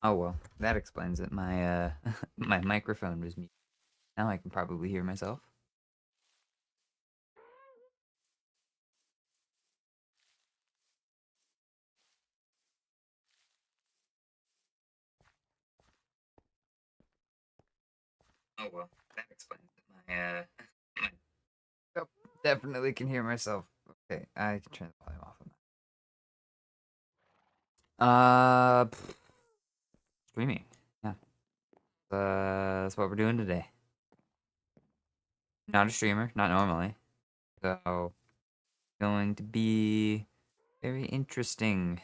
Oh well, that explains it. My my microphone was muted. Now I can probably hear myself. Oh well, that explains it. My oh, definitely can hear myself. Okay, I can turn the volume off on that. Streaming. Yeah, that's what we're doing today. Not a streamer, not normally. So going to be very interesting.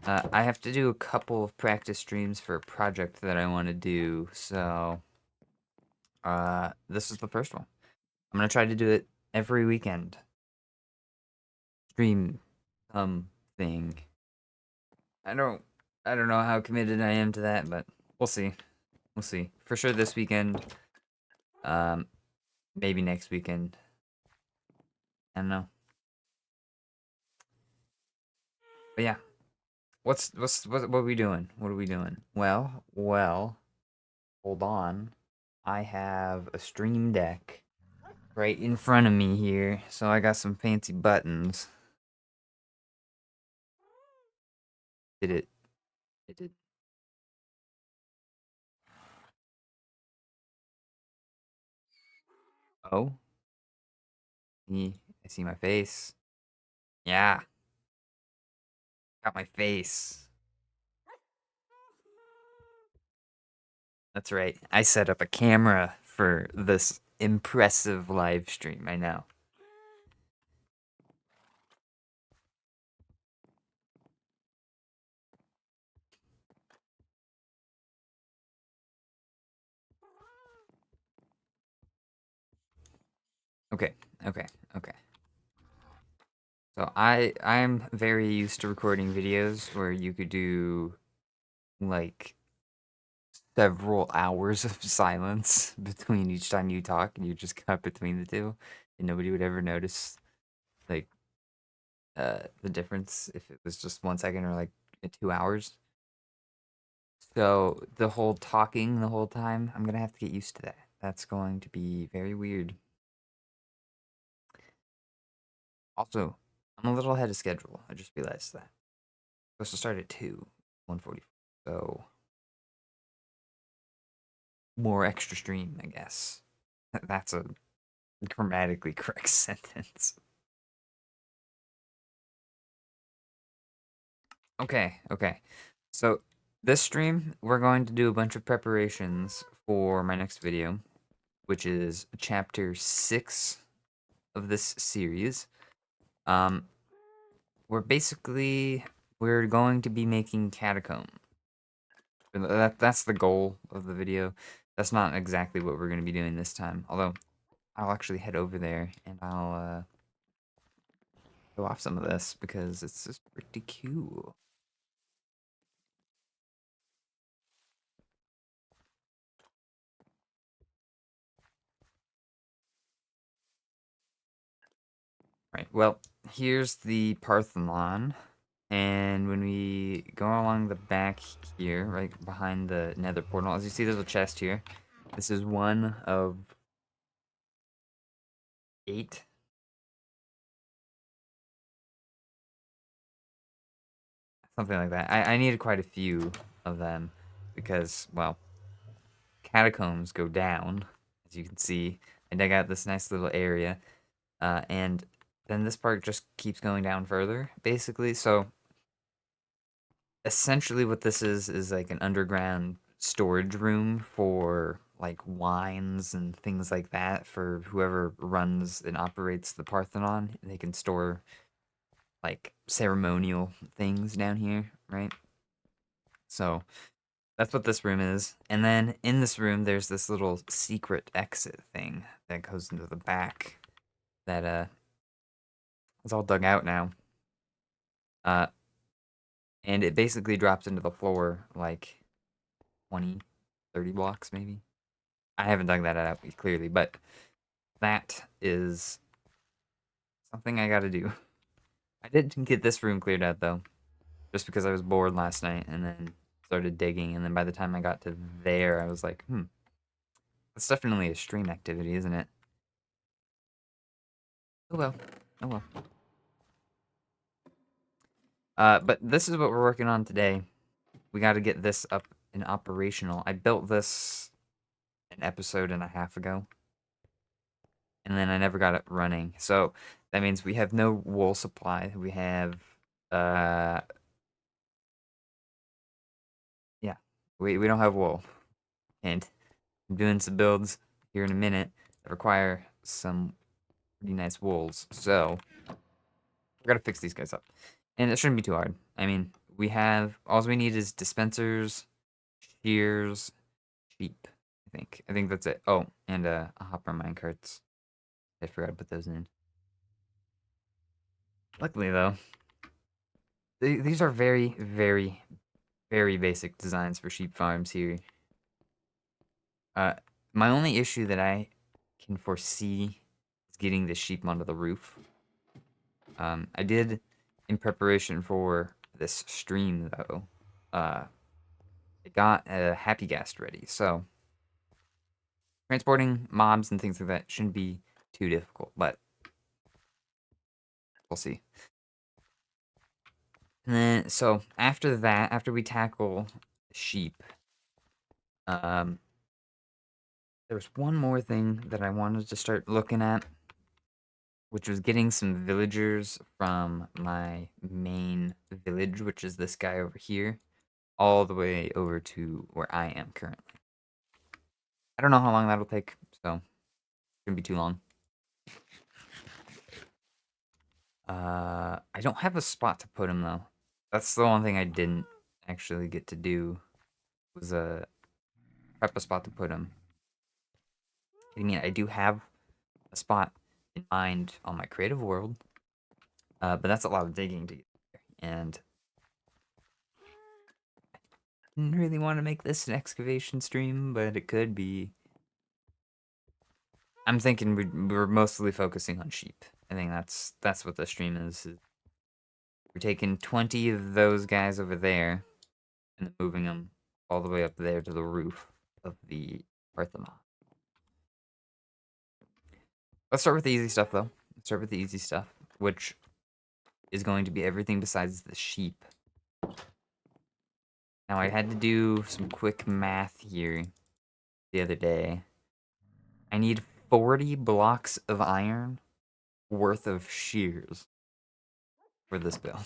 I have to do a couple of practice streams for a project that I want to do, so this is the first one. I'm gonna try to do it every weekend. Stream thing. I don't I don't know how committed I am to that, but we'll see. We'll see. For sure this weekend. Um maybe next weekend. I don't know. But yeah. What are we doing? What are we doing? Well, hold on. I have a stream deck right in front of me here, so I got some fancy buttons. Did it? It did. Oh, I see my face. Yeah, got my face. That's right. I set up a camera for this impressive live stream. I know. Okay, okay, okay. So I'm very used to recording videos where you could do like several hours of silence between each time you talk, and you just cut between the two, and nobody would ever notice like the difference if it was just 1 second or like 2 hours. So the whole talking the whole time, I'm gonna have to get used to that. That's going to be very weird. Also, I'm a little ahead of schedule. I just realized that. Supposed to start at 1:40. So more extra stream, I guess. That's a grammatically correct sentence. Okay, okay. So this stream, we're going to do a bunch of preparations for my next video, which is chapter 6 of this series. Um, we're going to be making catacomb. That's the goal of the video. That's not exactly what we're going to be doing this time. Although I'll actually head over there and I'll show off some of this because it's just pretty cool. Right. Well, here's the Parthenon. And when we go along the back here, right behind the nether portal, as you see, there's a chest here. This is one of 8. Something like that. I needed quite a few of them because, well, catacombs go down, as you can see. I dug out this nice little area, and then this part just keeps going down further, basically. So essentially what this is like an underground storage room for like wines and things like that for whoever runs and operates the Parthenon. They can store like ceremonial things down here, right? So that's what this room is. And then in this room there's this little secret exit thing that goes into the back that is all dug out now. Uh and it basically drops into the floor like 20, 30 blocks maybe. I haven't dug that out clearly, but that is something I gotta do. I did get this room cleared out though. just because I was bored last night, and then started digging, and then by the time I got to there, I was like, that's definitely a stream activity, isn't it? Oh well. Oh well. But this is what we're working on today. We got to get this up and operational. I built this an episode and a half ago, and then I never got it running. So that means we have no wool supply. We have, uh, yeah, we don't have wool, and I'm doing some builds here in a minute that require some pretty nice wools. So we gotta fix these guys up, and it shouldn't be too hard. I mean, we have all we need is dispensers, shears, sheep. I think that's it. Oh, and a hopper minecarts. I forgot to put those in. Luckily though, these are very, very, very basic designs for sheep farms here. Uh, my only issue that I can foresee is getting the sheep onto the roof. I did, in preparation for this stream though, I got a happy gas ready, so transporting mobs and things like that shouldn't be too difficult, but we'll see. And then, so after that, after we tackle sheep, um, there was one more thing that I wanted to start looking at, which was getting some villagers from my main village, which is this guy over here, all the way over to where I am currently. I don't know how long that'll take, so it shouldn't be too long. I don't have a spot to put him though. That's the one thing I didn't actually get to do, was prep a spot to put him. I mean, I do have a spot in mind on my creative world, but that's a lot of digging to get there, and I didn't really want to make this an excavation stream, but it could be. I'm thinking we're mostly focusing on sheep. I think that's what the stream is. We're taking 20 of those guys over there and moving them all the way up there to the roof of the Parthenon. Let's start with the easy stuff, though. Let's start with the easy stuff, which is going to be everything besides the sheep. Now, I had to do some quick math here the other day. I need 40 blocks of iron worth of shears for this build.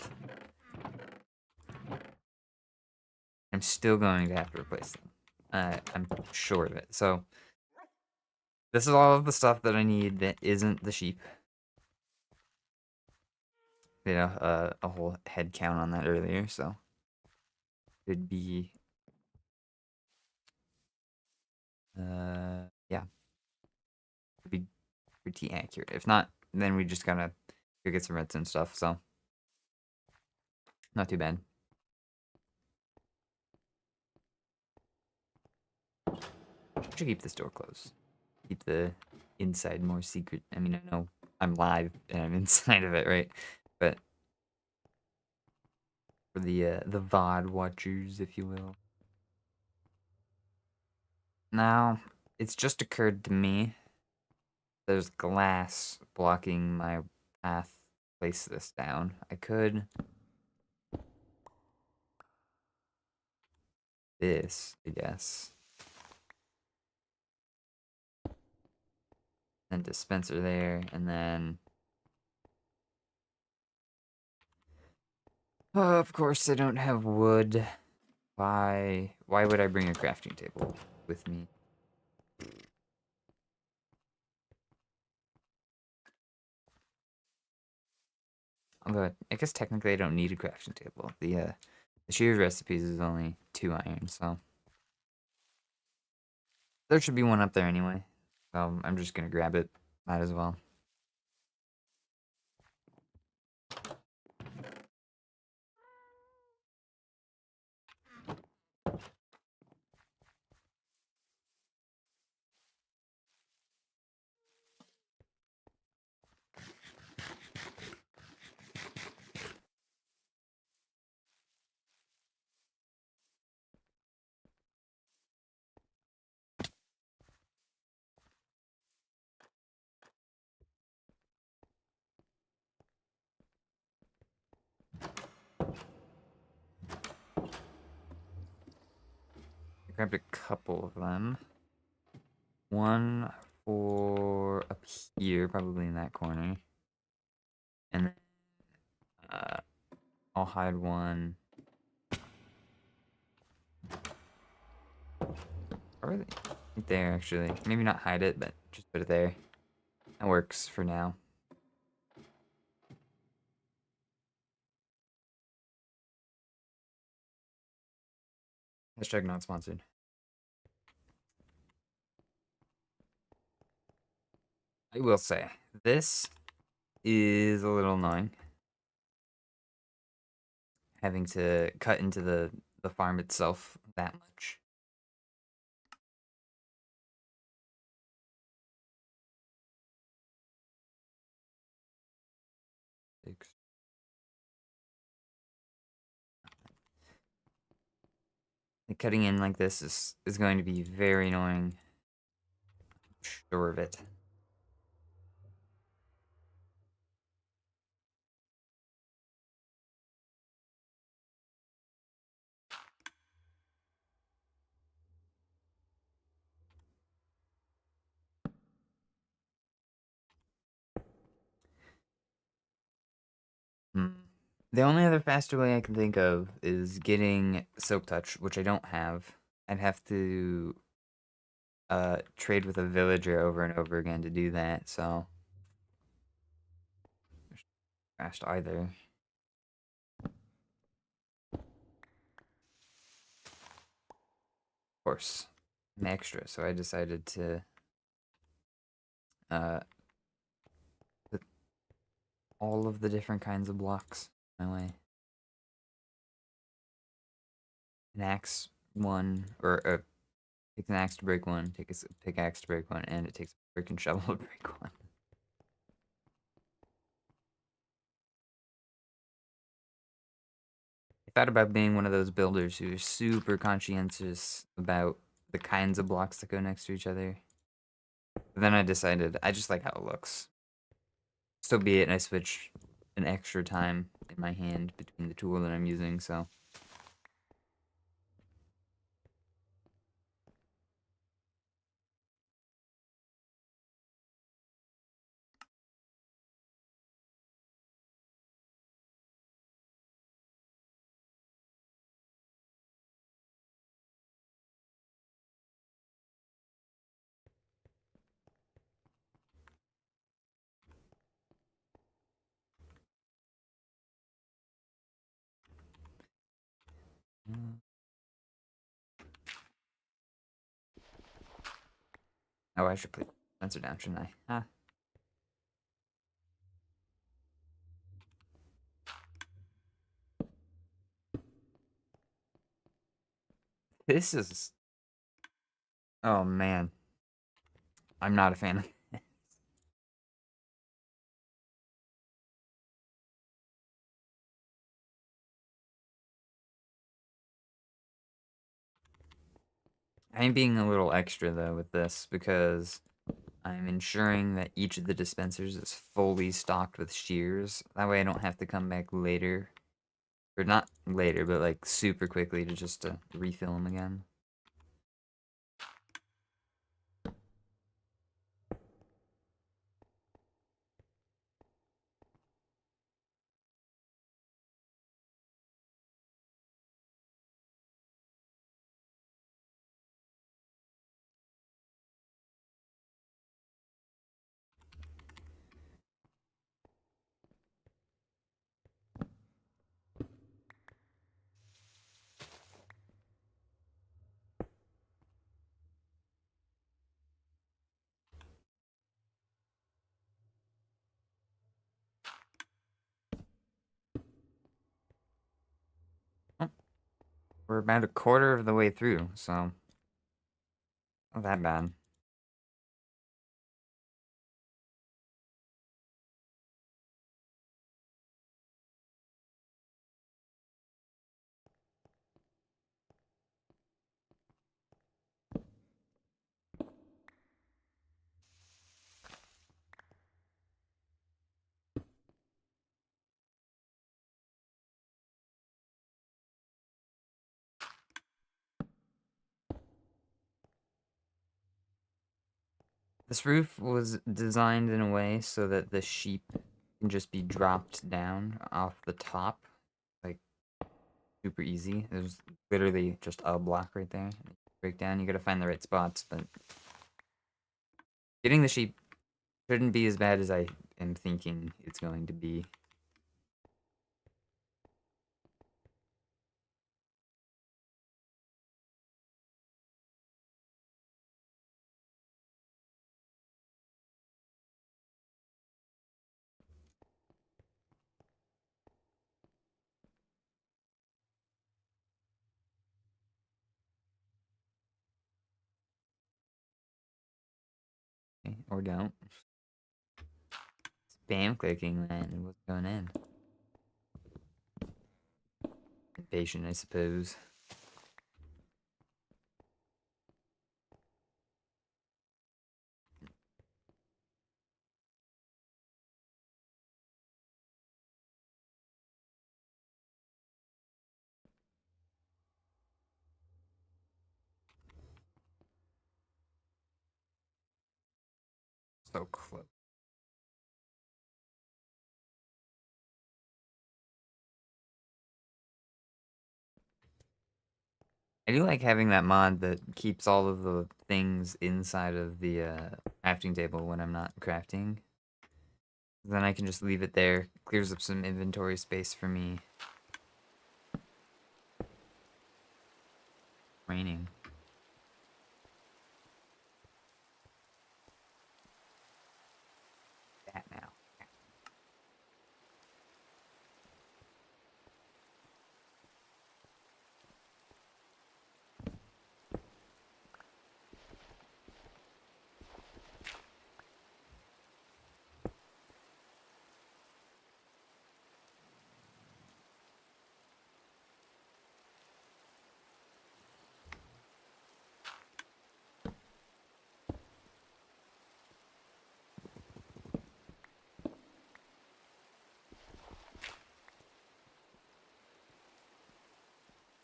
I'm still going to have to replace them. I'm sure of it. So, this is all of the stuff that I need that isn't the sheep. You know, a whole head count on that earlier, so it'd be, yeah, it'd be pretty accurate. If not, then we just gotta go get some redstone stuff, so not too bad. Should keep this door closed. Keep the inside more secret. I mean, I know I'm live and I'm inside of it, right? But for the VOD watchers, if you will. Now, it's just occurred to me there's glass blocking my path. Place this down. I could this, I guess. And dispenser there, and then of course I don't have wood. Why would I bring a crafting table with me? Although I guess technically I don't need a crafting table. The shears recipes is only 2 iron, so there should be one up there anyway. So I'm just gonna grab it. Might as well. Grabbed a couple of them. One for up here, probably in that corner. And then I'll hide one. Probably right there, actually. Maybe not hide it, but just put it there. That works for now. Hashtag not sponsored. I will say, this is a little annoying. Having to cut into the farm itself that much. Cutting in like this is going to be very annoying. I'm sure of it. Hmm. The only other faster way I can think of is getting Silk Touch, which I don't have. I'd have to trade with a villager over and over again to do that, so fast either. Of course, an extra, so I decided to uh, put all of the different kinds of blocks my way. An axe one, or takes an axe to break one, takes a pickaxe to break one, and it takes a freaking shovel to break one. I thought about being one of those builders who are super conscientious about the kinds of blocks that go next to each other. But then I decided I just like how it looks. So be it, and I switch an extra time in my hand between the tool that I'm using, so. Oh, I should put sensor down, shouldn't I? Ah. This is. Oh, man. I'm not a fan of it. I'm being a little extra, though, with this because I'm ensuring that each of the dispensers is fully stocked with shears. That way I don't have to come back later. Or not later, but like super quickly to just refill them again. Oh, we're about a quarter of the way through, so not that bad. This roof was designed in a way so that the sheep can just be dropped down off the top, like super easy. There's literally just a block right there. Break down, you gotta find the right spots, but getting the sheep shouldn't be as bad as I am thinking it's going to be. Okay, or don't. Spam clicking, man. What's going in? Impatient, I suppose. So close. I do like having that mod that keeps all of the things inside of the crafting table when I'm not crafting. Then I can just leave it there. Clears up some inventory space for me. Raining. That now.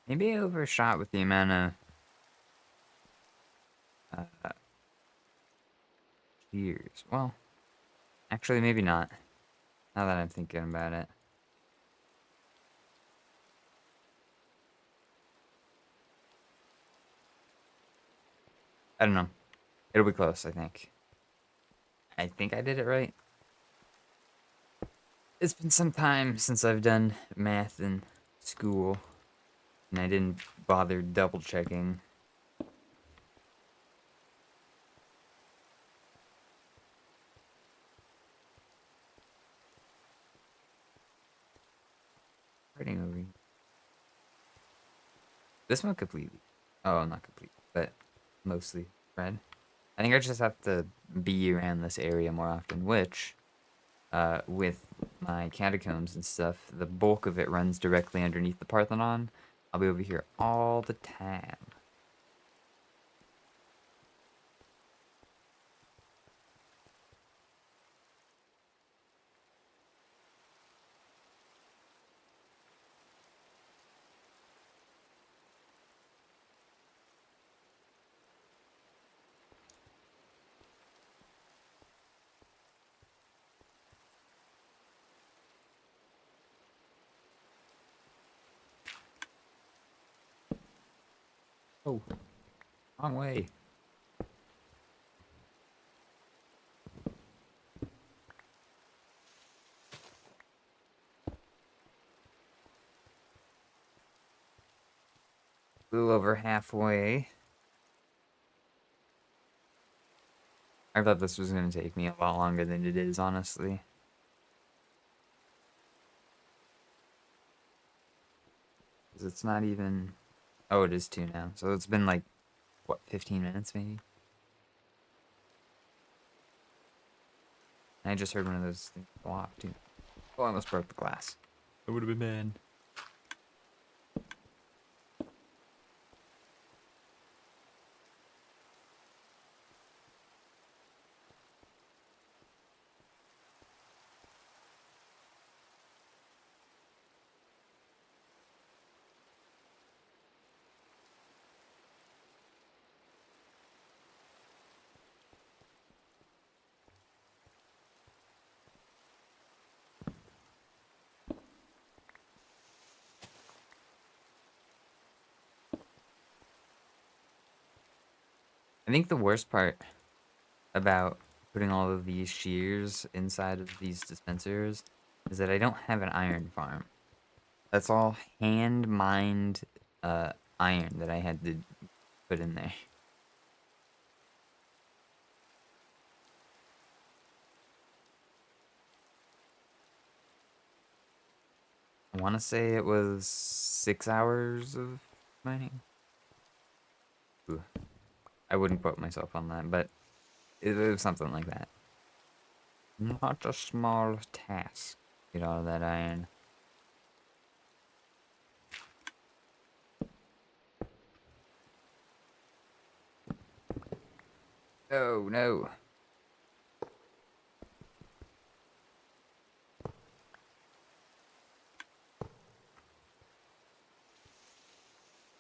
Maybe I overshot with the amount of shears. Well, actually, maybe not. Now that I'm thinking about it. I don't know. It'll be close, I think. I think I did it right. It's been some time since I've done math in school, and I didn't bother double checking. Writing over here. This one completely. Oh, not complete, but mostly red. I think I just have to be around this area more often, which, with my catacombs and stuff, the bulk of it runs directly underneath the Parthenon. I'll be over here all the time. Oh, wrong way. A little over halfway. I thought this was going to take me a lot longer than it is, honestly. Because it's not even... Oh, it is 2 now. So it's been like, what, 15 minutes maybe? I just heard one of those things go off, too. Oh, I almost broke the glass. It would have been bad. I think the worst part about putting all of these shears inside of these dispensers is that I don't have an iron farm. That's all hand mined iron that I had to put in there. I want to say it was 6 hours of mining. Ooh, I wouldn't quote myself on that, but it was something like that. Not a small task. Get all of that iron. Oh no.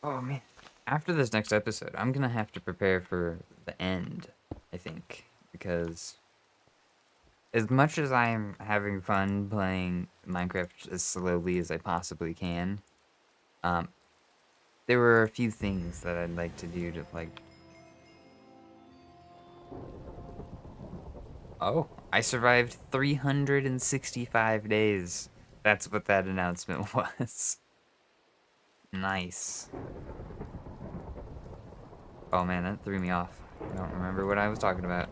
Oh man. After this next episode, I'm gonna have to prepare for the end, I think. Because as much as I'm having fun playing Minecraft as slowly as I possibly can, um, there were a few things that I'd like to do to like. Oh, I survived 365 days. That's what that announcement was. Nice. Oh man, that threw me off. I don't remember what I was talking about.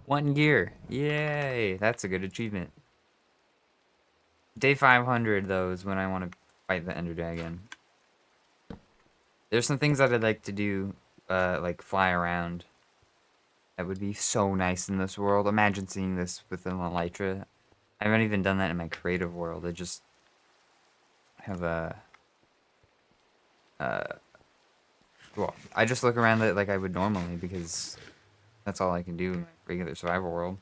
1 year. Yay! That's a good achievement. Day 500, though, is when I want to fight the Ender Dragon. There's some things that I'd like to do, like fly around. That would be so nice in this world. Imagine seeing this with an elytra. I haven't even done that in my creative world. I just have a... well, I just look around it like I would normally because that's all I can do in my regular survival world.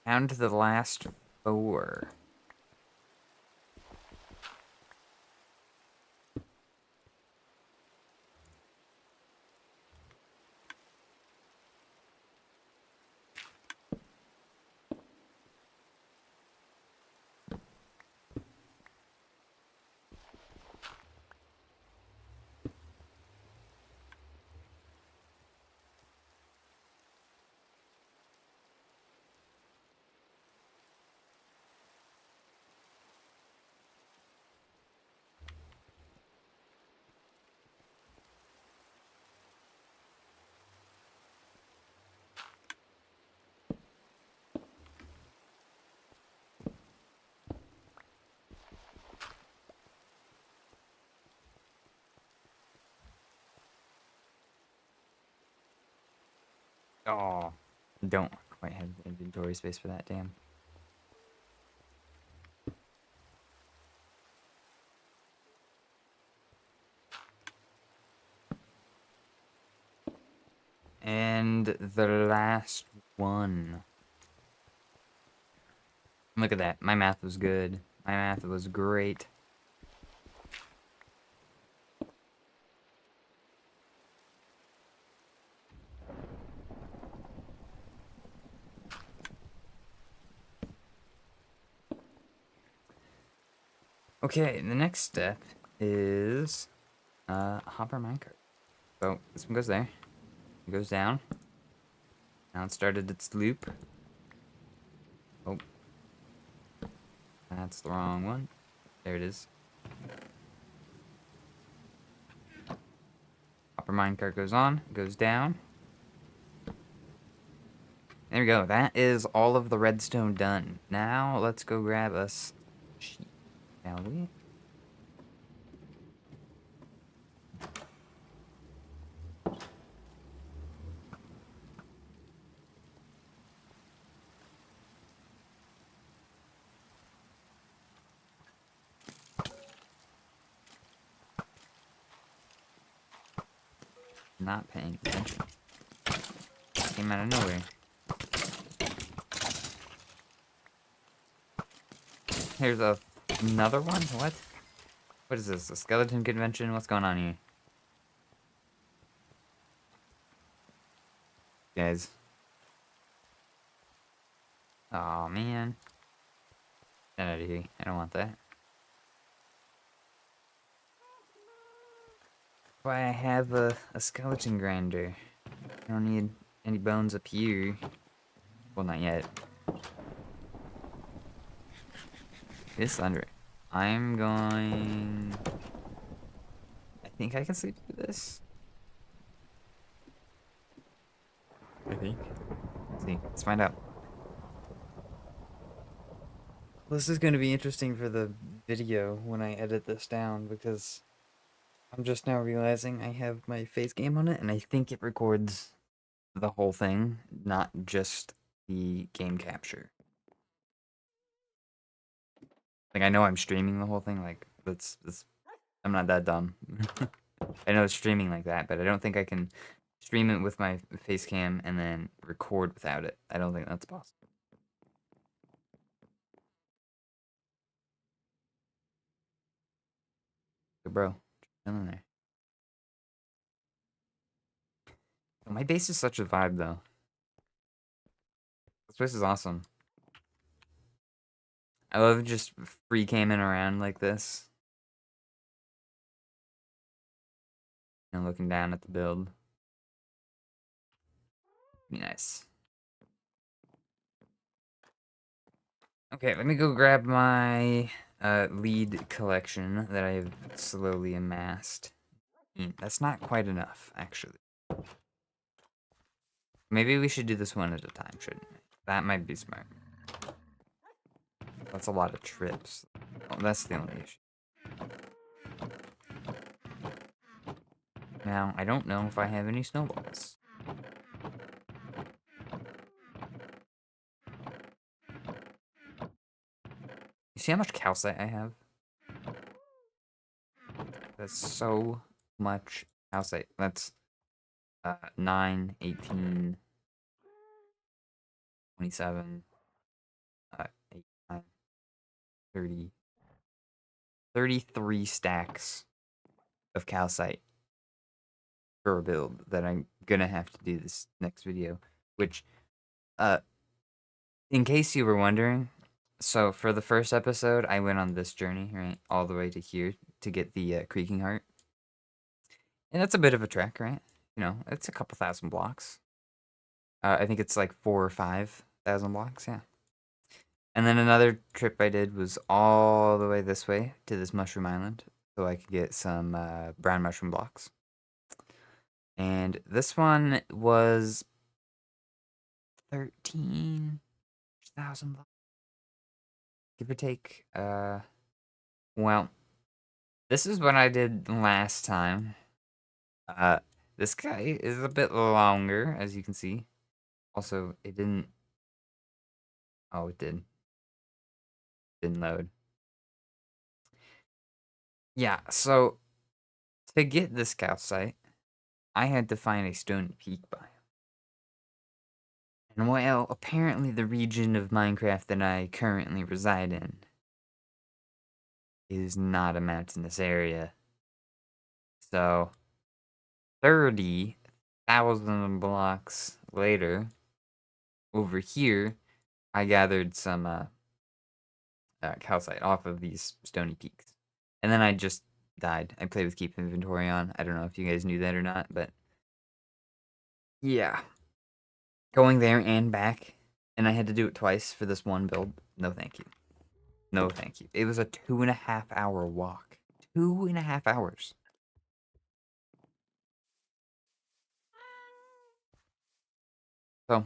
Down to the last 4. Oh, don't quite have inventory space for that, damn. And the last one. Look at that. My math was good. My math was great. Okay, the next step is hopper minecart. So this one goes there. It goes down. Now it started its loop. Oh. That's the wrong one. There it is. Hopper minecart goes on, goes down. There we go. That is all of the redstone done. Now let's go grab us sheep, shall we? not paying attention. Came out of nowhere. Here's another one? What? What is this? A skeleton convention? What's going on here? Guys. Oh man. Get out of here. I don't want that. Why I have a skeleton grinder. I don't need any bones up here. Well, not yet. It's thunder. I'm going... I think I can sleep through this. I think. Let's see. Let's find out. This is going to be interesting for the video when I edit this down because I'm just now realizing I have my face cam on it and I think it records the whole thing, not just the game capture. Like, I know I'm streaming the whole thing, like, I'm not that dumb. I know it's streaming like that, but I don't think I can stream it with my face cam and then record without it. I don't think that's possible. So, bro, chill in there. My base is such a vibe, though. This place is awesome. I love just free camming around like this. And looking down at the build. Be nice. Okay, let me go grab my lead collection that I have slowly amassed. That's not quite enough, actually. Maybe we should do this one at a time, shouldn't we? That might be smart. That's a lot of trips. Oh, that's the only issue. Now, I don't know if I have any snowballs. You see how much calcite I have? That's so much calcite. That's 9, 18, 27, 8, 9, 30, 33 stacks of calcite for a build that I'm gonna have to do this next video. Which, in case you were wondering, so for the first episode, I went on this journey, right, all the way to here to get the Creaking Heart. And that's a bit of a trek, right? You know, it's a couple thousand blocks. I think it's like 4 or 5,000 blocks, yeah. And then another trip I did was all the way this way to this mushroom island so I could get some brown mushroom blocks. And this one was 13,000 blocks, give or take. Well, this is what I did last time. This guy is a bit longer, as you can see. Also, it didn't... Oh, it did. Didn't load. Yeah, so to get this calcite, I had to find a stony peak biome. And well, apparently the region of Minecraft that I currently reside in is not a mountainous area. So, 30,000 blocks later, over here, I gathered some calcite off of these stony peaks. And then I just died. I played with keep inventory on. I don't know if you guys knew that or not, but yeah. Going there and back, and I had to do it twice for this one build. No thank you. No thank you. It was a 2.5 hour walk. 2.5 hours. So,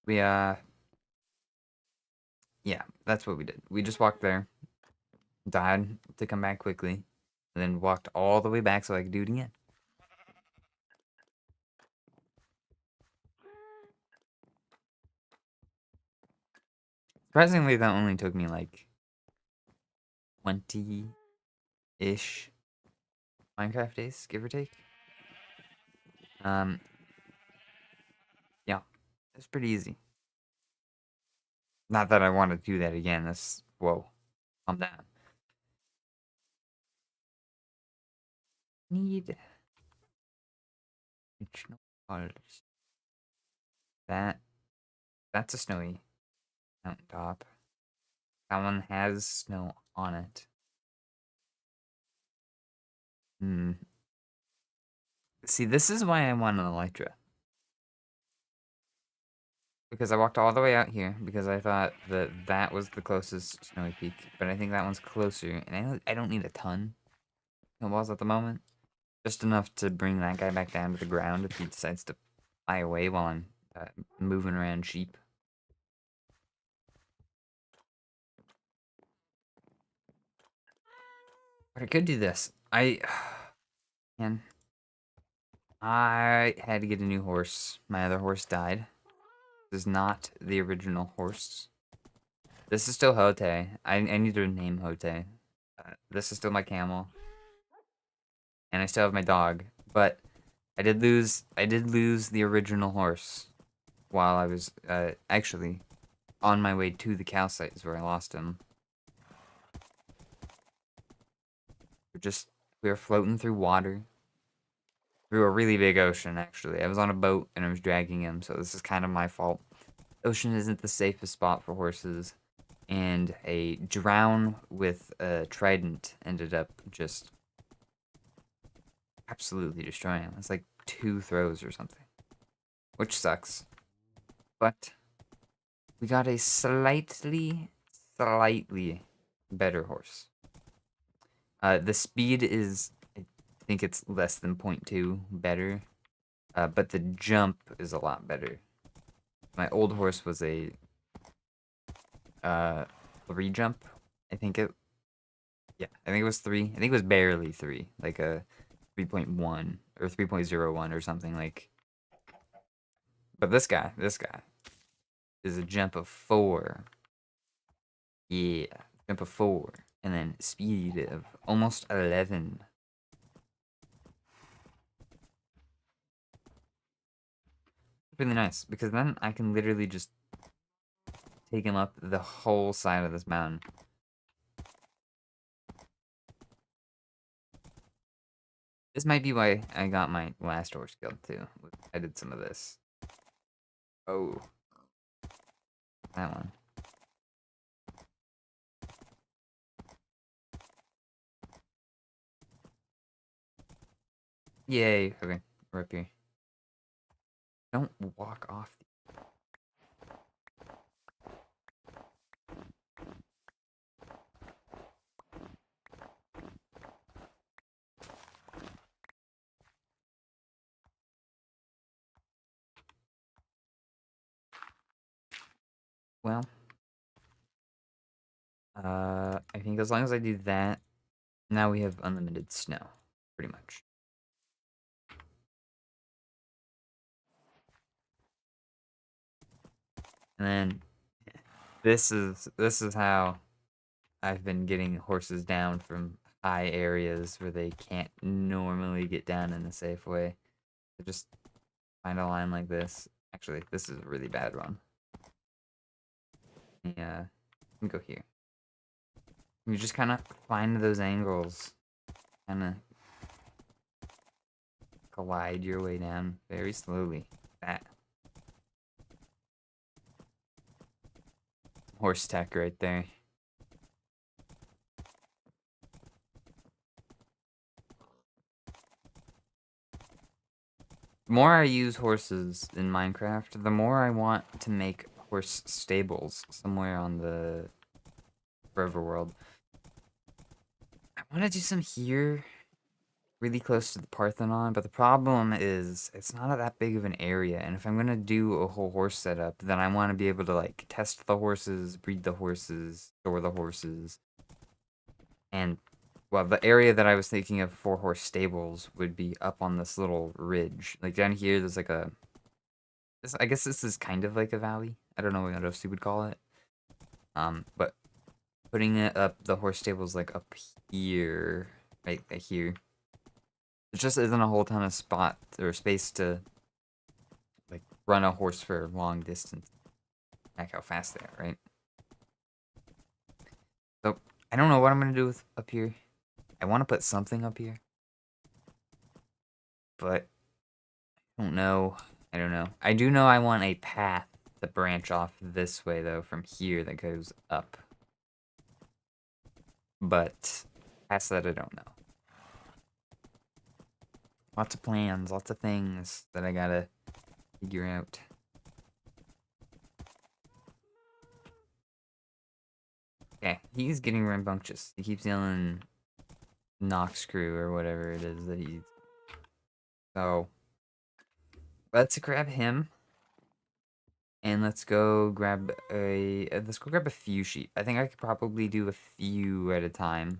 we, yeah, that's what we did. We just walked there, died to come back quickly, and then walked all the way back so I could do it again. Surprisingly, that only took me like 20-ish Minecraft days, give or take. Um, yeah, it's pretty easy. Not that I want to do that again. That's whoa, calm down. Need additional colors. That that's a snowy mountaintop. That one has snow on it. Hmm. See, this is why I want an Elytra. Because I walked all the way out here because I thought that that was the closest snowy peak, but I think that one's closer, and I don't need a ton of walls at the moment. Just enough to bring that guy back down to the ground if he decides to fly away while I'm moving around sheep. But I could do this. Man, I had to get a new horse. My other horse died. This is not the original horse. This is still Hote. I need to name Hote. This is still my camel, and I still have my dog. But I did lose the original horse while I was actually on my way to the cow site is where I lost him. We were floating through water, through a really big ocean actually. I was on a boat and I was dragging him, so this is kind of my fault. Ocean isn't the safest spot for horses, and a drown with a trident ended up just absolutely destroying him. It's like 2 throws or something, which sucks. But we got a slightly better horse. The speed is, I think it's less than 0.2 better, but the jump is a lot better. My old horse was a 3 jump. I think it, yeah, I think it was 3. I think it was barely 3, like a 3.1 or 3.01 or something like. But this guy is a jump of 4. Yeah, jump of 4, and then speed of almost 11. Really nice because then I can literally just take him up the whole side of this mountain. This might be why I got my last horse killed too. I did some of this. Oh, that one. Yay. Okay, we're up here. Don't walk off. Well, I think as long as I do that, now we have unlimited snow, pretty much. And then this is how I've been getting horses down from high areas where they can't normally get down in a safe way. So just find a line like this. Actually, this is a really bad one. Yeah, let me go here. You just kind of find those angles, kind of glide your way down very slowly. That horse tech right there. The more I use horses in Minecraft, the more I want to make horse stables somewhere on the forever world. I want to do some here, really close to the Parthenon, but the problem is it's not that big of an area, and if I'm gonna do a whole horse setup, then I want to be able to like test the horses, breed the horses, store the horses, and well, the area that I was thinking of for horse stables would be up on this little ridge. Like down here, there's like I guess this is kind of like a valley. I don't know what else you would call it. But putting it up, the horse stables like up here, right here, There just isn't a whole ton of spot or space to like run a horse for long distance. Like how fast they are, right? So I don't know what I'm gonna do with up here. I want to put something up here, but I don't know. I don't know. I do know I want a path to branch off this way though from here that goes up. But past that, I don't know. Lots of plans, lots of things that I gotta figure out. Okay, he's getting rambunctious. He keeps yelling Nox crew or whatever it is that he's. So let's grab him. And let's go grab a few sheep. I think I could probably do a few at a time.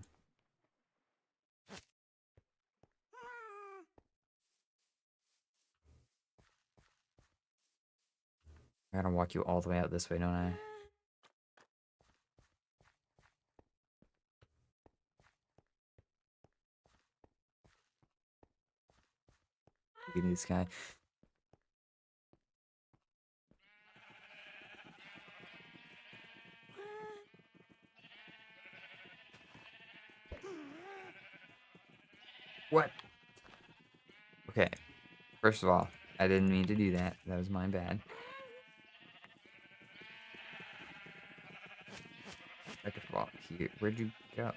I gotta walk you all the way out this way, don't I? Look at this guy. What? Okay. First of all, I didn't mean to do that. That was my bad. Second of all, here. Where'd you go?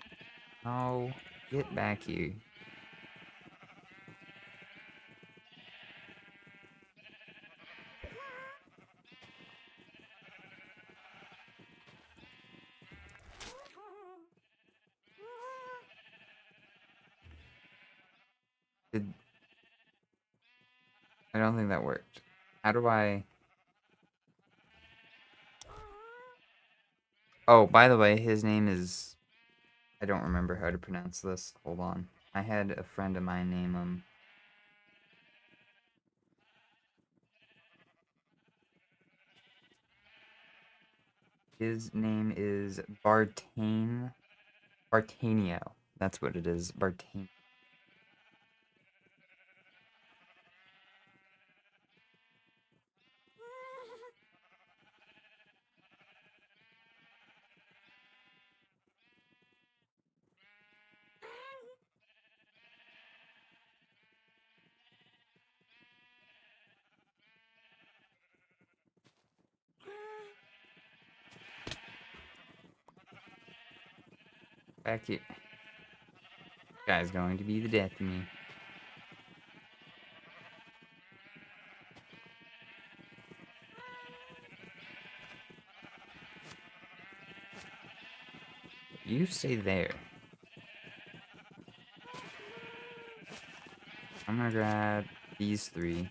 Oh, get back here. Did I don't think that worked. How do I? Oh, by the way, his name is. I don't remember how to pronounce this. Hold on. I had a friend of mine name him. His name is Bartanio. That's what it is. Bartanio. Back here. This guy's going to be the death of me. You stay there. I'm gonna grab these three.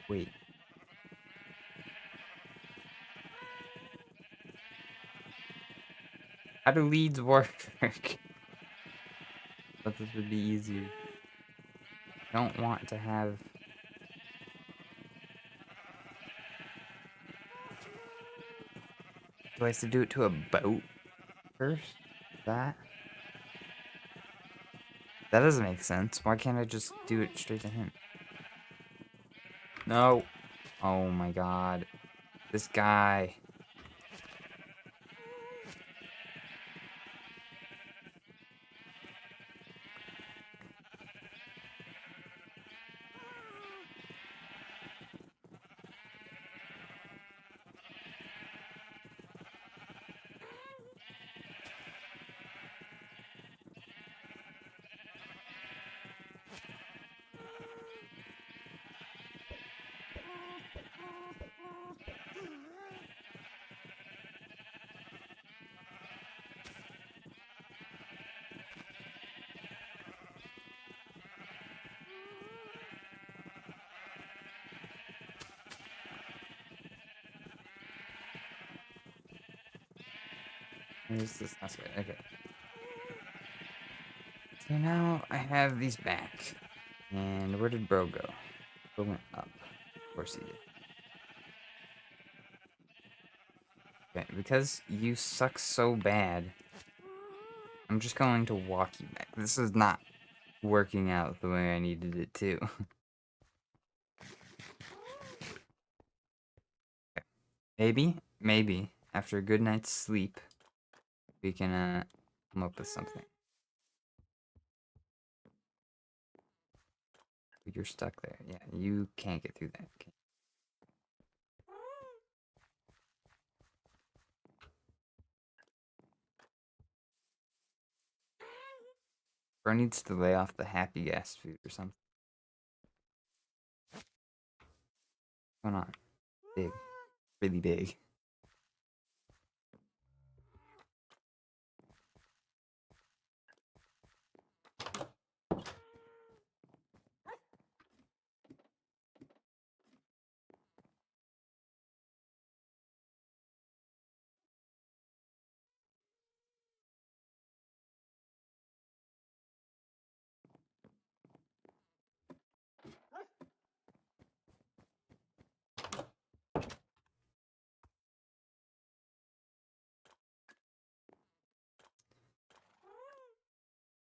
Wait. How do leads work? Thought this would be easier. Don't want to have. Do I have to do it to a boat first? That? That doesn't make sense. Why can't I just do it straight to him? No. Oh my god. This guy. Where's this? That's good. Okay. So now I have these back. And where did Bro go? Bro went up. Of course he did. Okay, because you suck so bad, I'm just going to walk you back. This is not working out the way I needed it to. Maybe, after a good night's sleep, we can, come up with something. You're stuck there. Yeah, you can't get through that. Okay. Bro needs to lay off the happy gas food or something. What's going on? Big. Really big.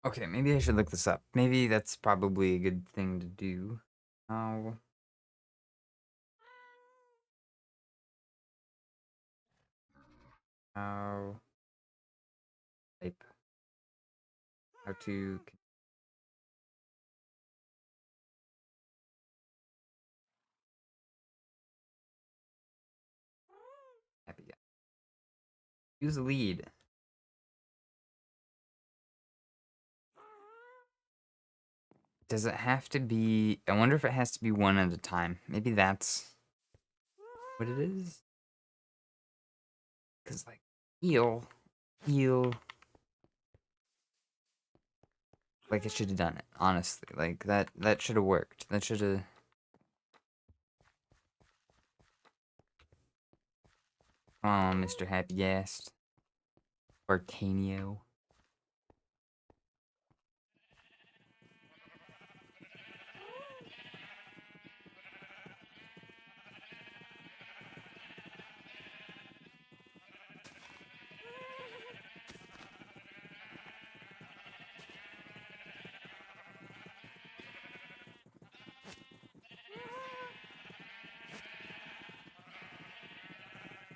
Okay, maybe I should look this up. Maybe that's probably a good thing to do. How... How... Type. How to... Happy gas. Use the lead. Does it have to be... I wonder if it has to be one at a time. Maybe that's what it is? Because, like, eel... Eel... Like, it should have done it, honestly. Like, that should have worked. That should have... Oh, Mr. Happy Gas. Bartanio.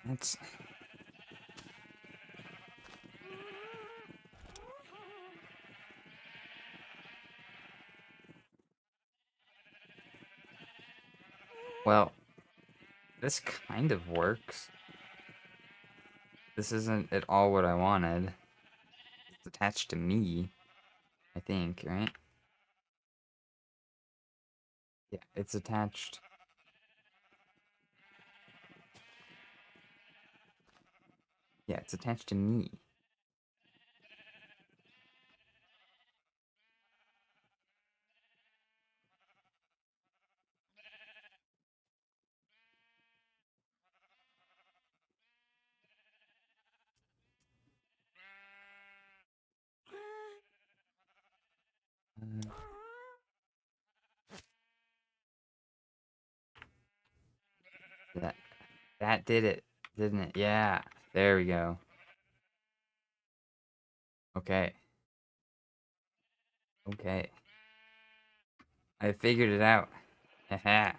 That's... Well, this kind of works. This isn't at all what I wanted. It's attached to me, I think, right? Yeah, it's attached. Yeah, it's attached to me. Uh, that that did it, didn't it? Yeah, there we go. Okay, okay. I figured it out. Haha.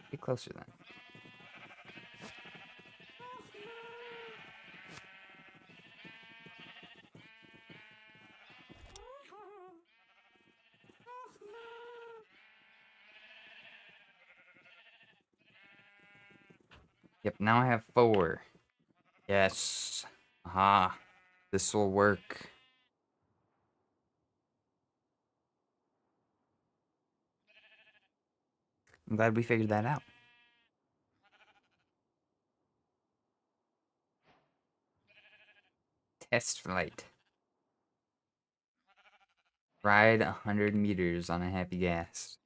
Get closer then. Yep, now I have 4. Yes. Aha. This will work. I'm glad we figured that out. Test flight. Ride 100 meters on a happy gas.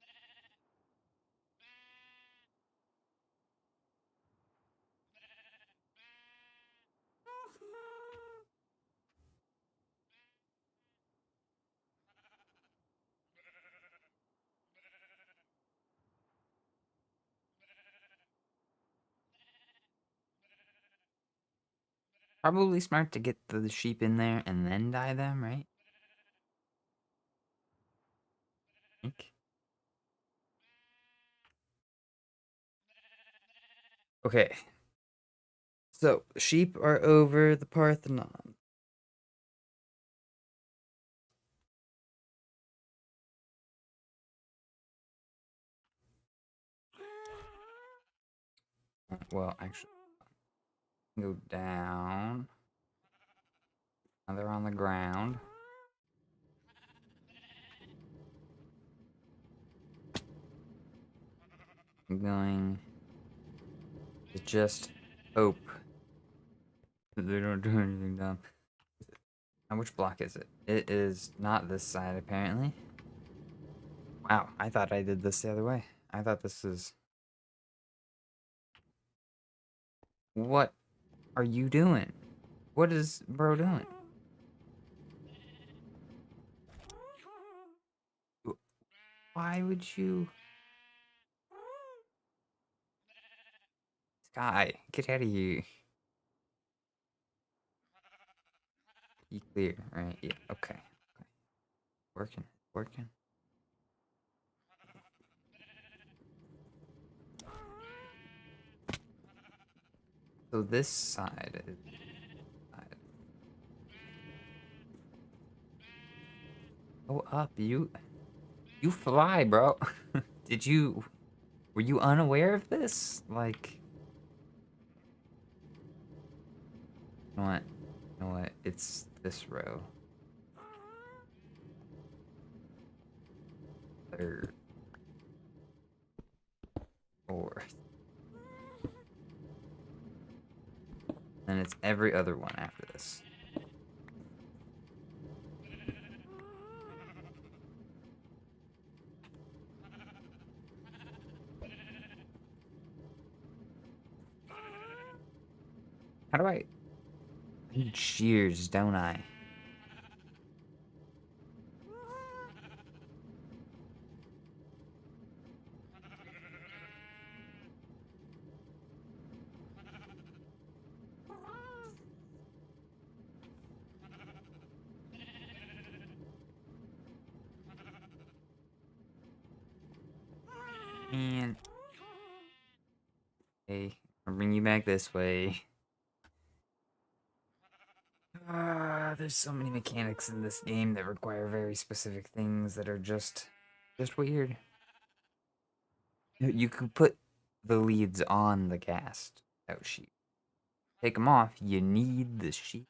Probably smart to get the sheep in there and then dye them, right? Think. Okay. So, sheep are over the Parthenon. Well, actually, go down. Now they're on the ground. I'm going to just hope that they don't do anything dumb. Now, which block is it? It is not this side, apparently. Wow, I thought I did this the other way. I thought this is... What are you doing? What is bro doing? Why would you... Sky, get out of here. You clear, right? Yeah, okay. Working, working. So this side is... Go up, you... You fly, bro. Did you... Were you unaware of this? Like... You know what? You know what? It's this row. Third. Fourth. And it's every other one after this. How do I need shears, don't I? And... Hey, I'll bring you back this way. There's so many mechanics in this game that require very specific things that are just weird. You could put the leads on the cast out sheet. Take them off, you need the sheet.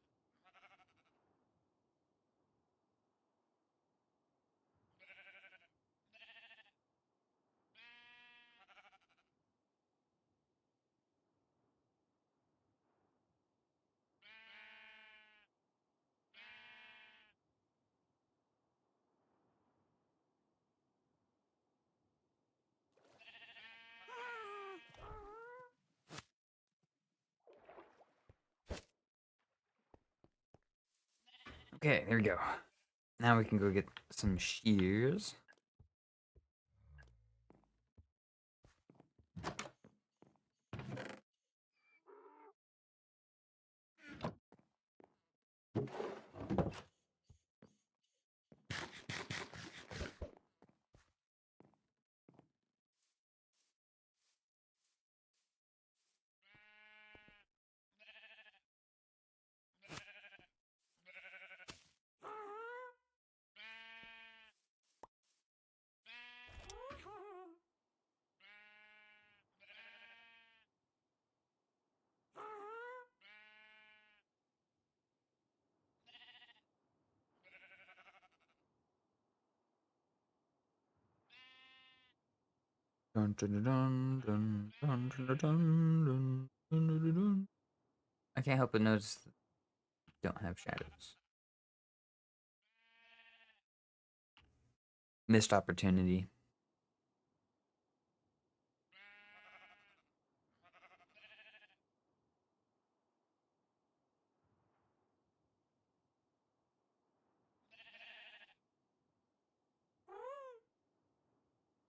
Okay, there we go. Now we can go get some shears. Dun, dun, dun, dun, dun, dun, dun, dun, dun, dun, dun, dun. I can't help but notice that you don't have shadows. Missed opportunity.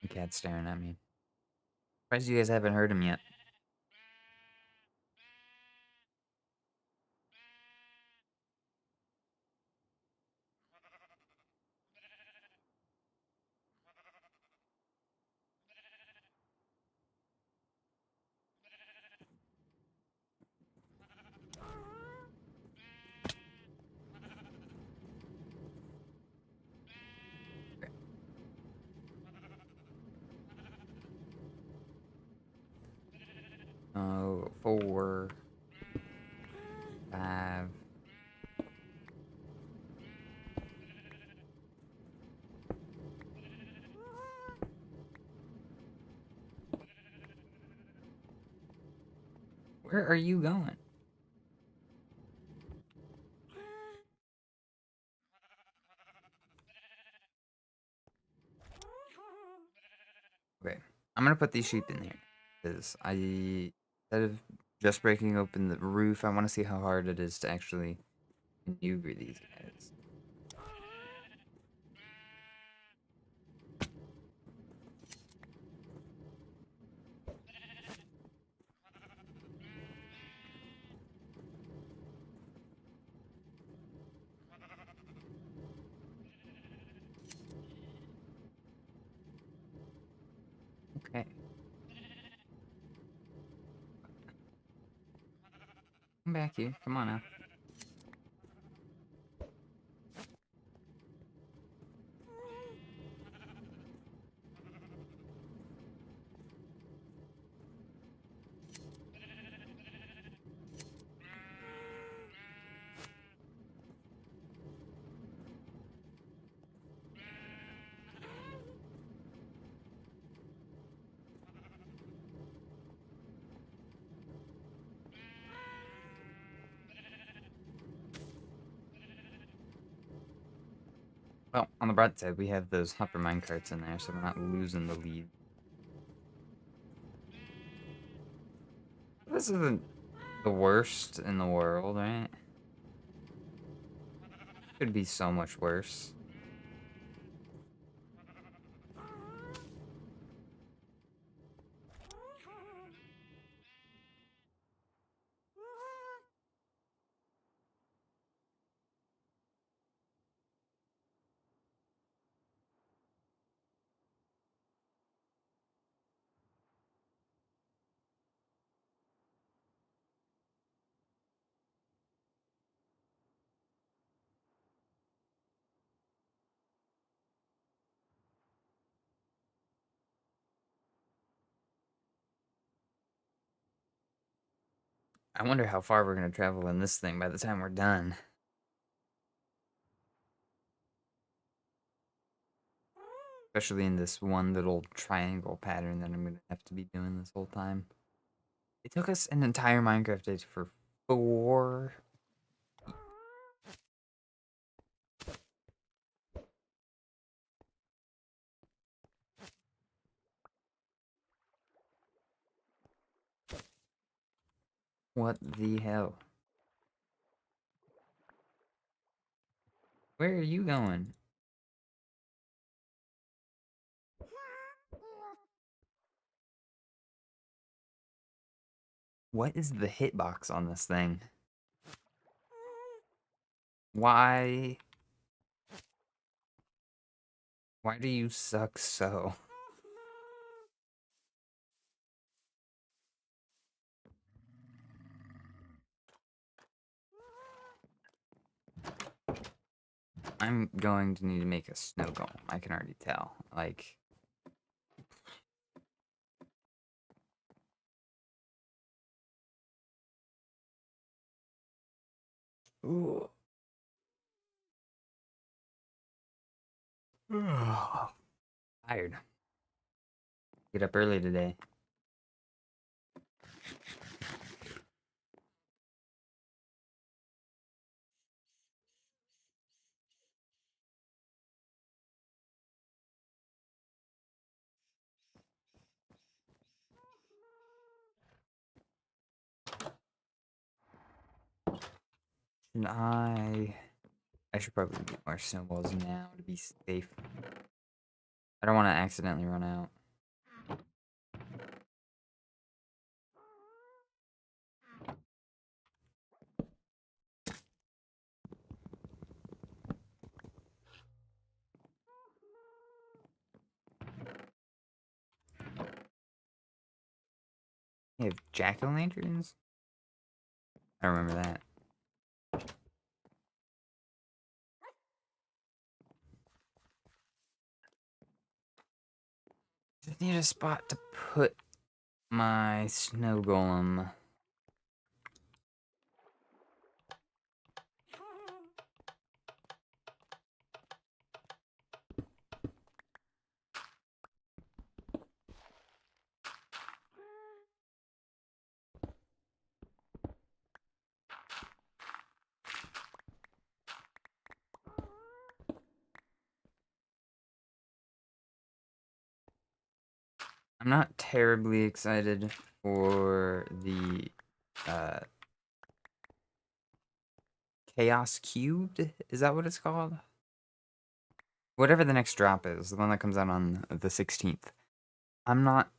The cat's staring at me. Surprised you guys haven't heard him yet. Oh, 4, 5. Where are you going? Okay, I'm gonna put these sheep in here because instead of just breaking open the roof, I want to see how hard it is to actually maneuver these guys. Okay, come back here. Come on now. Well, on the bright side, we have those hopper minecarts in there, so we're not losing the lead. This isn't the worst in the world, right? Could be so much worse. I wonder how far we're gonna travel in this thing by the time we're done. Especially in this one little triangle pattern that I'm gonna have to be doing this whole time. It took us an entire Minecraft day for 4. What the hell? Where are you going? What is the hitbox on this thing? Why? Why do you suck so? I'm going to need to make a snow golem. I can already tell. Like, ooh. Tired. Get up early today. And I should probably get more snowballs now to be safe. I don't want to accidentally run out. They have jack-o'-lanterns? I remember that. Just need a spot to put My snow golem. I'm not terribly excited for the uh, Chaos Cubed. Is that what it's called? Whatever the next drop is, the one that comes out on the 16th. I'm not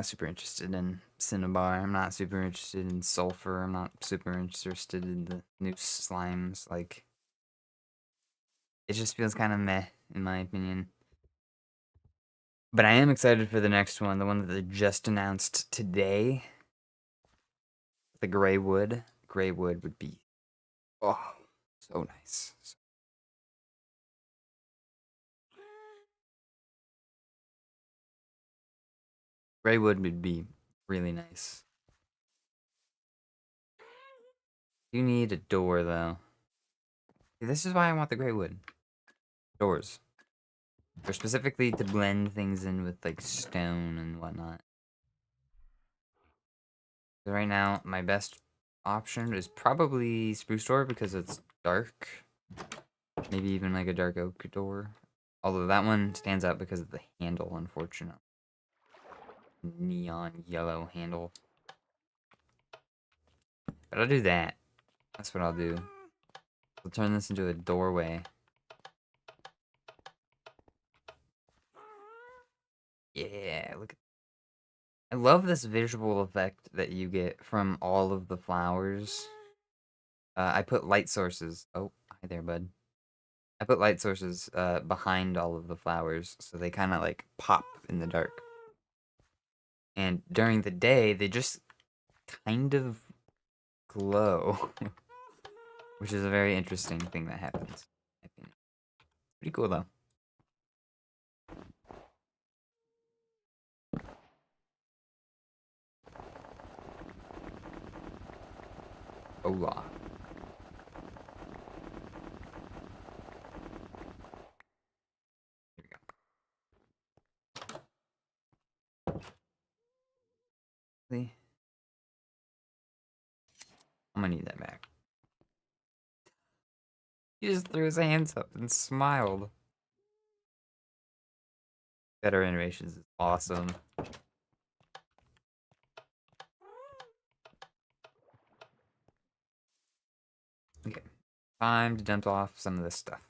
super interested in Cinnabar. I'm not super interested in Sulfur. I'm not super interested in the new slimes. Like, it just feels kind of meh, in my opinion. But I am excited for the next one, the one that they just announced today. The Grey Wood. Grey Wood would be, oh, so nice. Grey Wood would be really nice. You need a door, though. This is why I want the Grey Wood. Doors. They're specifically to blend things in with, like, stone and whatnot. So right now, my best option is probably Spruce Door because it's dark. Maybe even, like, a dark oak door. Although that one stands out because of the handle, unfortunately. Neon yellow handle. But I'll do that. That's what I'll do. We'll turn this into a doorway. Yeah, look at, I love this visual effect that you get from all of the flowers. I put light sources. Oh, hi there, bud. I put light sources behind all of the flowers, so they kind of like pop in the dark. And during the day, they just kind of glow, which is a very interesting thing that happens. I think. Pretty cool though. Hola. Here we go. See? I'm gonna need that back. He just threw his hands up and smiled. Better animations is awesome. Okay, time to dump off some of this stuff.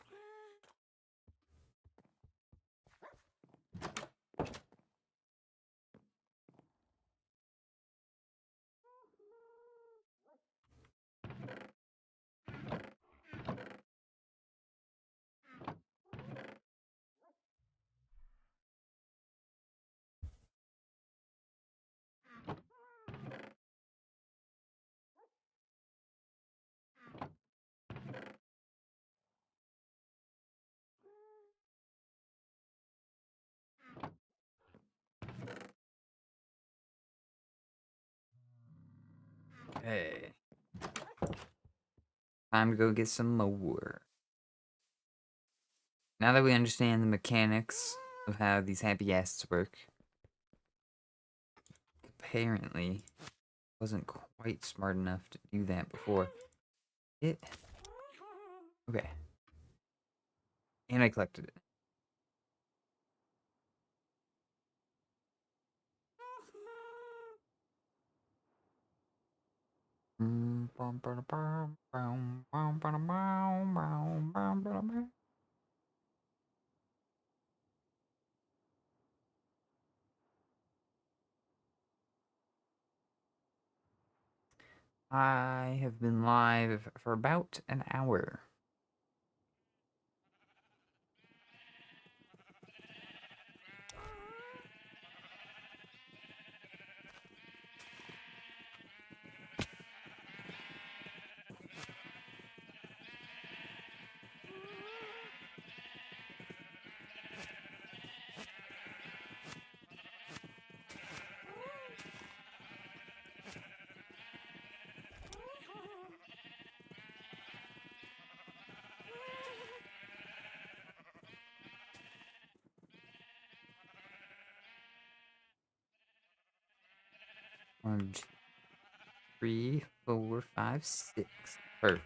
Okay. Time to go get some more. Now that we understand the mechanics of how these happy acids work, apparently wasn't quite smart enough to do that before. Okay. And I collected it. I have been live for about an hour. 1, 2, 3, 4, 5, 6. Perfect.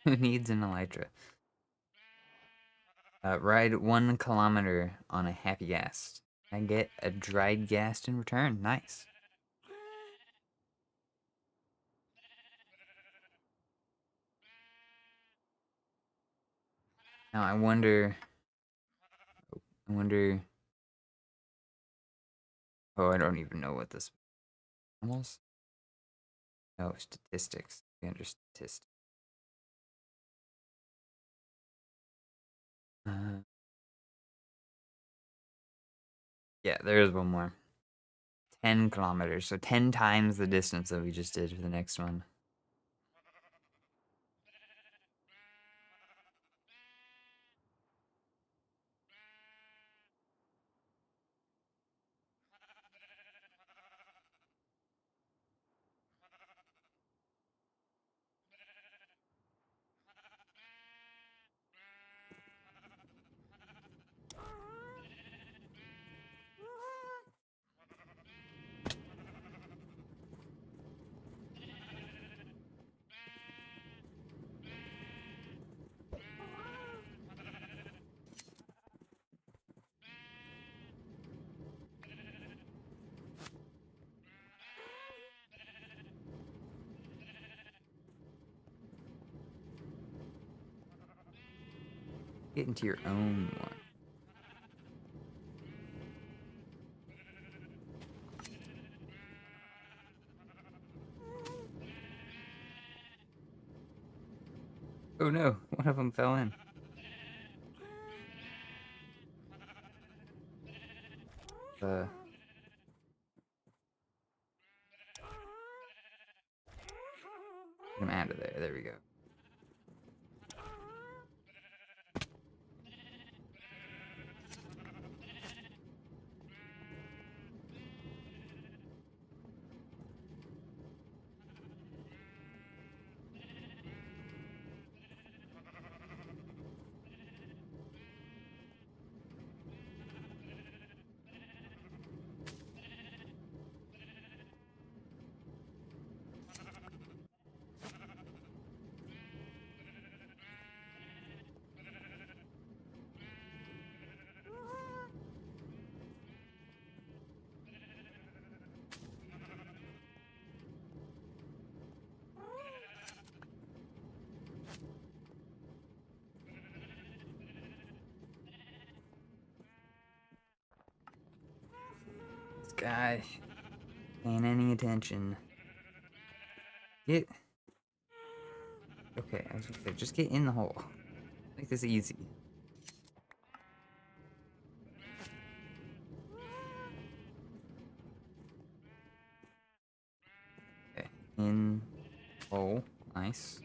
Who needs an elytra? Ride 1 kilometer on a happy gas. I get a dried gas in return. Nice. Now I wonder. I wonder. Oh, I don't even know what this. Almost. No, statistics. We under statistics. Yeah, there is one more. 10 kilometers, so 10 times the distance that we just did for the next one. Get into your own one. Oh no, one of them fell in. Get him out of there. There we go. This guy paying any attention. Get. Okay, I was gonna say, just get in the hole. Make this easy. Okay, in hole. Nice.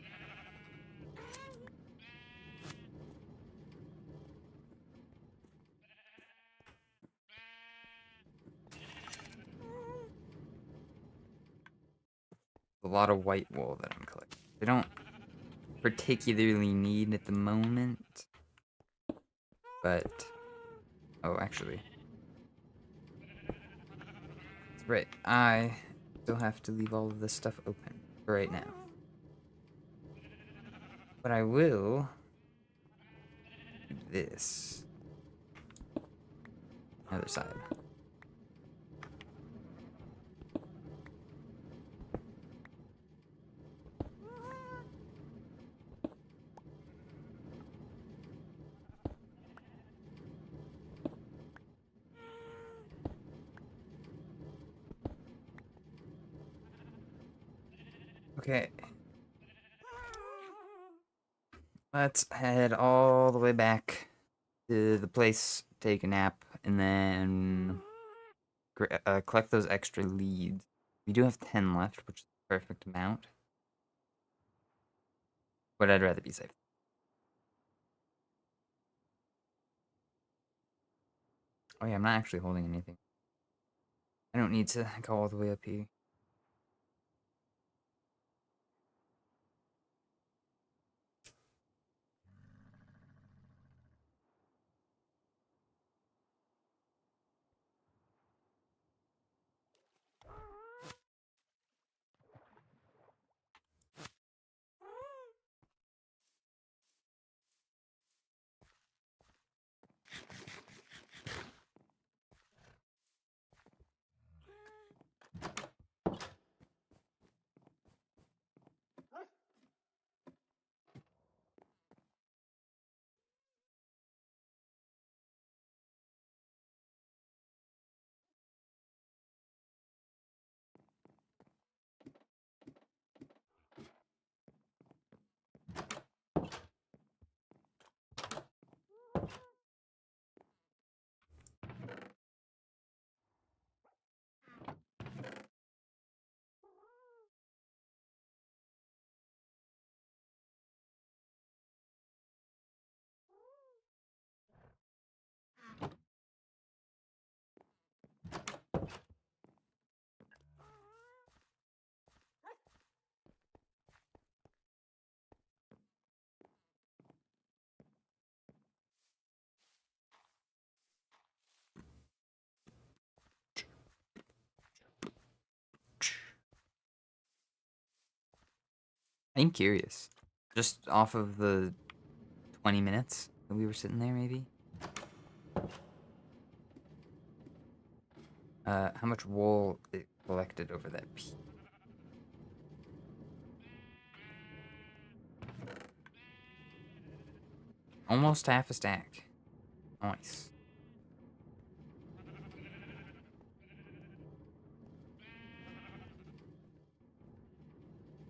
A lot of white wool that I'm collecting. They don't particularly need at the moment, but oh, actually, that's right. I still have to leave all of this stuff open for right now, but I will do this. Other side. Okay. Let's head all the way back to the place, take a nap, and then collect those extra leads. We do have 10 left, which is the perfect amount. But I'd rather be safe. Oh yeah, I'm not actually holding anything. I don't need to go all the way up here. I'm curious. Just off of the 20 minutes that we were sitting there, maybe? How much wool it collected over that piece? Almost half a stack. Nice.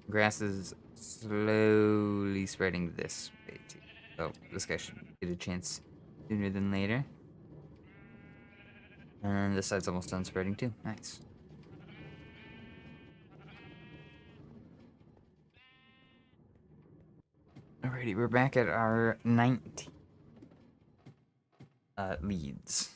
Grass is slowly spreading this way too. So this guy should get a chance sooner than later. And this side's almost done spreading too. Nice. Alrighty, we're back at our 19 leads.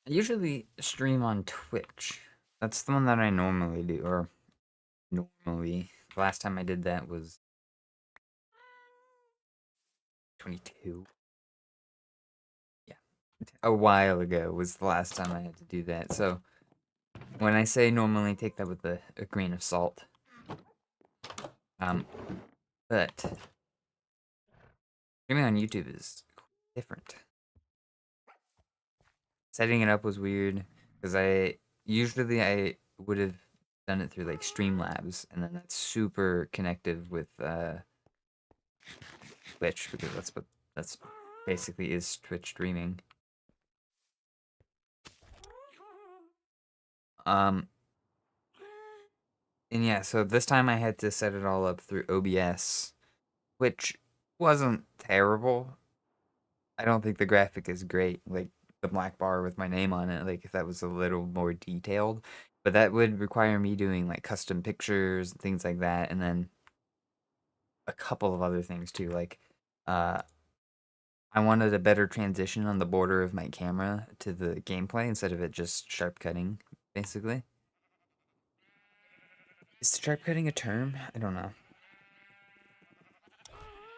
I usually stream on Twitch. That's the one that I normally do, or normally. The last time I did that was 22. Yeah. A while ago was the last time I had to do that. So when I say normally, take that with a grain of salt. But streaming on YouTube is different. Setting it up was weird because I would have done it through like Streamlabs, and then that's super connective with Twitch because that's basically is Twitch streaming. Um, and yeah, so this time I had to set it all up through OBS, which wasn't terrible. I don't think the graphic is great, like the black bar with my name on it, like if that was a little more detailed. But that would require me doing like custom pictures and things like that, and then a couple of other things too, like uh I wanted a better transition on the border of my camera to the gameplay instead of it just sharp cutting, basically. Is sharp cutting a term? I don't know.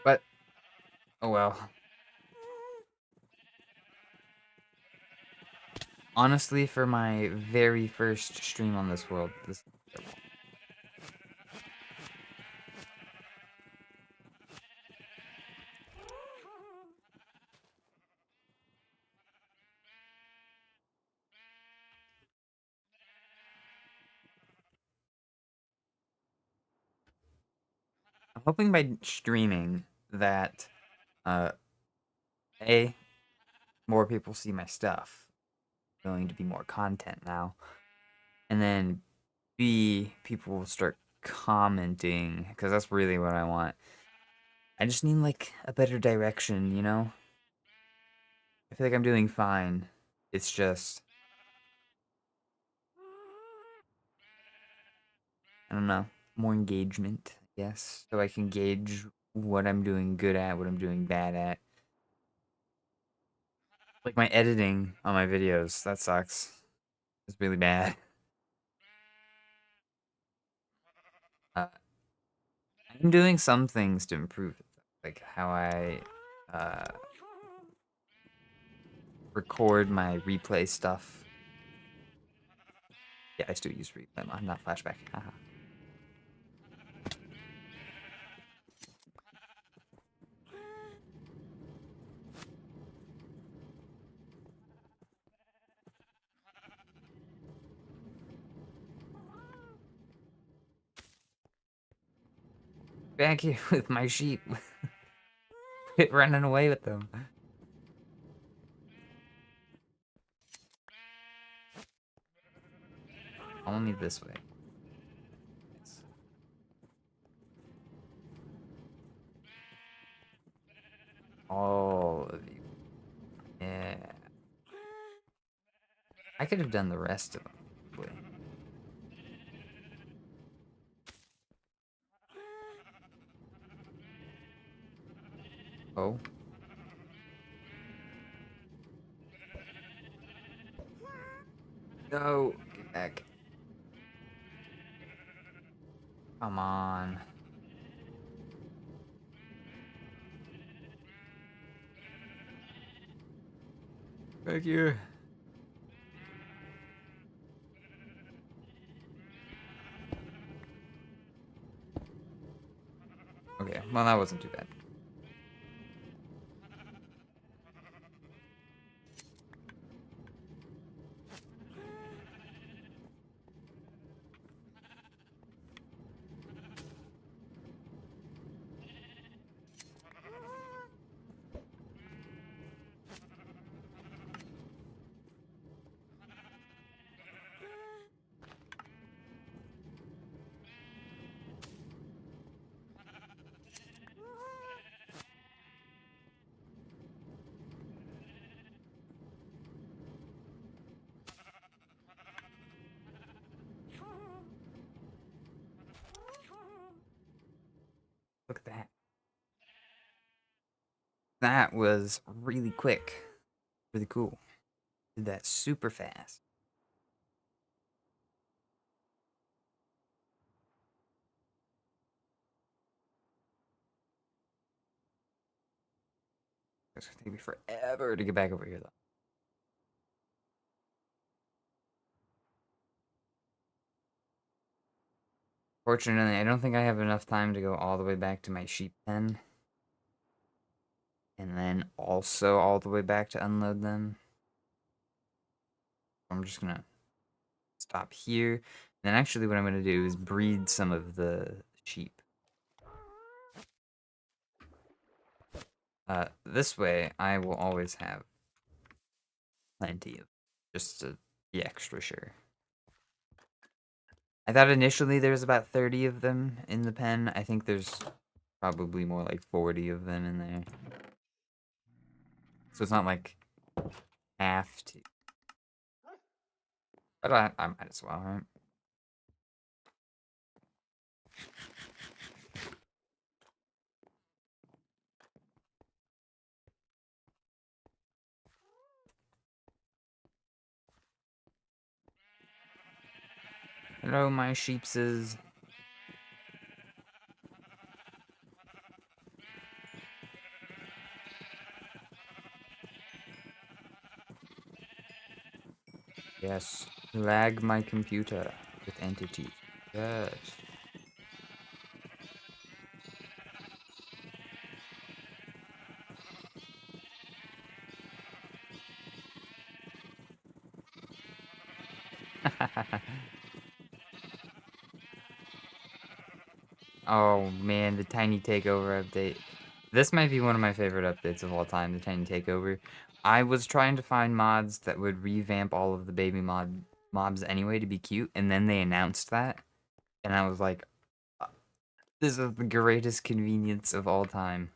But oh well. Honestly, for my very first stream on this world, this I'm hoping by streaming that uh A, more people see my stuff. Going to be more content now. And then B, people will start commenting because that's really what I want. I just need like a better direction, you know? I feel like I'm doing fine. It's just I don't know, more engagement, I guess, so I can gauge what I'm doing good at, what I'm doing bad at. Like my editing on my videos, that sucks. It's really bad. Uh, I'm doing some things to improve it, like how I uh, record my replay stuff. Yeah, I still use replay, not flashback. Haha. Back here with my sheep, running away with them. Follow me this way. Yes. All of you. Yeah. I could have done the rest of them. Boy. Oh. No, get back. Come on. Back here. Okay, well that wasn't too bad. Look at that. That was really quick. Really cool. Did that super fast. It's gonna take me forever to get back over here though. Fortunately, I don't think I have enough time to go all the way back to my sheep pen. And then also all the way back to unload them. I'm just gonna stop here. And then actually what I'm gonna do is breed some of the sheep. This way I will always have plenty of, just to be extra sure. I thought initially there was about 30 of them in the pen. I think there's probably more like 40 of them in there. So it's not like have to. But I might as well, right? Hello, my sheepses. Yes. Lag my computer with entity. Yes. Oh man, the tiny takeover update. This might be one of my favorite updates of all time, the tiny takeover. I was trying to find mods that would revamp all of the baby mobs anyway to be cute, and then they announced that, and I was like, this is the greatest convenience of all time.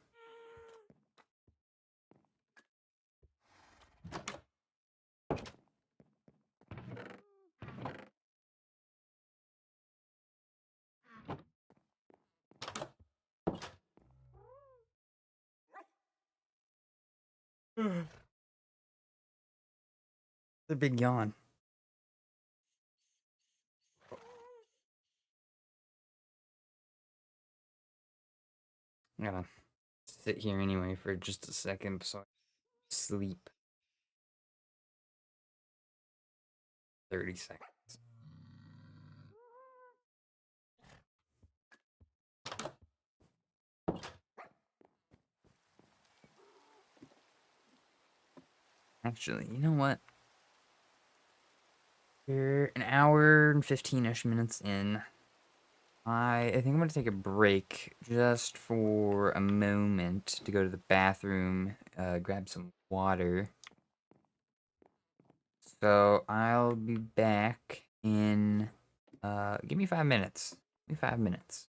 The big yawn. I'm gonna sit here anyway for just a second so I can sleep. 30 seconds. Actually, you know what? We're an hour and 15-ish minutes in. I think I'm gonna take a break just for a moment to go to the bathroom, grab some water. So I'll be back in, give me 5 minutes. Give me 5 minutes.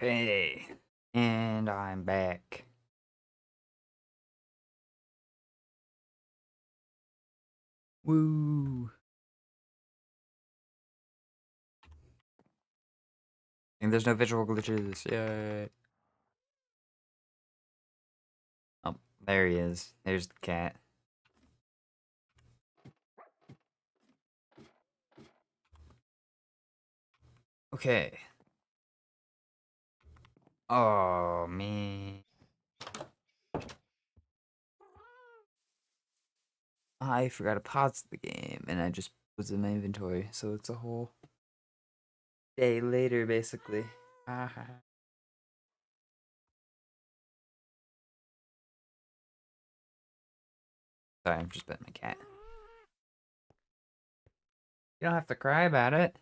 Okay. And I'm back. Woo. And there's no visual glitches. Yay. Oh, there he is. There's the cat. Okay. Oh, man. I forgot to pause the game, and I just was in my inventory, so it's a whole day later, basically. Ah. Sorry, I'm just petting my cat. You don't have to cry about it.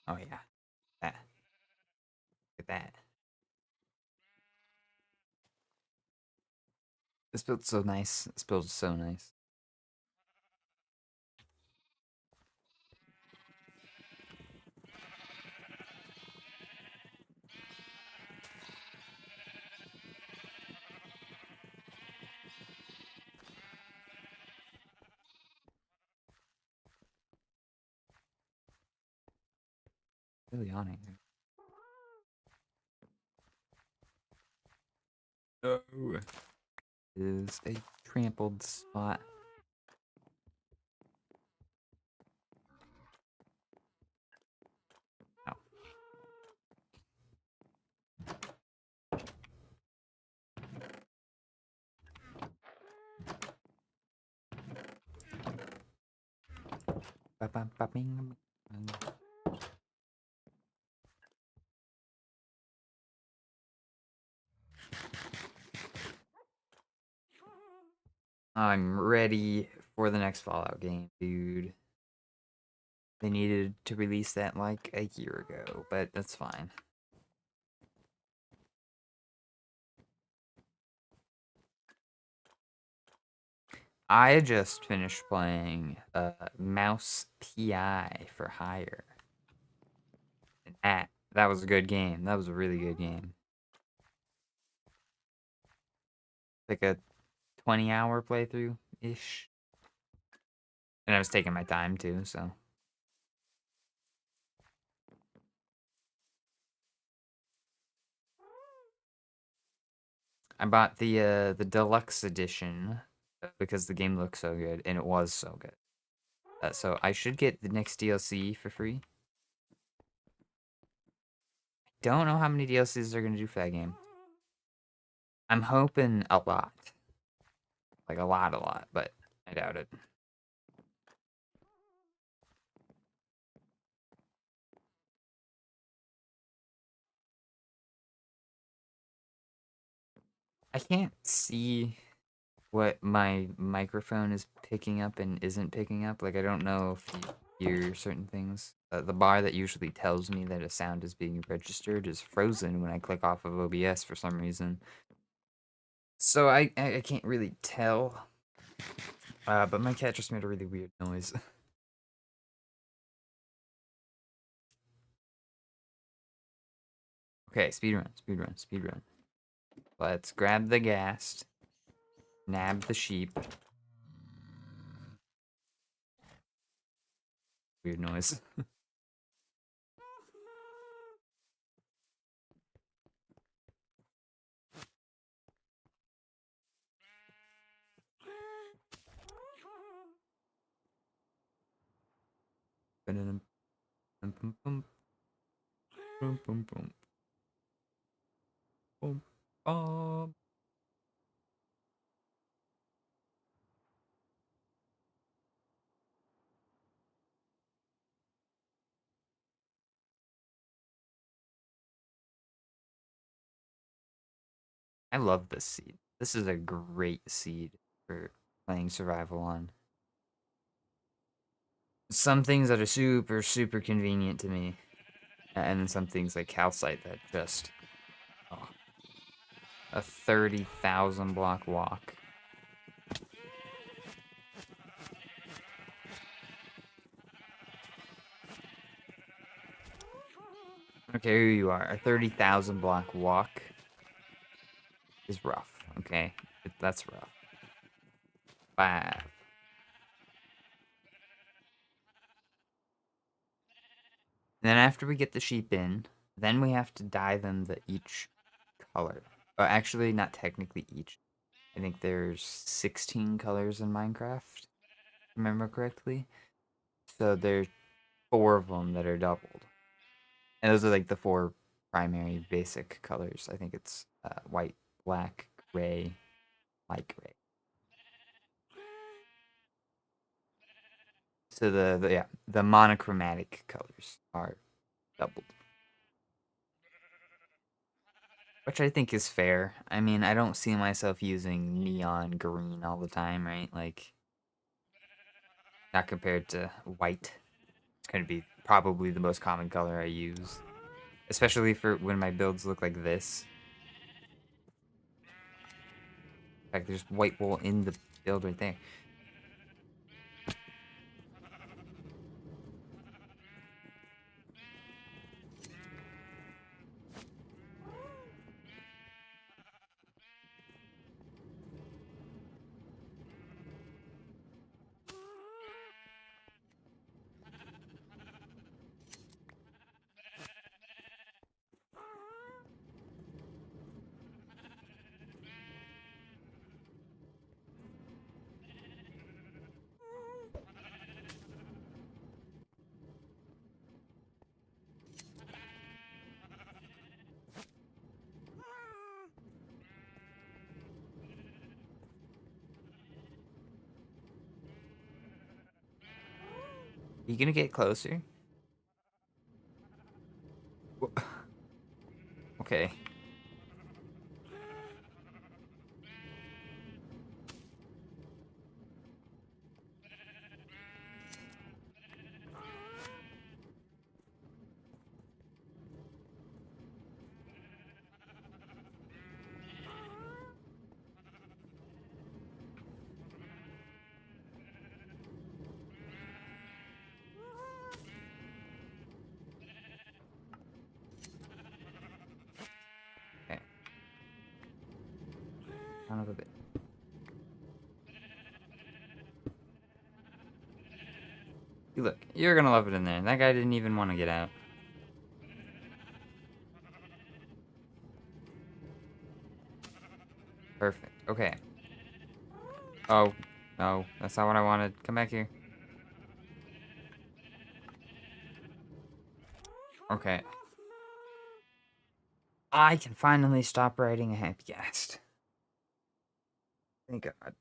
Oh, yeah. That. Look at that. This build's so nice. This build's so nice. Really yawning. No. Is a trampled spot. No. Ba-bam-ba-bing. I'm ready for the next Fallout game, dude. They needed to release that like a year ago, but that's fine. I just finished playing Mouse PI for Hire. And that was a good game. That was a really good game. Like a 20-hour playthrough ish. And I was taking my time too, so I bought the deluxe edition because the game looks so good and it was so good. So I should get the next DLC for free. Don't know how many DLCs they're gonna do for that game. I'm hoping a lot. Like a lot, but I doubt it. I can't see what my microphone is picking up and isn't picking up. Like, I don't know if you hear certain things. The bar that usually tells me that a sound is being registered is frozen when I click off of OBS for some reason. So I can't really tell. But my cat just made a really weird noise. Okay, speedrun, speedrun, speedrun. Let's grab the ghast, nab the sheep. Weird noise. Boom, boom, boom, boom, boom, boom, boom, boom. I love this seed. This is a great seed for playing survival on. Some things that are super, super convenient to me. And then some things like calcite that just, oh, a 30,000 block walk. Okay, here you are. A 30,000 block walk is rough. Okay, that's rough. 5. And then after we get the sheep in, then we have to dye them the each color. Actually, not technically each. I think there's 16 colors in Minecraft, if I remember correctly. So there's 4 of them that are doubled. And those are like the 4 primary basic colors. I think it's white, black, gray, light gray. So the monochromatic colors are doubled. Which I think is fair. I mean, I don't see myself using neon green all the time, right? Like, not compared to white. It's going to be probably the most common color I use. Especially for when my builds look like this. In fact, there's white wool in the build right there. You gonna get closer? Okay. Okay. Son of a bit. Look, you're gonna love it in there. That guy didn't even want to get out. Perfect. Okay. Oh, no. That's not what I wanted. Come back here. Okay. I can finally stop writing a happy guest. Thank God.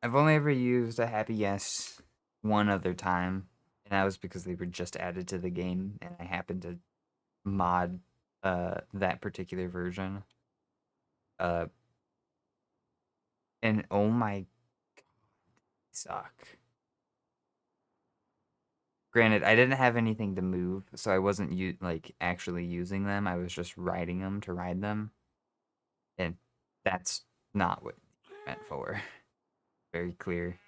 I've only ever used a happy guest one other time, and that was because they were just added to the game, and I happened to mod that particular version. Uh, and oh my God, suck. Granted, I didn't have anything to move, so I wasn't like actually using them. I was just riding them to ride them, and that's not what it's meant for. Very clear.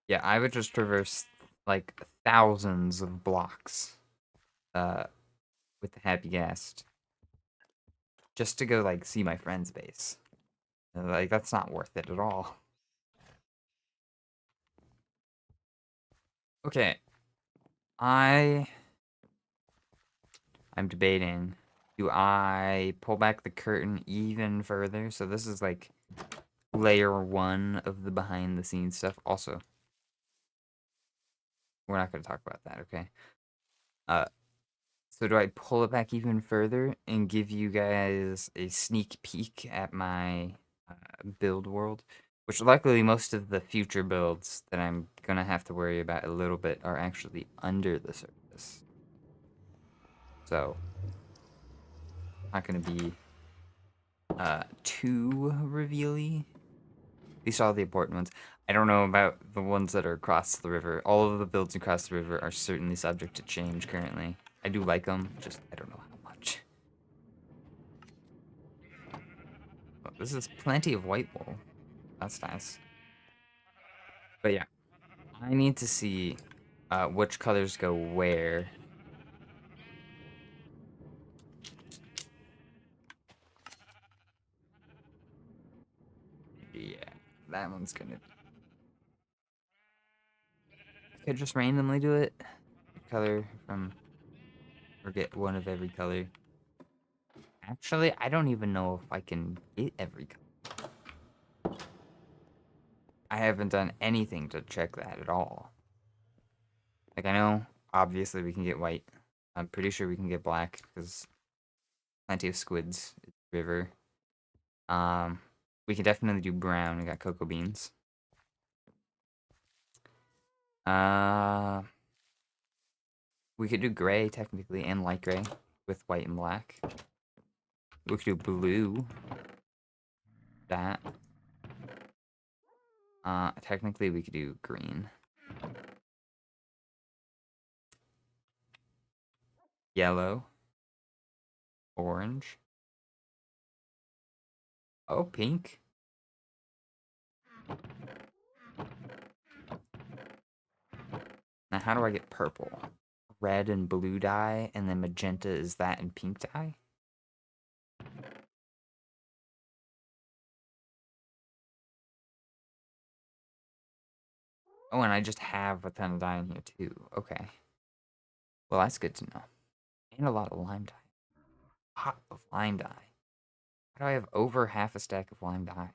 Yeah, I would just traverse like thousands of blocks uh with the happy guest just to go like see my friend's base. Like that's not worth it at all. Okay. I I'm debating. Do I pull back the curtain even further? So this is like layer 1 of the behind the scenes stuff. Also, we're not going to talk about that, okay? Uh So do I pull it back even further and give you guys a sneak peek at my build world? Which luckily most of the future builds that I'm gonna have to worry about a little bit are actually under the surface. So not gonna be too revealy. These are all the important ones. I don't know about the ones that are across the river. All of the builds across the river are certainly subject to change currently. I do like them, just I don't know how much. Oh, this is plenty of white wool. That's nice. But yeah, I need to see which colors go where. Yeah, that one's gonna. Could just randomly do it. Color from, or get one of every color. Actually, I don't even know if I can get every color. I haven't done anything to check that at all. Like, I know, obviously, we can get white. I'm pretty sure we can get black, because plenty of squids in the river. We can definitely do brown. We got cocoa beans. We could do gray, technically, and light gray, with white and black. We could do blue. That. Technically, we could do green. Yellow. Orange. Oh, pink. Now, how do I get purple? Red and blue dye, and then magenta is that and pink dye? Oh, and I just have a ton of dye in here, too. Okay. Well, that's good to know. And a lot of lime dye. Pot of lime dye. How do I have over half a stack of lime dye?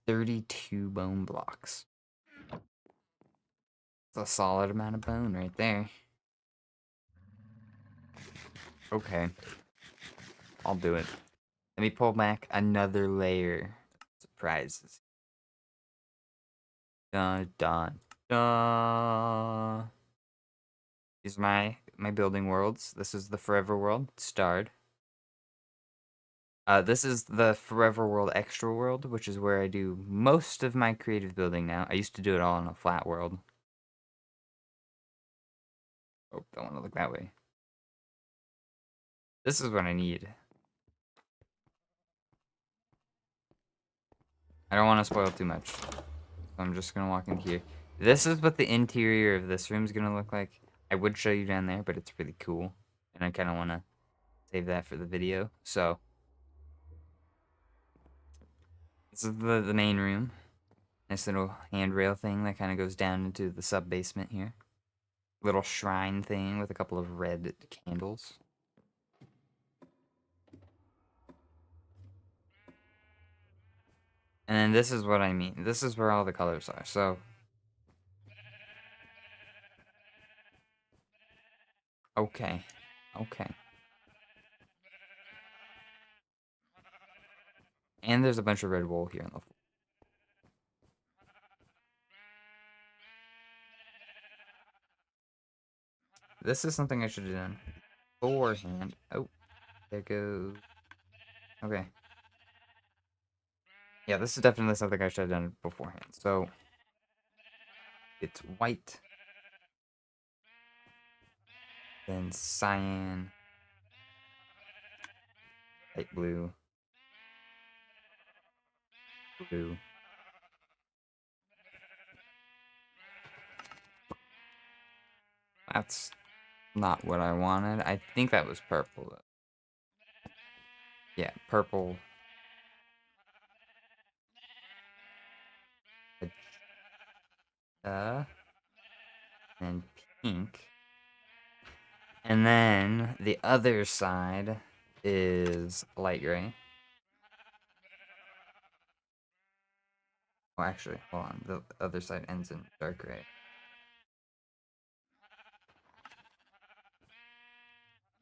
32 bone blocks. That's a solid amount of bone right there. Okay. I'll do it. Let me pull back another layer. Surprises. Dun dun dun. These are my building worlds. This is the Forever World, starred. This is the Forever World Extra World, which is where I do most of my creative building now. I used to do it all in a flat world. Oh, don't want to look that way. This is what I need. I don't want to spoil too much. So I'm just going to walk in here. This is what the interior of this room is going to look like. I would show you down there, but it's really cool. And I kind of want to save that for the video. So, this is the main room. Nice little handrail thing that kind of goes down into the sub-basement here. Little shrine thing with a couple of red candles. And then this is what I mean. This is where all the colors are. So, okay. Okay. And there's a bunch of red wool here on the floor. This is something I should have done beforehand. Oh, there goes. Okay. Yeah, this is definitely something I should have done beforehand. So, it's white. Then cyan. Light blue. Blue. That's not what I wanted. I think that was purple, though. Yeah, purple. And pink. And then the other side is light gray. Oh, actually, hold on. The other side ends in dark gray.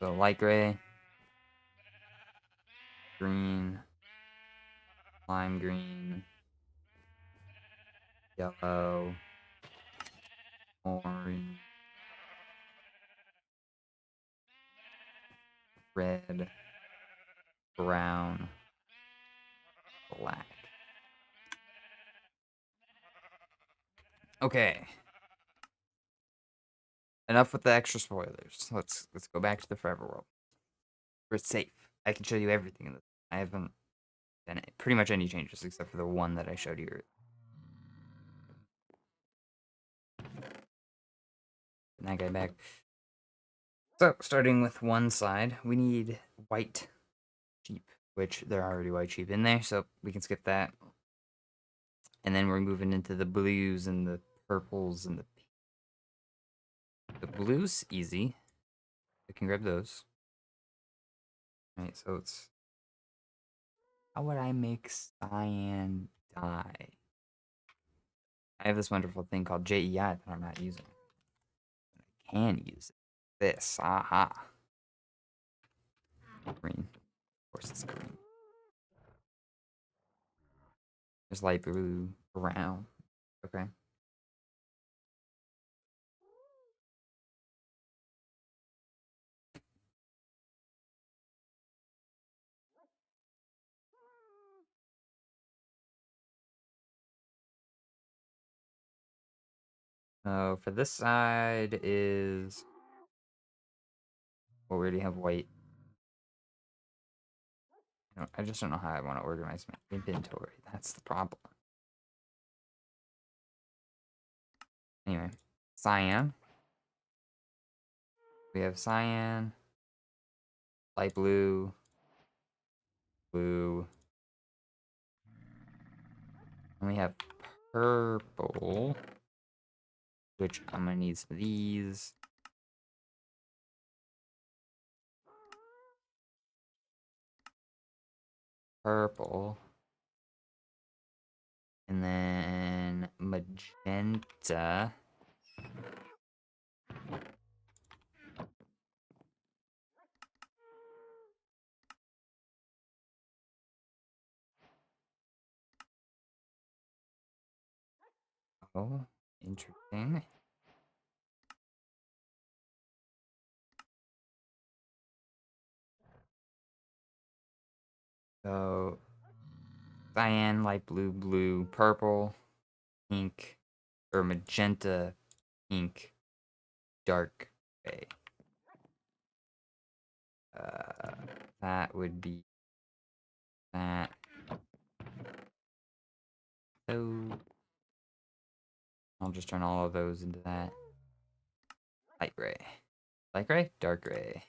So light gray, green, lime green, yellow, orange, brown, black. Okay. Enough with the extra spoilers. Let's go back to the Forever World. We're safe. I can show you everything in this. I haven't done pretty much any changes except for the one that I showed you. Put that guy back. So, starting with one side, we need white sheep, which there are already white sheep in there, so we can skip that. And then we're moving into the blues and the purples and the blues, easy. I can grab those. Alright, so it's... How would I make cyan dye? I have this wonderful thing called JEI that I'm not using. I can use it. This, aha. Green. Of course it's green. There's light blue, brown. Okay. So for this side is... Well, we already have white. I just don't know how I want to organize my inventory. That's the problem. Anyway, cyan. We have cyan, light blue, blue, and we have purple, which I'm gonna need some of these. Purple. And then magenta. Oh, interesting. So, cyan, light blue, blue, purple, pink, or magenta, pink, dark gray. That would be that. So, I'll just turn all of those into that. Light gray. Light gray? Dark gray.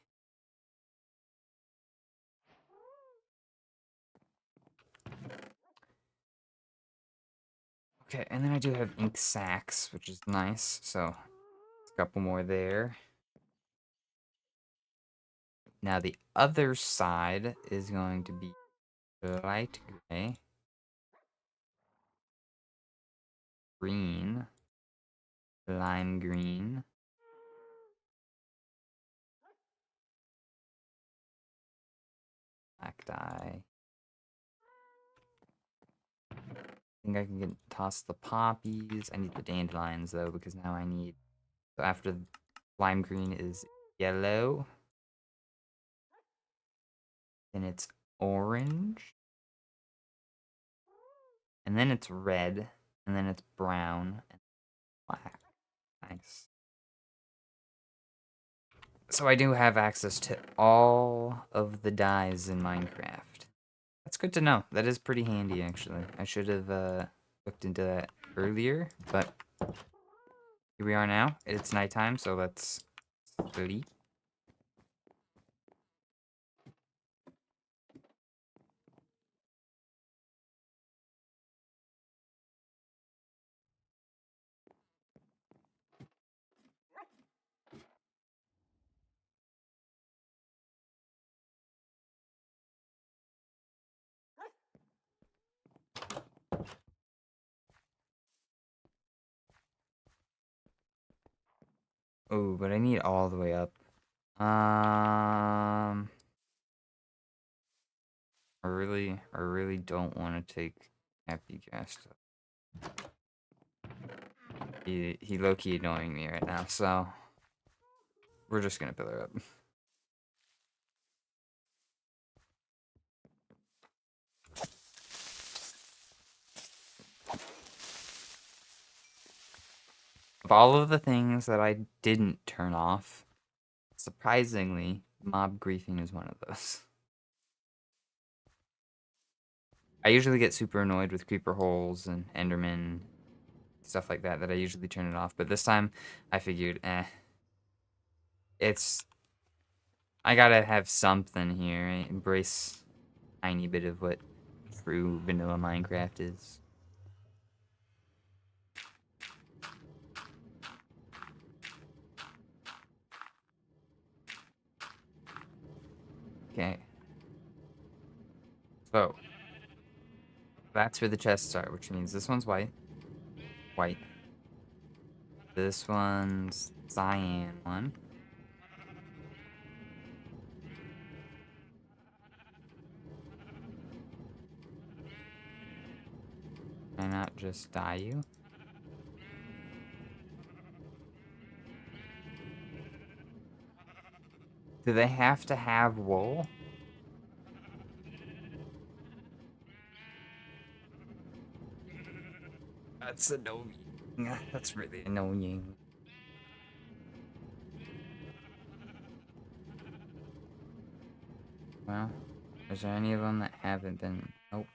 Okay, and then I do have ink sacks, which is nice. So, a couple more there. Now the other side is going to be light gray, green, lime green, black dye. I think I can toss the poppies. I need the dandelions though, because now I need... So after lime green is yellow. Then it's orange. And then it's red. And then it's brown and black. Nice. So I do have access to all of the dyes in Minecraft. That's good to know. That is pretty handy, actually. I should have looked into that earlier, but here we are now. It's nighttime, so let's sleep. Oh, but I need all the way up. I really don't want to take Happy Cast up. He low-key annoying me right now, so we're just gonna pillar up. Of all of the things that I didn't turn off, surprisingly, mob griefing is one of those. I usually get super annoyed with creeper holes and endermen, stuff like that, that I usually turn it off. But this time, I figured, it's... I gotta have something here. I embrace a tiny bit of what true vanilla Minecraft is. Okay. So, that's where the chests are, which means this one's white. White. This one's cyan one. Can I not just dye you? Do they have to have wool? That's annoying. That's really annoying. Well, is there any of them that haven't been? Nope.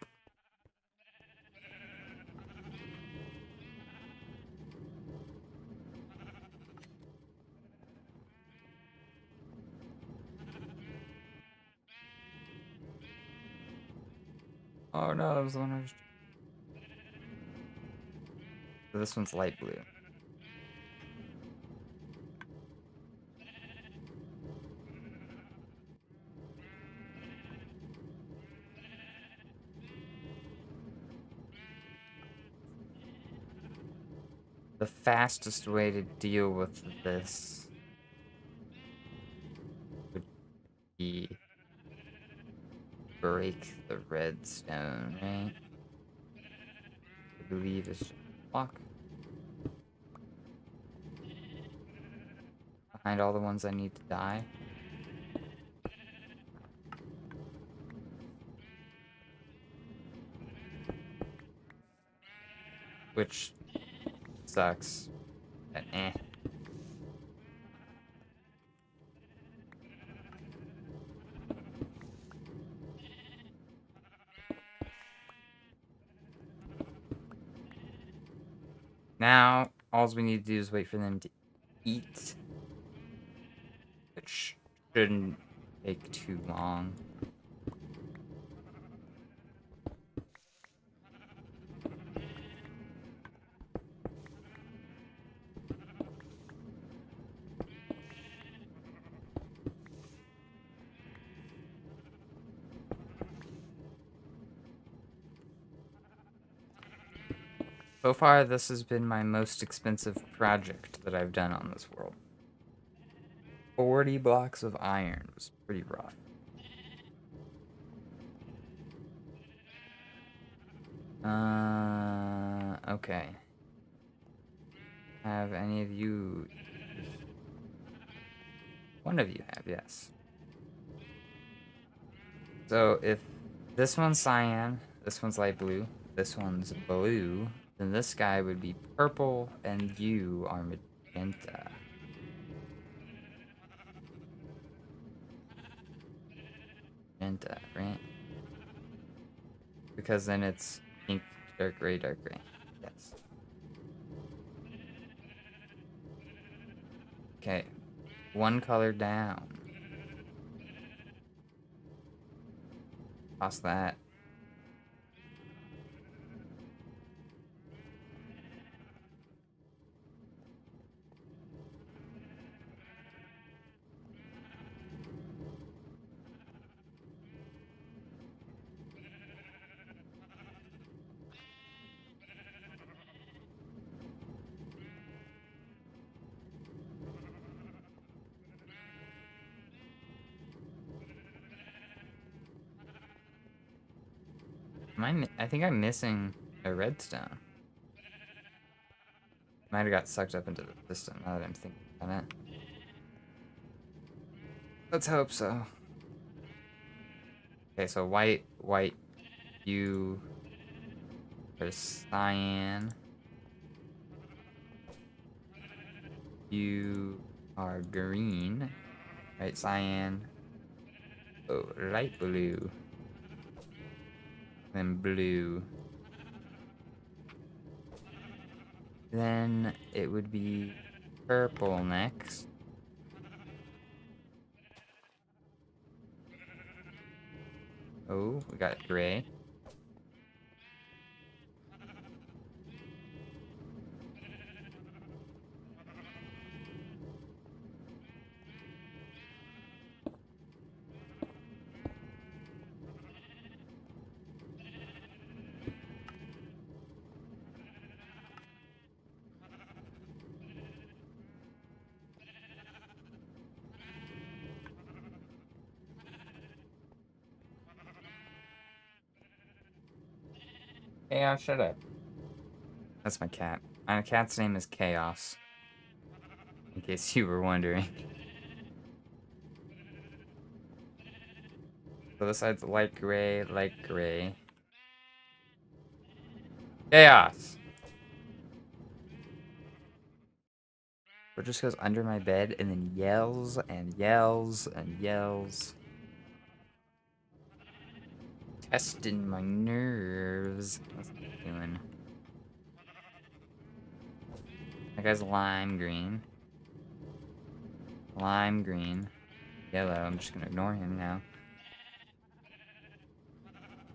Oh no, that was the one I was... So this one's light blue. The fastest way to deal with this would be break the redstone, right? I believe it's just a block. Behind all the ones I need to die. Which sucks. But eh. Now, all we need to do is wait for them to eat. Which shouldn't take too long. So far, this has been my most expensive project that I've done on this world. 40 blocks of iron was pretty rough. Okay. Have any of you... One of you have, yes. So if this one's cyan, this one's light blue, this one's blue, then this guy would be purple, and you are magenta. Magenta, right? Because then it's pink, dark gray, dark gray. Yes. Okay. One color down. Toss that. I think I'm missing a redstone. Might have got sucked up into the system now that I'm thinking about it. Let's hope so. Okay, so white, you, there's cyan. You are green. Right, cyan. Oh, light blue. Then blue. Then it would be purple next. Oh, we got gray. Chaos, shut up. That's my cat. My cat's name is Chaos. In case you were wondering. So this side's light gray, light gray. Chaos! Or just goes under my bed and then yells and yells and yells. Testing my nerves. What's he doing? That guy's lime green. Lime green. Yellow. I'm just gonna ignore him now.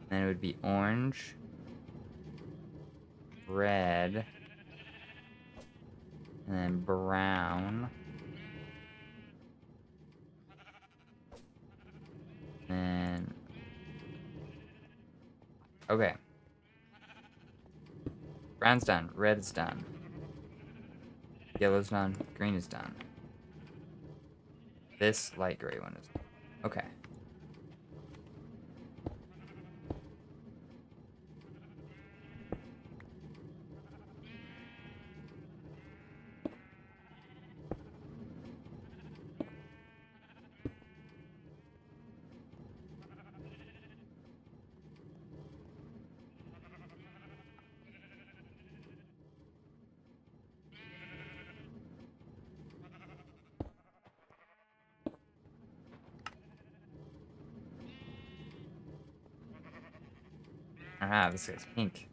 Then it would be orange. Red. And then brown. And okay. Brown's done. Red's done. Yellow's done. Green is done. This light gray one is done. Okay. Aha, this guy's pink.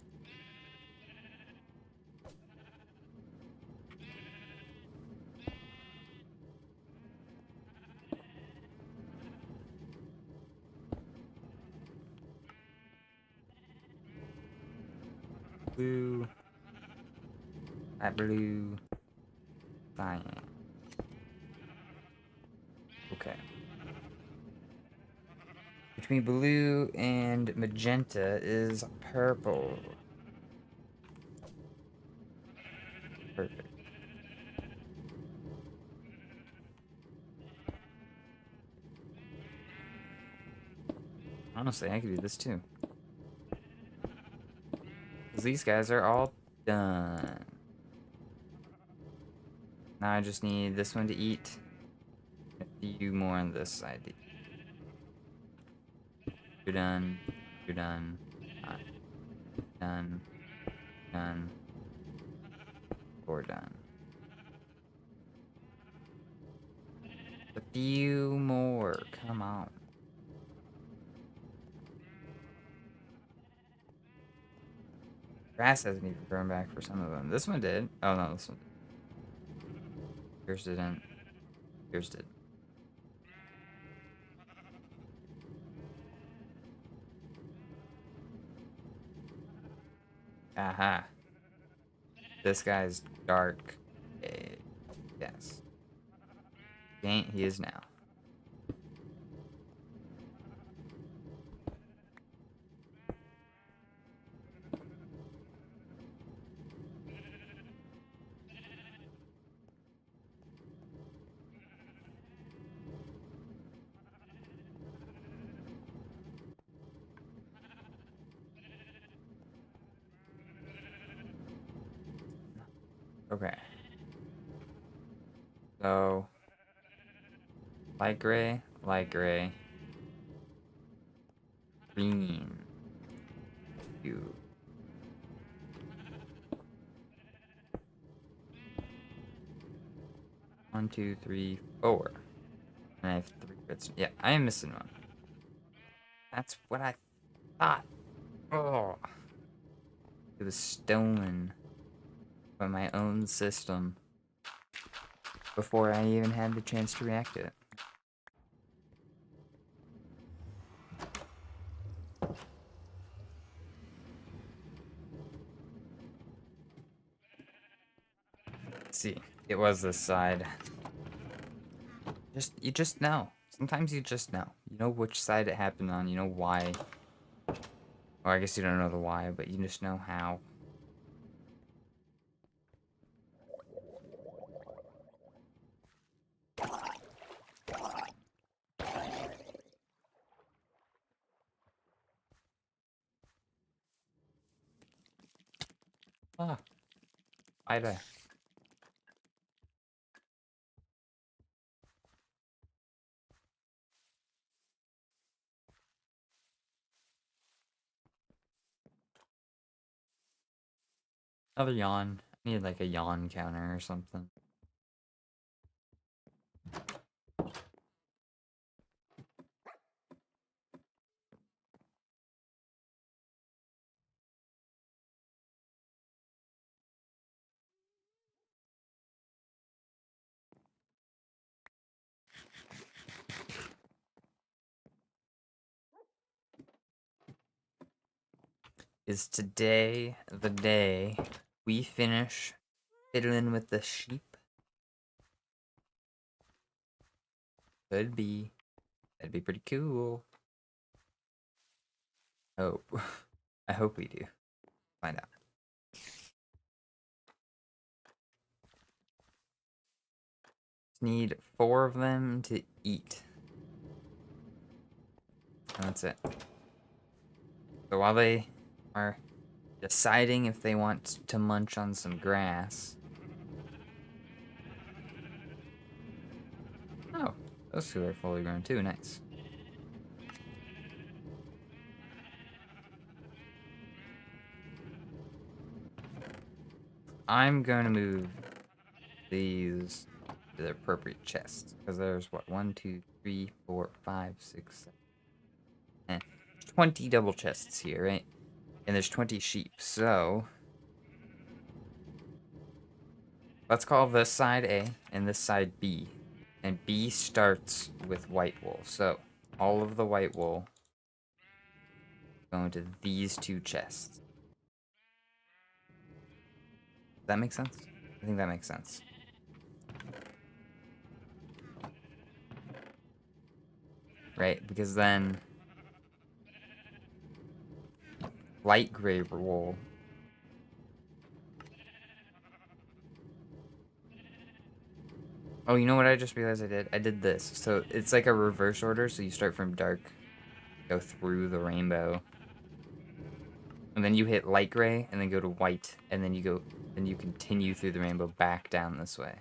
Blue. That blue. Cyan. Okay. Between blue and magenta is purple. Perfect. Honestly, I could do this too. Because these guys are all done. Now I just need this one to eat. A few more on this side to eat. You're done. You're done. Done. Done. Or done. A few more. Come on. Grass hasn't even grown back for some of them. This one did. Oh no, this one did. Yours didn't. Yours did. Aha. This guy's dark. Yes. He ain't. He is now. Okay. So, light gray, green, you. 1, 2, 3, 4. And I have 3 bits. Yeah, I am missing one. That's what I thought. Oh. It was stolen by my own system before I even had the chance to react to it. Let's see. It was this side. You just know. Sometimes you just know. You know which side it happened on. You know why. Or I guess you don't know the why, but you just know how. Ah, Ida. Another yawn. I need like a yawn counter or something. Is today the day we finish fiddling with the sheep? Could be. That'd be pretty cool. Hope. I hope we do. Find out. Need 4 of them to eat. And that's it. So while they are deciding if they want to munch on some grass. Oh, those 2 are fully grown too. Nice. I'm going to move these to their appropriate chests. Because there's what? 1, 2, 3, 4, 5, 6, 7. 20 double chests here, right? And there's 20 sheep. So let's call this side A and this side B. And B starts with white wool. So all of the white wool go into these 2 chests. Does that make sense? I think that makes sense. Right? Because then light gray wool. Oh, you know what I just realized I did? I did this. So it's like a reverse order. So you start from dark, go through the rainbow. And then you hit light gray and then go to white. And then you continue through the rainbow back down this way.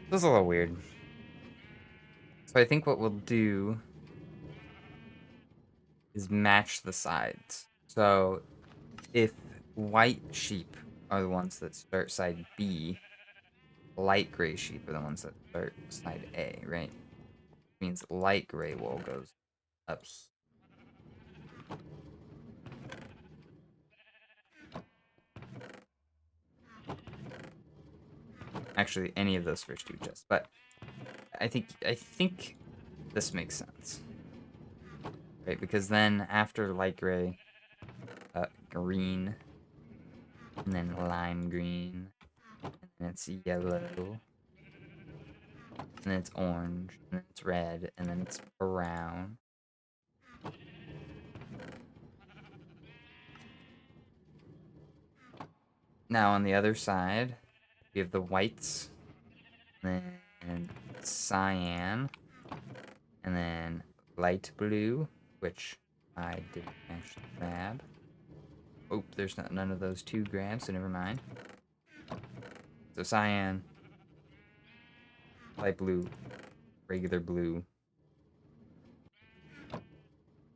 This is a little weird. So I think what we'll do is match the sides. So if white sheep are the ones that start side B, light gray sheep are the ones that start side A, right? Means light gray wool goes up here. Actually, any of those first 2 chests, but I think this makes sense, right? Because then after light gray, green, and then lime green, and then it's yellow, and then it's orange, and then it's red, and then it's brown. Now on the other side, we have the whites, and then cyan, and then light blue, which I didn't actually grab. Oh, there's none of those 2 grabs, so never mind. So cyan, light blue, regular blue,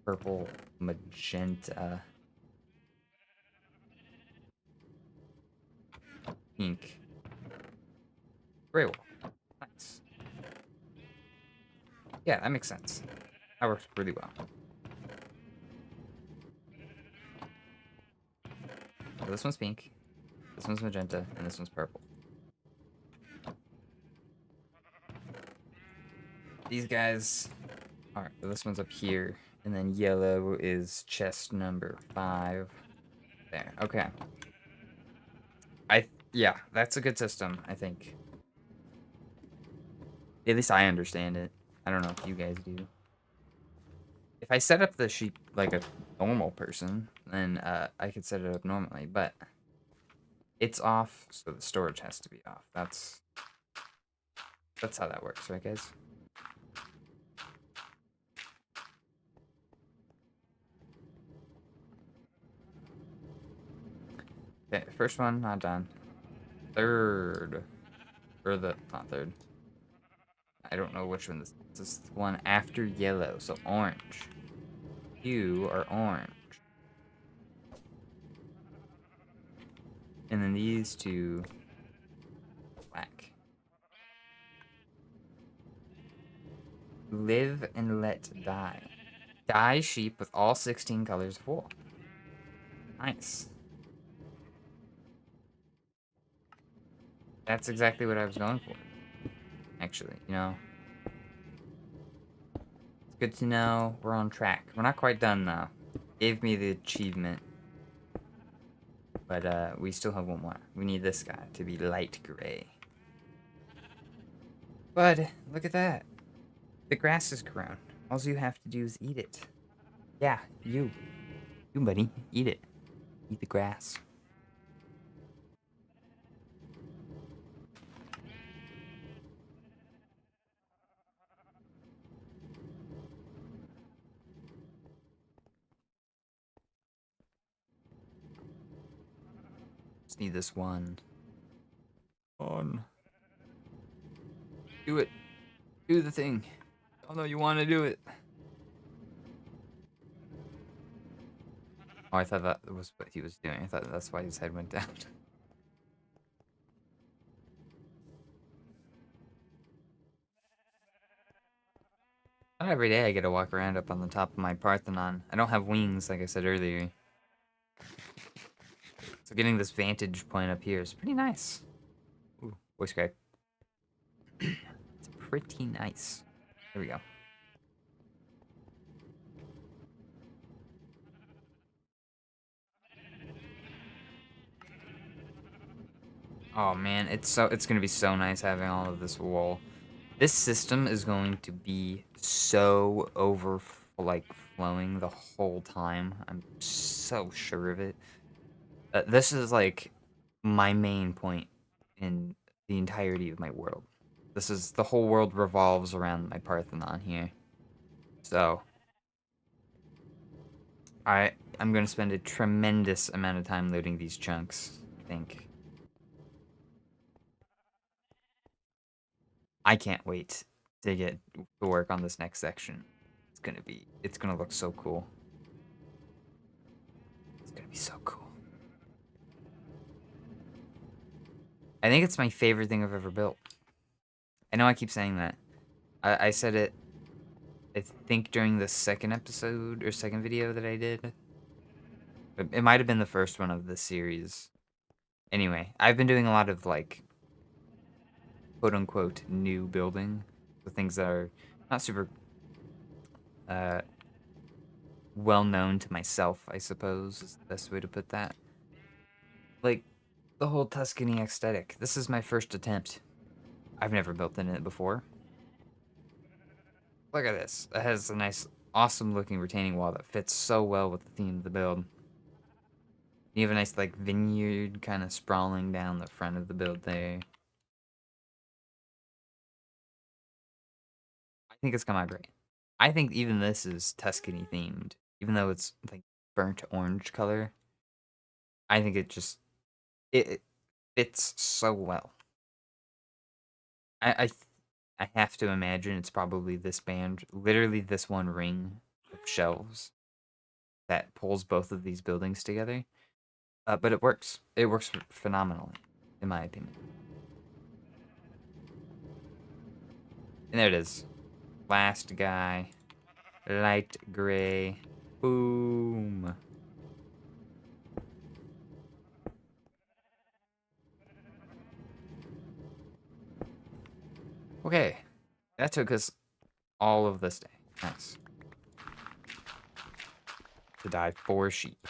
purple, magenta, pink, Very well. Nice. Yeah, that makes sense. That works really well. So this one's pink, this one's magenta, and this one's purple. These guys are, this one's up here, and then yellow is chest number 5. There, okay. Yeah, that's a good system, I think. At least I understand it. I don't know if you guys do. If I set up the sheep like a normal person, then I could set it up normally, but it's off, so the storage has to be off. That's how that works, right, guys? Okay, first one, not done. Third. Or not third. I don't know which one this is. This is the one after yellow, so orange. You are orange. And then these two, black. Live and let die. Dye sheep with all 16 colors of wool. Nice. That's exactly what I was going for. Actually, you know. It's good to know we're on track. We're not quite done, though. Gave me the achievement. But, we still have one more. We need this guy to be light gray. Bud, look at that. The grass is grown. All you have to do is eat it. Yeah, you. You, buddy. Eat it. Eat the grass. Just need this one. On. Do it. Do the thing. I know you want to do it. Oh, I thought that was what he was doing. I thought that's why his head went down. Not every day I get to walk around up on the top of my Parthenon. I don't have wings, like I said earlier. So getting this vantage point up here is pretty nice. Ooh, voice crack. It's pretty nice. There we go. Oh man, it's gonna be so nice having all of this wool. This system is going to be so flowing the whole time. I'm so sure of it. This is like my main point in the entirety of my world. This is the whole world revolves around my Parthenon here. So I'm gonna spend a tremendous amount of time loading these chunks, I think. I can't wait to get to work on this next section. It's gonna look so cool. It's gonna be so cool. I think it's my favorite thing I've ever built. I know I keep saying that. I said it, I think during the second episode or second video that I did. It might have been the first one of this series. Anyway, I've been doing a lot of like quote unquote new building. The things that are not super uh well known to myself, I suppose, is the best way to put that. Like the whole Tuscany aesthetic. This is my first attempt. I've never built in it before. Look at this. It has a nice, awesome looking retaining wall that fits so well with the theme of the build. You have a nice like vineyard kind of sprawling down the front of the build there. I think it's come out great. I think even this is Tuscany themed, even though it's like burnt orange color. I think it fits so well. I I have to imagine it's probably this band, literally this one ring of shelves that pulls both of these buildings together. But it works. It works phenomenally, in my opinion. And there it is. Last guy. Light gray. Boom. Okay. That took us all of this day. Nice. To die 4 sheep.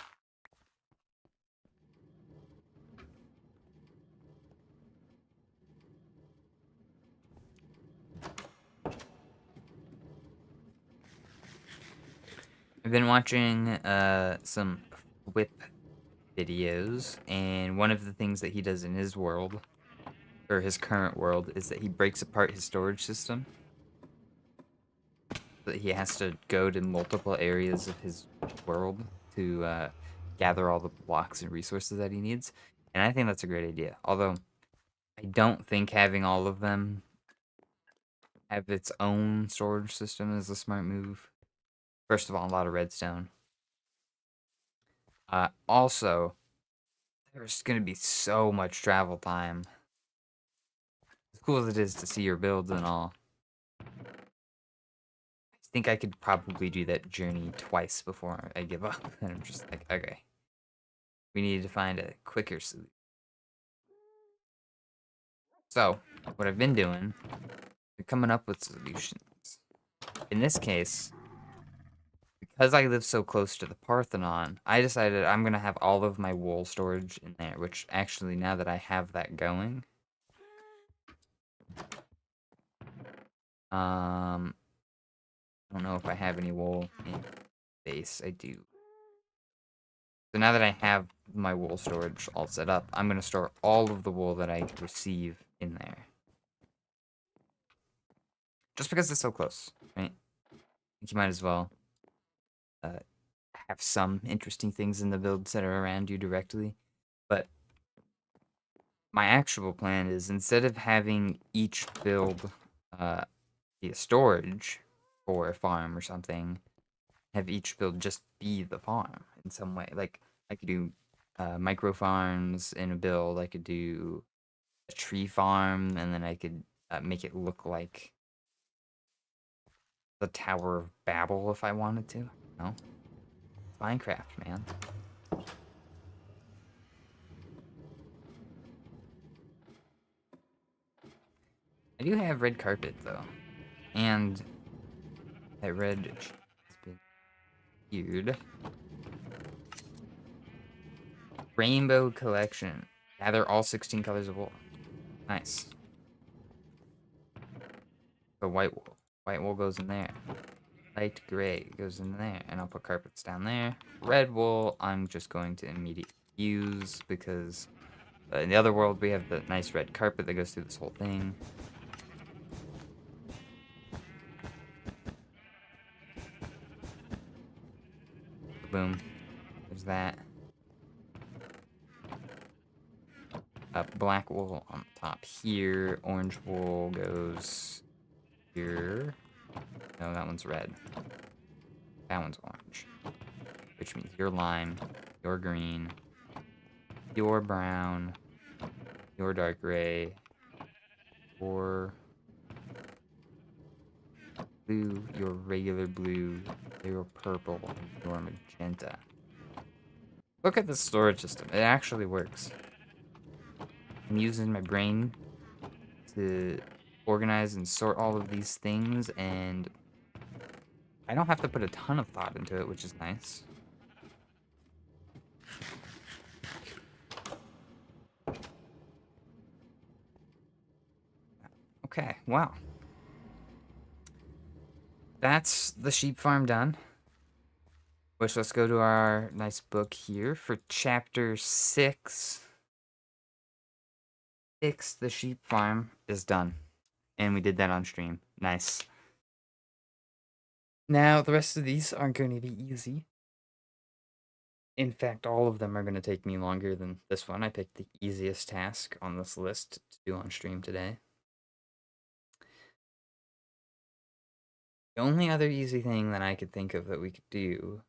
I've been watching some whip videos, and one of the things that he does in his world, or his current world, is that he breaks apart his storage system. That he has to go to multiple areas of his world to gather all the blocks and resources that he needs. And I think that's a great idea. Although, I don't think having all of them have its own storage system is a smart move. First of all, a lot of redstone. Also, there's going to be so much travel time. As cool as it is to see your builds and all, I think I could probably do that journey twice before I give up. And I'm just like, okay, we need to find a quicker solution. So, what I've been doing is coming up with solutions. In this case, because I live so close to the Parthenon, I decided I'm going to have all of my wool storage in there, which actually, now that I have that going, I don't know if I have any wool in base. I do. So now that I have my wool storage all set up, I'm going to store all of the wool that I receive in there. Just because it's so close, right? I think you might as well have some interesting things in the builds that are around you directly. But my actual plan is, instead of having each build be a storage for a farm or something, have each build just be the farm in some way. Like, I could do micro farms in a build. I could do a tree farm, and then I could make it look like the Tower of Babel if I wanted to. No, Minecraft, man. I do have red carpet though, and that red has been weird. Rainbow collection. Gather all 16 colors of wool. Nice. The white wool. White wool goes in there. Light gray goes in there. And I'll put carpets down there. Red wool, I'm just going to immediately use because in the other world we have the nice red carpet that goes through this whole thing. Boom. There's that. Black wool on the top here. Orange wool goes here. No, that one's red. That one's orange. Which means you're lime, you're green, you're brown, you're dark gray, you're blue, you're regular blue, you're purple, you're magenta. Look at the storage system. It actually works. I'm using my brain to organize and sort all of these things, and I don't have to put a ton of thought into it, which is nice. Okay, wow. That's the sheep farm done. Which, let's go to our nice book here for chapter 6. The sheep farm is done. And we did that on stream. Nice. Now, the rest of these aren't going to be easy. In fact, all of them are going to take me longer than this one. I picked the easiest task on this list to do on stream today. The only other easy thing that I could think of that we could do,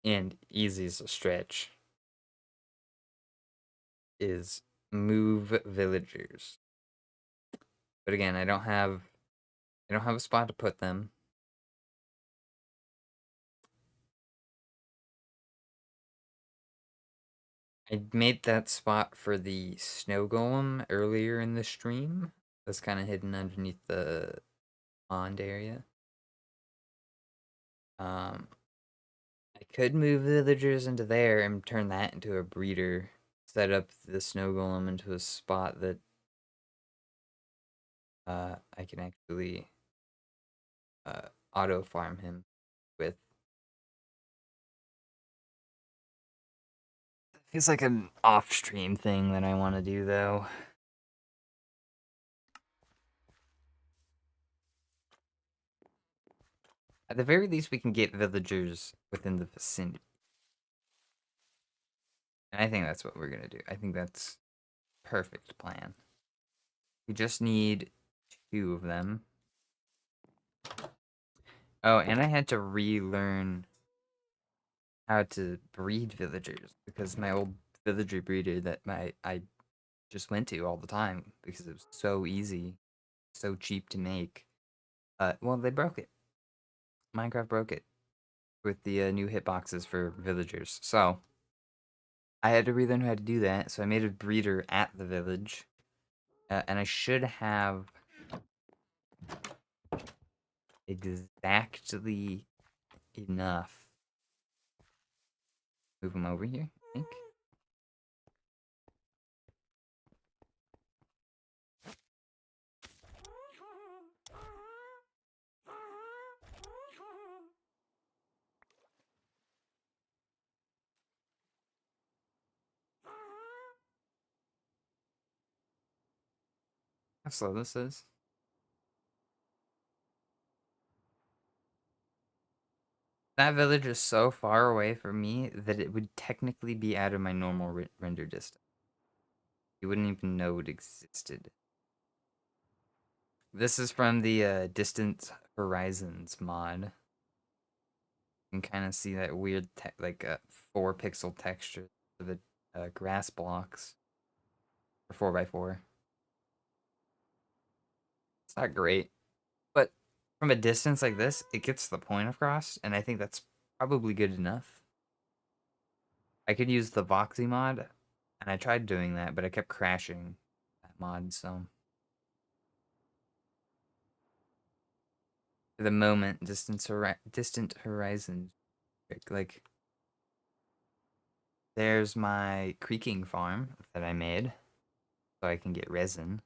and easy is a stretch, is move villagers. But again, I don't have a spot to put them. I made that spot for the snow golem earlier in the stream. That's kind of hidden underneath the pond area. Um, I could move villagers into there and turn that into a breeder. Set up the snow golem into a spot that I can actually auto farm him with. Feels like an off stream thing that I want to do though. At the very least, we can get villagers within the vicinity. And I think that's what we're gonna do. I think that's perfect plan. We just need two of them. Oh, and I had to relearn how to breed villagers because my old villager breeder that I just went to all the time because it was so easy, so cheap to make. Well, they broke it. Minecraft broke it with the new hitboxes for villagers. So I had to relearn how to do that. So I made a breeder at the village, and I should have exactly enough. Move them over here, I think. How slow this is. That village is so far away from me that it would technically be out of my normal render distance. You wouldn't even know it existed. This is from the Distant Horizons mod. You can kind of see that weird, like 4 pixel texture for the grass blocks for 4x4. It's not great, but from a distance like this, it gets the point across, and I think that's probably good enough. I could use the Voxy mod, and I tried doing that, but I kept crashing that mod, so for the moment, Distant Horizon, like, there's my creaking farm that I made, so I can get resin.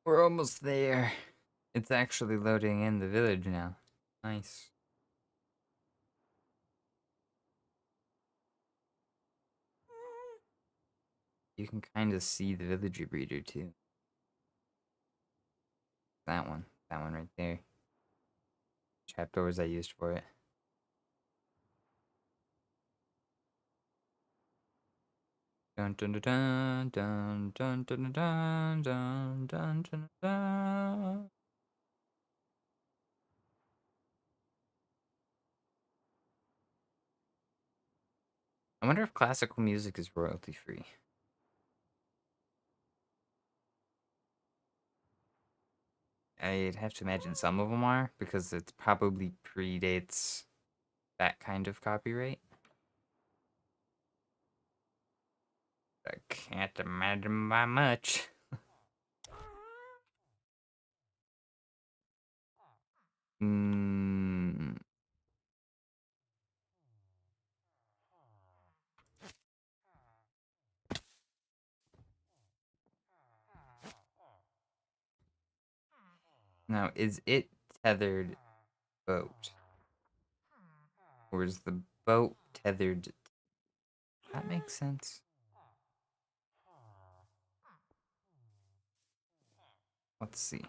We're almost there. It's actually loading in the village now. Nice. You can kind of see the villager breeder too. That one. That one right there. Trapdoors I used for it. Dun dun dun dun dun dun dun dun dun dun dun. I wonder if classical music is royalty free. I'd have to imagine some of them are because it probably predates that kind of copyright. I can't imagine by much. Hmm. Now, is it tethered boat? Or is the boat tethered? That makes sense. Let's see.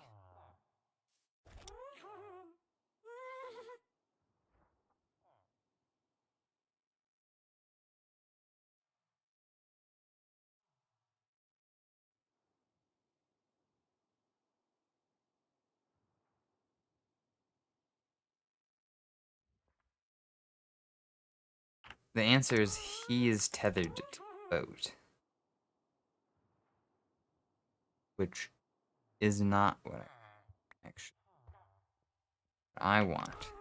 The answer is he is tethered to the boat. Which is not what I want.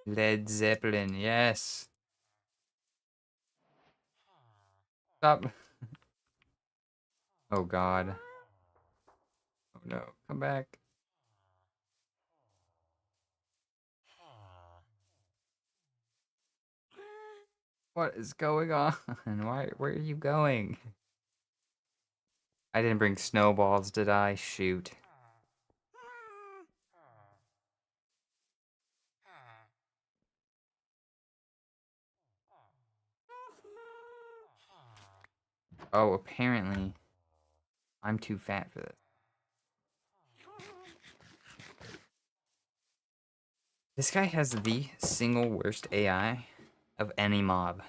Led Zeppelin, yes. Stop. Oh god. Oh no, come back. What is going on? Where are you going? I didn't bring snowballs, did I? Shoot. Oh, apparently I'm too fat for this. This guy has the single worst AI of any mob.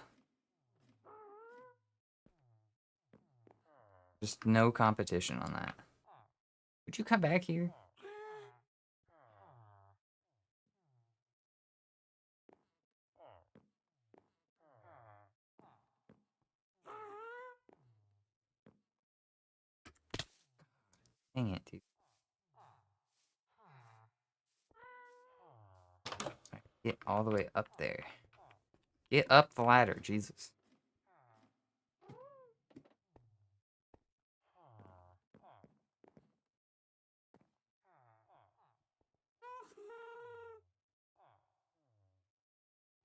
Just no competition on that. Would you come back here? Dang it, dude. Right, get all the way up there. Get up the ladder, Jesus.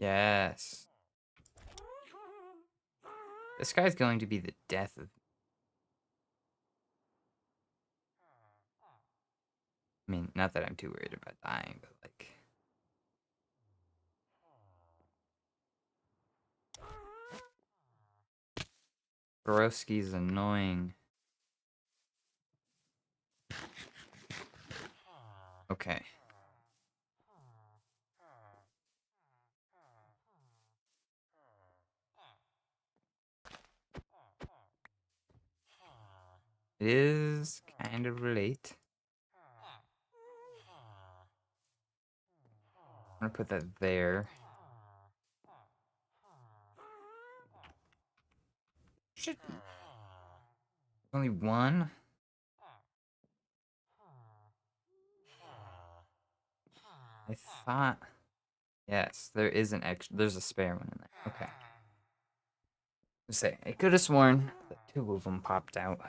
Yes. This guy's going to be the death of... I mean, not that I'm too worried about dying, but like... Borowski's annoying. Okay. It is kind of late. I'm gonna put that there. Shit. Only one? I thought... Yes, there is an extra... There's a spare one in there. Okay. Let's say, I could have sworn that two of them popped out.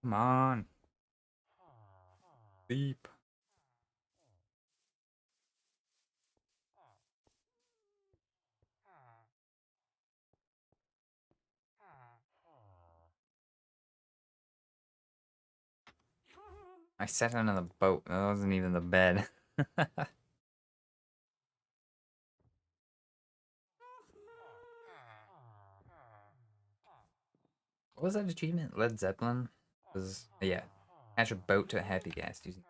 Come on. Beep. I sat on the boat. That wasn't even the bed. What was that achievement? Led Zeppelin? Was yeah. Attach a boat to a happy gas using...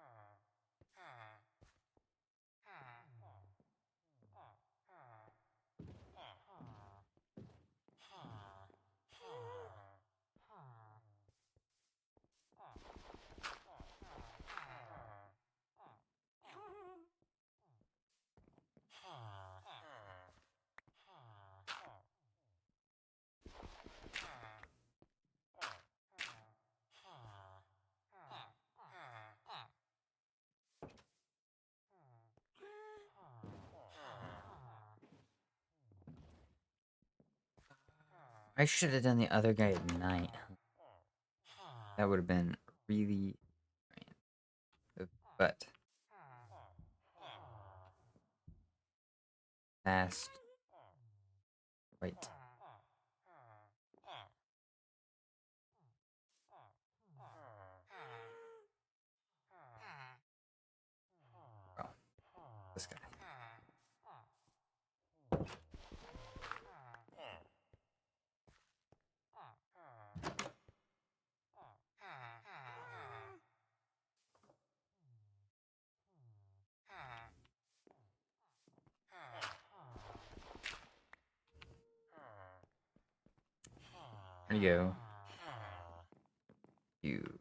I should have done the other guy at night. That would have been really... But fast. Right. Oh, this guy. There you go. You.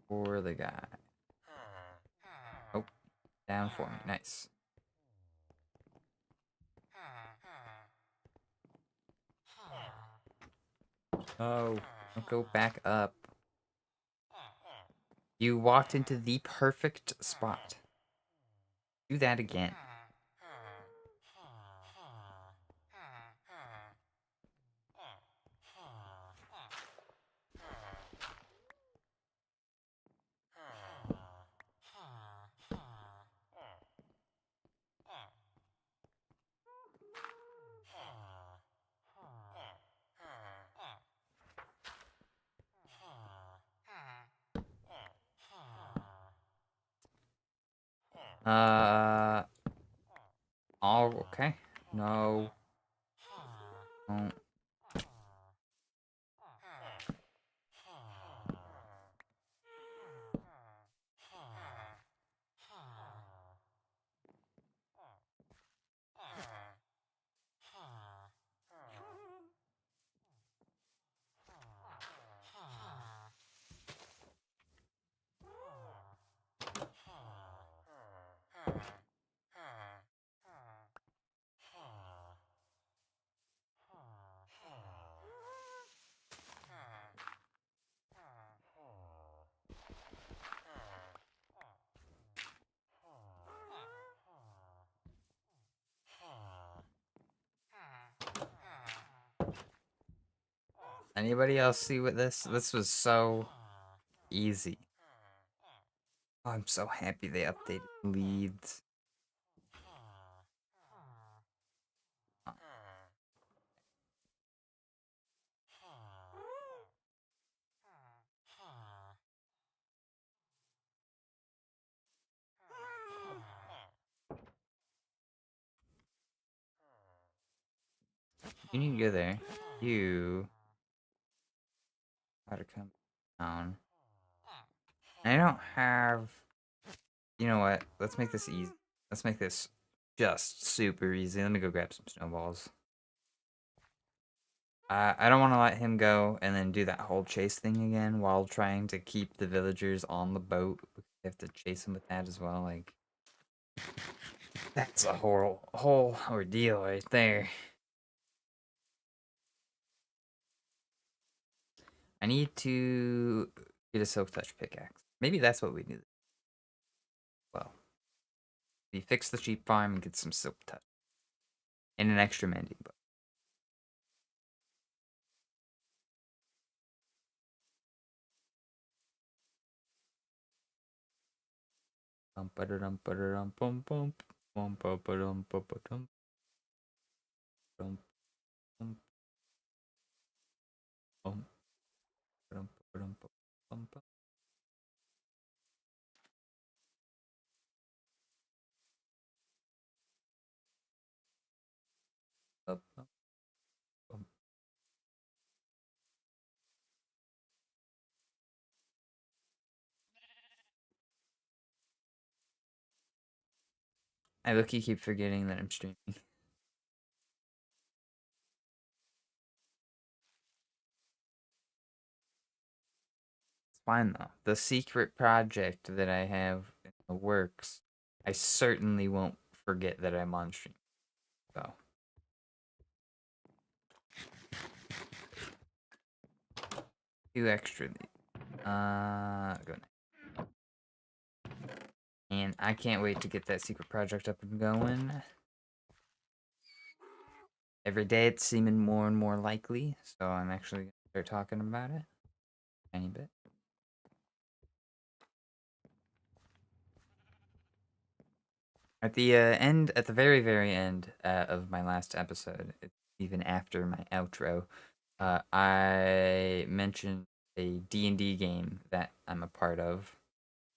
For the guy. Oh, down for me. Nice. Oh, don't go back up. You walked into the perfect spot. Do that again. Oh, okay. No. Don't. Anybody else see what this? This was so easy. Oh, I'm so happy they updated leads. You need to go there. You gotta come down. I don't have. You know what? Let's make this easy. Let's make this just super easy. Let me go grab some snowballs. I don't want to let him go and then do that whole chase thing again while trying to keep the villagers on the boat. We have to chase them with that as well. Like, that's a whole ordeal right there. I need to get a silk touch pickaxe. Maybe that's what we need. Well, we fix the sheep farm and get some silk touch and an extra mending book. Bum ba dum ba dum bum bum bum ba dum ba dum bum bum bum bum bum bum bum. I look, you keep forgetting that I'm streaming. It's fine though. The secret project that I have in the works, I certainly won't forget that I'm on stream. So. Two extra. Go now. And I can't wait to get that secret project up and going. Every day it's seeming more and more likely, so I'm actually Start talking about it. Tiny bit. At the end, at the very, very end of my last episode, even after my outro, I mentioned a D&D game that I'm a part of.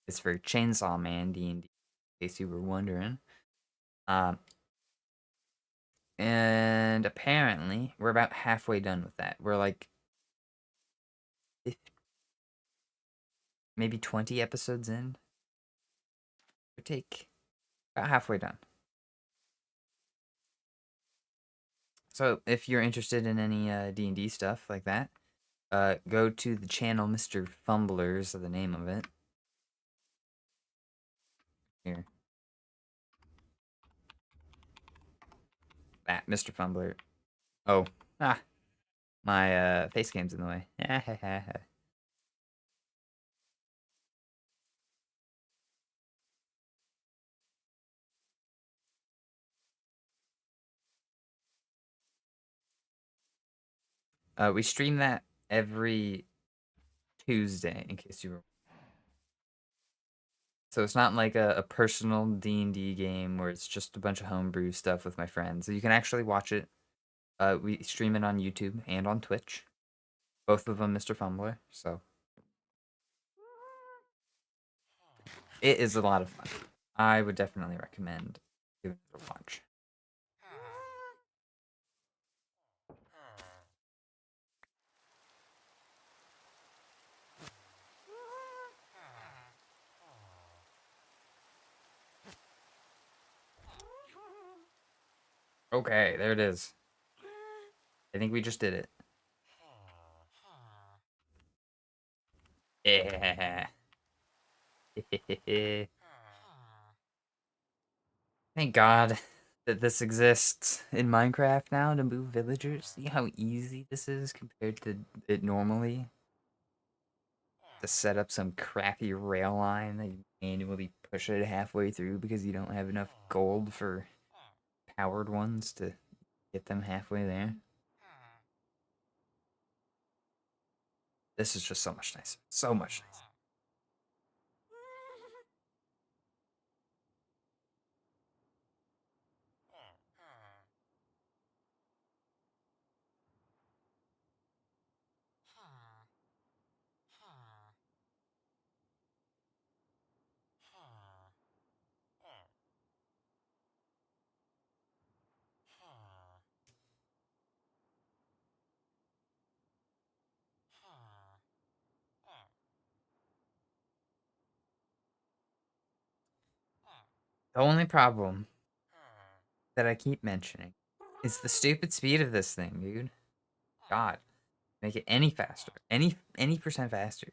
It's for Chainsaw Man D&D, in case you were wondering. Um, and apparently, we're about halfway done with that. We're like maybe 20 episodes in. Or take about halfway done. So if you're interested in any D&D stuff like that, go to the channel Mr. Fumblers, the name of it. Here. That, Mr. Fumbler. Oh. Ah. My face cam's in the way. We stream that every Tuesday, in case you were. So it's not like a personal D&D game where it's just a bunch of homebrew stuff with my friends. So you can actually watch it. We stream it on YouTube and on Twitch. Both of them, Mr. Fumbler. So it is a lot of fun. I would definitely recommend giving it a watch. Okay, there it is. I think we just did it. Yeah. Thank God that this exists in Minecraft now to move villagers. See how easy this is compared to it normally? To set up some crappy rail line that you manually push it halfway through because you don't have enough gold for powered ones to get them halfway there. This is just so much nicer. So much nicer. The only problem that I keep mentioning is the stupid speed of this thing, dude. God, make it any faster, any percent faster,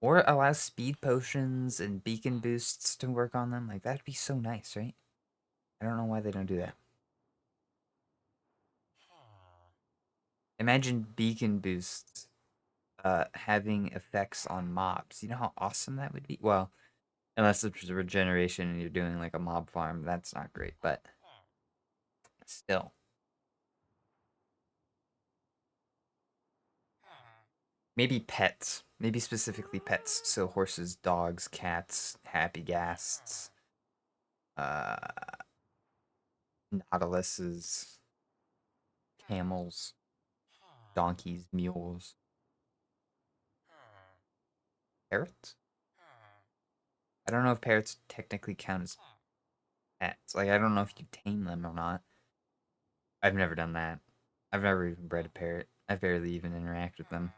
or allow speed potions and beacon boosts to work on them. Like that'd be so nice, right? I don't know why they don't do that. Imagine beacon boosts having effects on mobs. You know how awesome that would be? Well, unless it's regeneration and you're doing like a mob farm, that's not great, but still. Maybe pets. Maybe specifically pets. So horses, dogs, cats, happy ghasts, uh, nautiluses, camels, donkeys, mules, parrots. I don't know if parrots technically count as pets. Like I don't know if you tame them or not. I've never done that. I've never even bred a parrot. I barely even interact with them.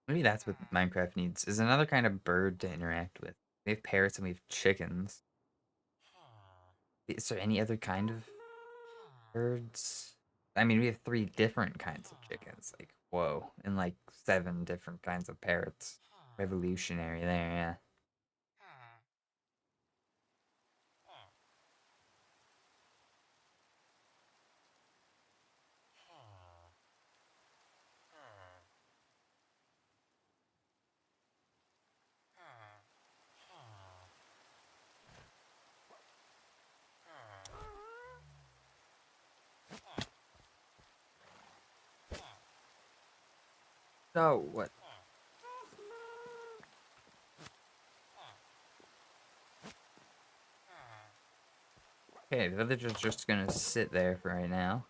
Maybe that's what Minecraft needs, is another kind of bird to interact with. We have parrots and we have chickens. Is there any other kind of birds? I mean, we have 3 different kinds of chickens. Like, whoa. And like 7 different kinds of parrots. Revolutionary there, yeah. No, what? Okay, the villagers just gonna sit there for right now.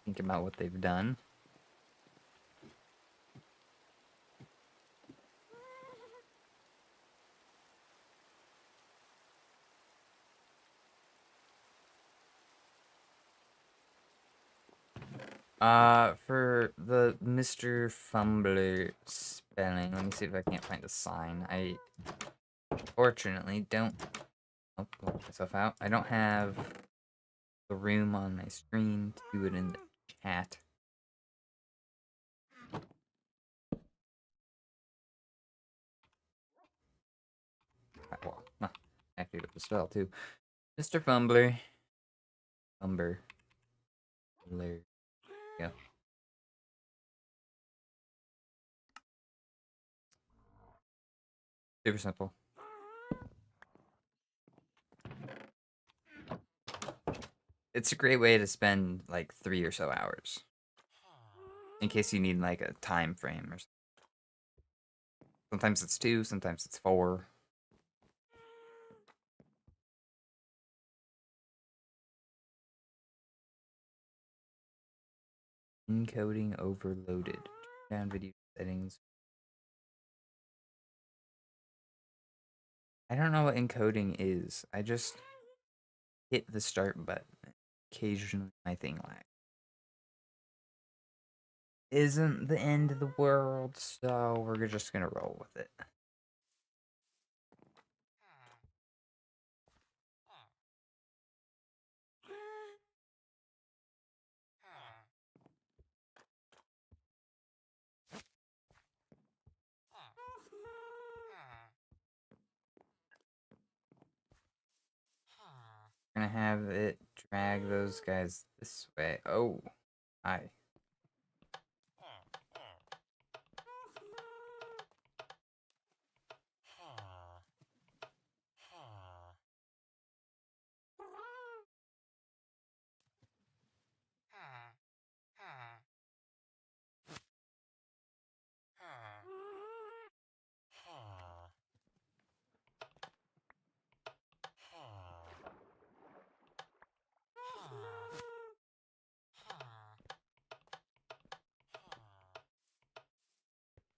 Think about what they've done. For the Mr. Fumbler spelling, let me see if I can't find a sign. I fortunately don't. Oh, block myself out. I don't have the room on my screen to do it in the chat. Well, actually with the spell too. Mr. Fumbler. Fumber. There you go. Super simple. It's a great way to spend like 3 or so hours. In case you need like a time frame or something. Sometimes it's 2, sometimes it's 4. Encoding overloaded. Turn down video settings. I don't know what encoding is. I just hit the start button. Occasionally my thing lags. Isn't the end of the world, so we're just gonna roll with it. We're gonna have it drag those guys this way. Oh, hi.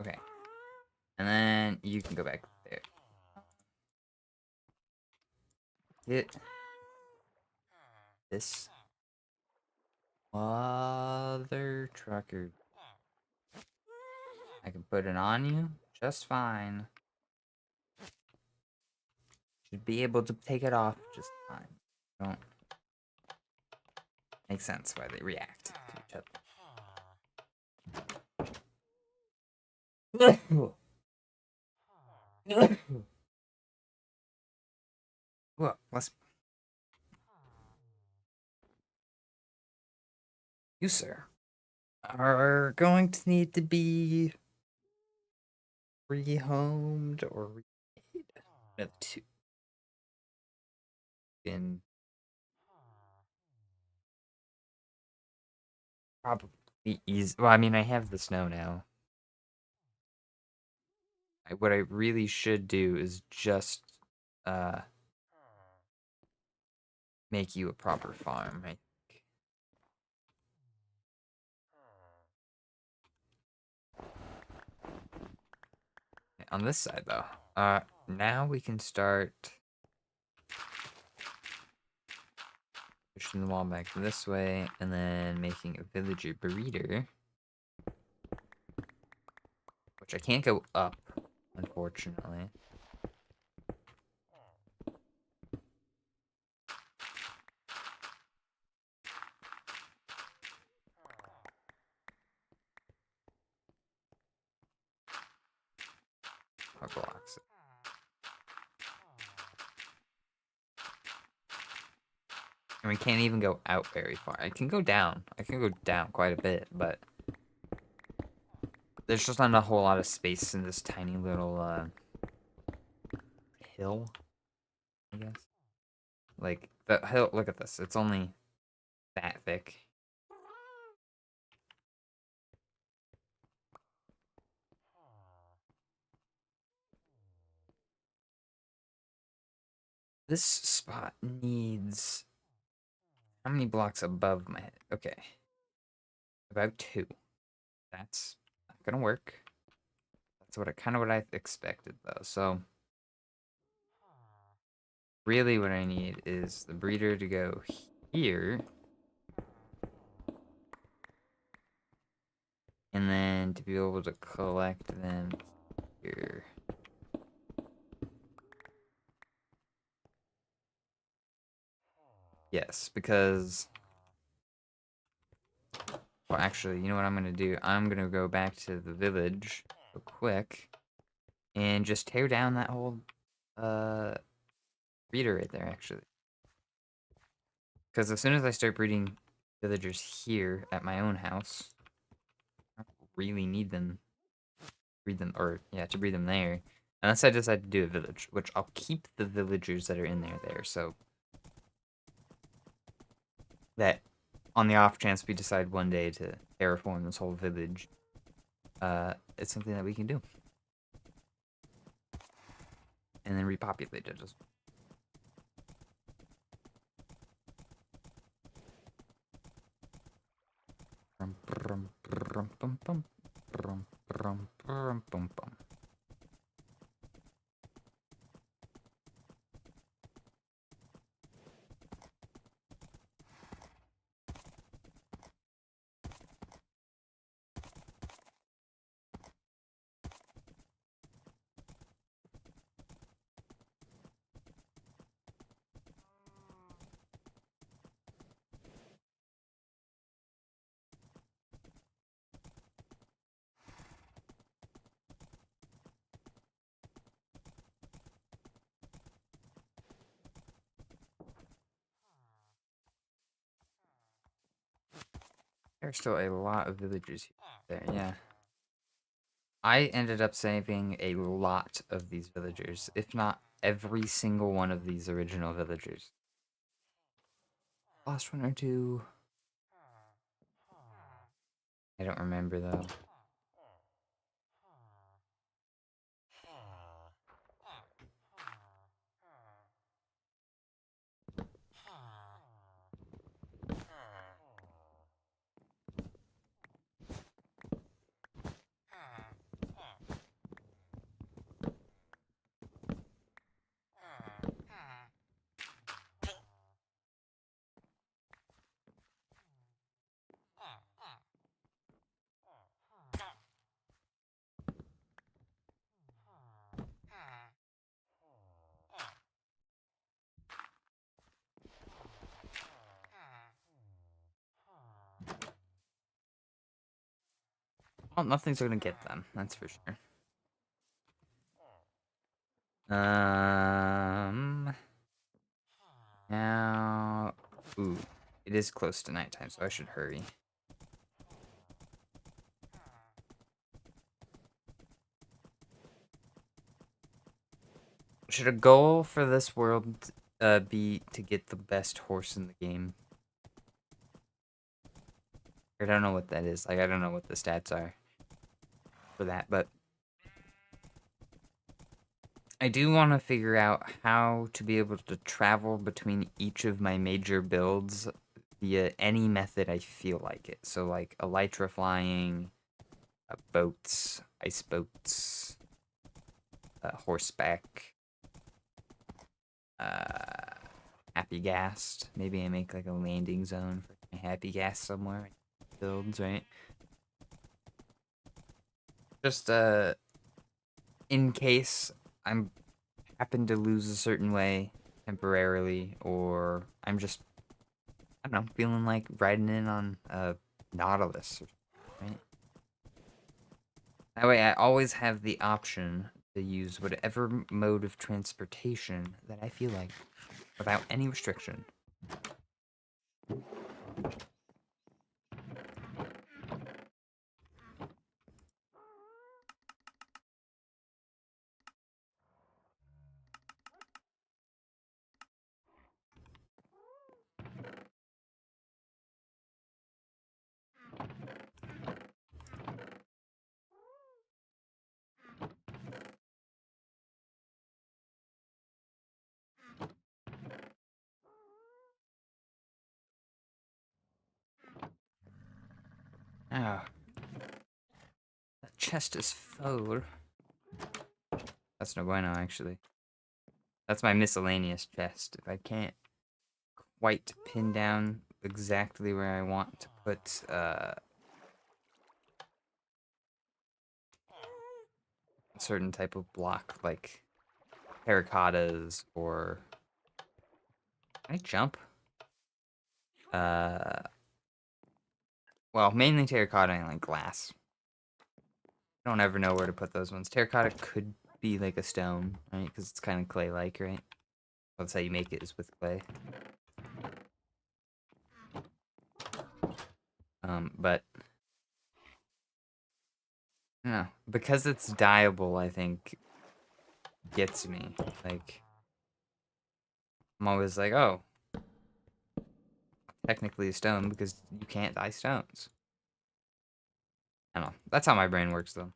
Okay. And then you can go back there. Hit this mother trucker. I can put it on you just fine. Should be able to take it off just fine. Don't make sense why they react to each other. Well, you, sir, are going to need to be rehomed or remade. One of the two. In probably easy. Well, I mean, I have the snow now. What I really should do is just make you a proper farm. On this side, though, now we can start pushing the wall back this way, and then making a villager breeder, which I can't go up, unfortunately. Blocks. And we can't even go out very far. I can go down. I can go down quite a bit, but there's just not a whole lot of space in this tiny little hill, I guess. Like, the hill, look at this. It's only that thick. This spot needs how many blocks above my head? Okay, about 2. That's not gonna work. That's what I expected though. So really, what I need is the breeder to go here, and then to be able to collect them here. Yes, because well, actually, you know what I'm gonna do? I'm gonna go back to the village real quick and just tear down that whole uh breeder right there, actually. Because as soon as I start breeding villagers here at my own house, I don't really need them breed them, or yeah, to breed them there. Unless I decide to do a village, which I'll keep the villagers that are in there, so that on the off chance we decide one day to terraform this whole village, it's something that we can do. And then repopulate it as well. There's still a lot of villagers there, yeah. I ended up saving a lot of these villagers, if not every single one of these original villagers. Lost one or two. I don't remember though. Well, nothing's gonna get them, that's for sure. Now, ooh, it is close to nighttime, so I should hurry. Should a goal for this world be to get the best horse in the game? I don't know what that is. Like, I don't know what the stats are for that, but I do want to figure out how to be able to travel between each of my major builds via any method I feel like it. So, like, elytra flying, boats, ice boats, horseback, uh, happy gas. Maybe I make, like, a landing zone for my happy gas somewhere. Builds, right? Just, in case I'm happen to lose a certain way temporarily, or I'm just, I don't know, feeling like riding in on a Nautilus, right? That way I always have the option to use whatever mode of transportation that I feel like without any restriction. Oh, that chest is full. That's no bueno, actually. That's my miscellaneous chest. If I can't quite pin down exactly where I want to put a certain type of block, like terracottas or... Can I jump? Well, mainly terracotta and like glass. I don't ever know where to put those ones. Terracotta could be like a stone, right? Because it's kind of clay-like, right? That's how you make it, is with clay. But I don't know, because it's dyeable, I think gets me. Like, I'm always like, oh, technically a stone because you can't dye stones. I don't know. That's how my brain works, though.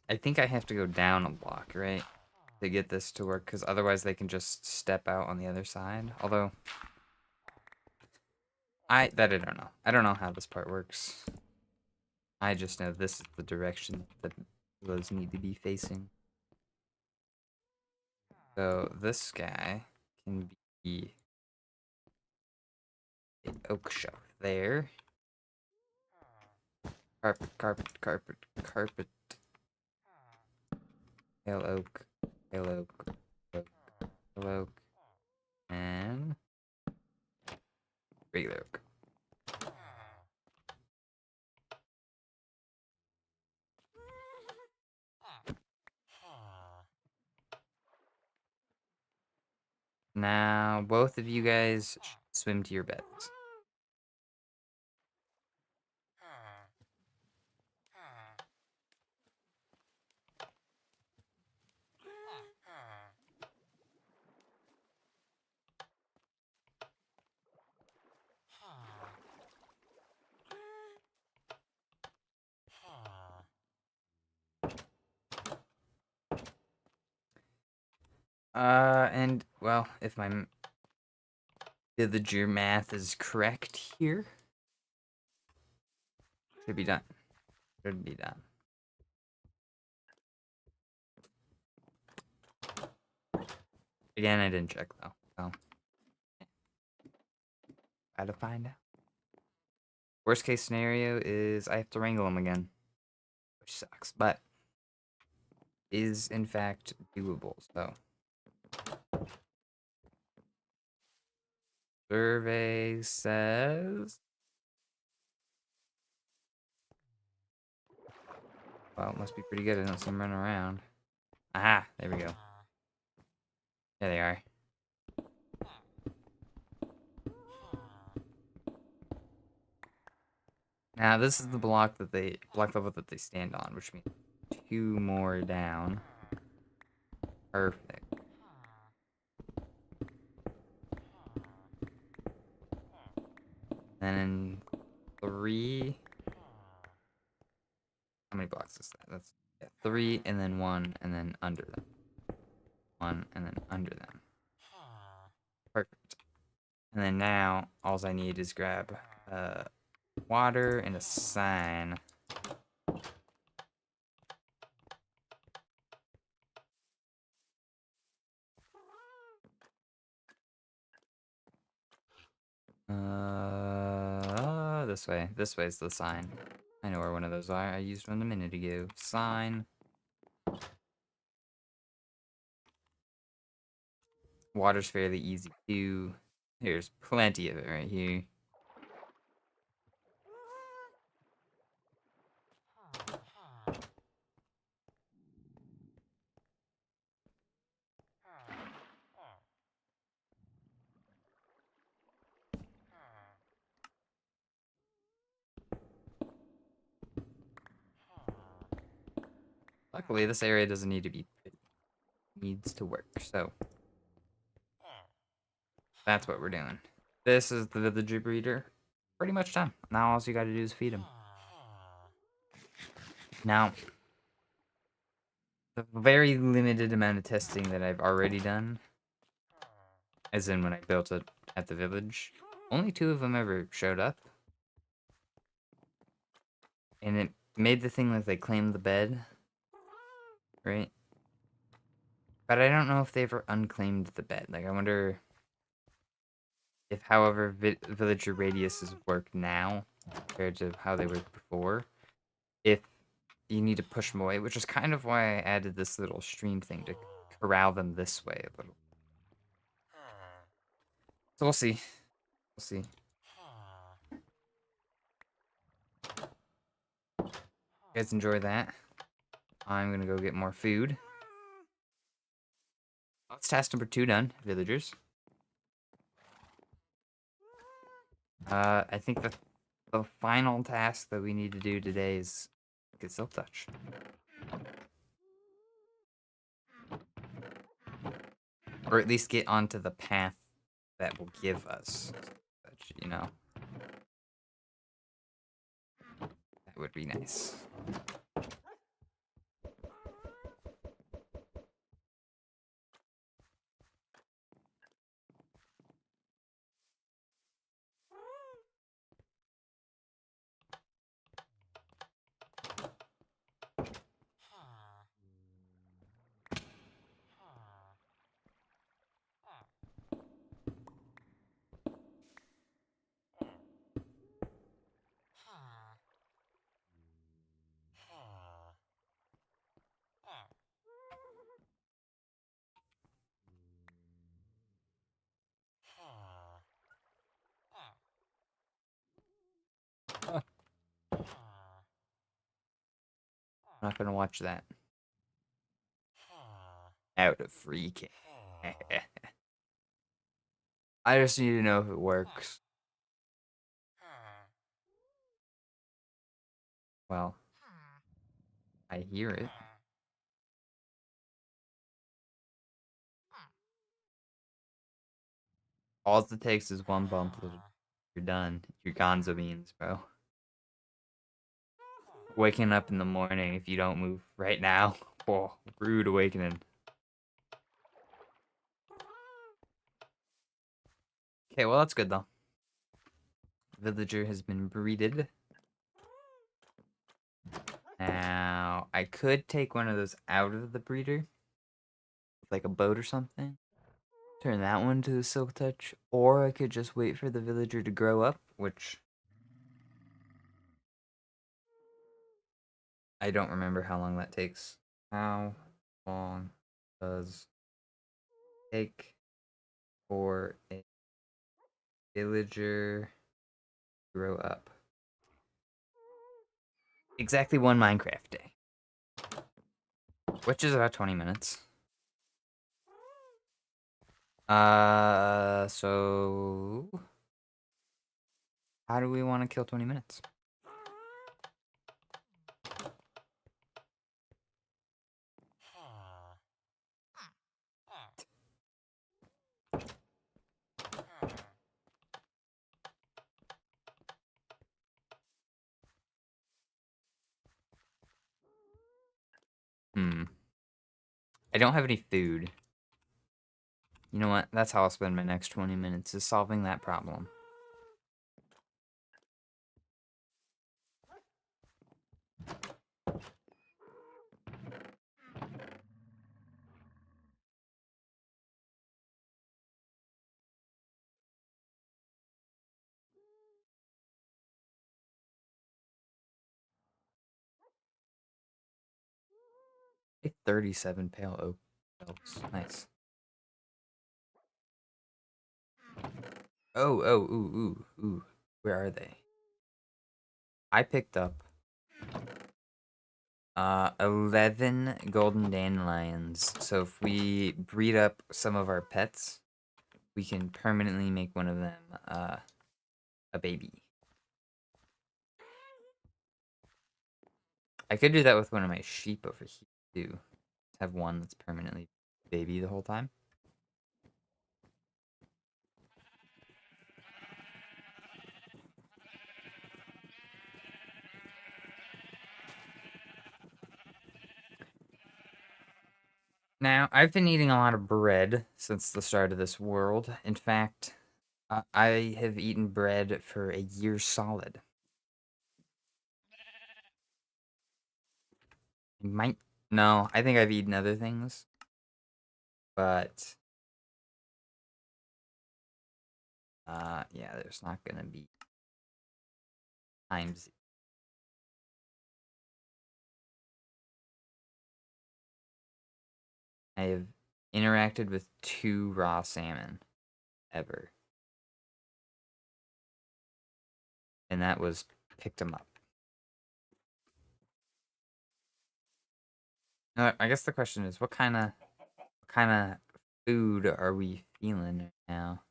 I think I have to go down a block, right? To get this to work, because otherwise they can just step out on the other side. Although, I don't know. I don't know how this part works. I just know this is the direction that those need to be facing. So this guy can be an oak shelf there. Carpet, carpet, carpet, carpet. Pale oak, pale oak, oak, pale oak, and regular oak. Now, both of you guys swim to your beds. And, well, if my villager math is correct here, should be done. Should be done. Again, I didn't check, though, so. Gotta find out. Worst case scenario is I have to wrangle them again, which sucks, but is, in fact, doable, so. Survey says... Well, it must be pretty good. I don't see them running around. Aha! There we go. There they are. Now, this is the block level that they stand on, which means 2 more down. Perfect. Then 3... How many blocks is that? That's 3, and then 1, and then under them. 1, and then under them. Perfect. And then now, all I need is grab water and a sign. This way. This way is the sign. I know where one of those are. I used one a minute ago. Sign. Water's fairly easy too. There's plenty of it right here. Luckily, this area doesn't need to be... It needs to work, so... That's what we're doing. This is the villager breeder. Pretty much done. Now all you gotta do is feed him. Now, the very limited amount of testing that I've already done, as in when I built it at the village, only 2 of them ever showed up. And it made the thing like they claimed the bed, right? But I don't know if they ever unclaimed the bed. Like, I wonder if, however, villager radiuses work now compared to how they worked before, if you need to push them away, which is kind of why I added this little stream thing to corral them this way a little. So we'll see. We'll see. You guys enjoy that. I'm gonna go get more food. That's task number 2 done, villagers. I think the final task that we need to do today is get Silk Touch. Or at least get onto the path that will give us Touch, you know? That would be nice. I'm not gonna watch that. Out of free kick. I just need to know if it works. Well, I hear it. All it takes is one bump. You're done. You're gonzo beans, bro. Waking up in the morning if you don't move right now. Whoa, rude awakening. Okay, well, that's good, though. Villager has been breeded. Now, I could take one of those out of the breeder. Like a boat or something. Turn that one to a Silk Touch. Or I could just wait for the villager to grow up, which I don't remember how long that takes. How long does it take for a villager to grow up? Exactly 1 Minecraft day. Which is about 20 minutes. So how do we want to kill 20 minutes? I don't have any food. You know what? That's how I'll spend my next 20 minutes, is solving that problem. A 37 pale oak belts. Nice. Oh, ooh. Where are they? I picked up 11 golden dandelions. So if we breed up some of our pets, we can permanently make one of them a baby. I could do that with one of my sheep over here too. Have one that's permanently baby the whole time. Now, I've been eating a lot of bread since the start of this world. In fact, I have eaten bread for a year solid. Might no, I think I've eaten other things, but yeah, there's not gonna be times. I have interacted with 2 raw salmon ever, and that was picked them up. I guess the question is, what kind of food are we feeling right now?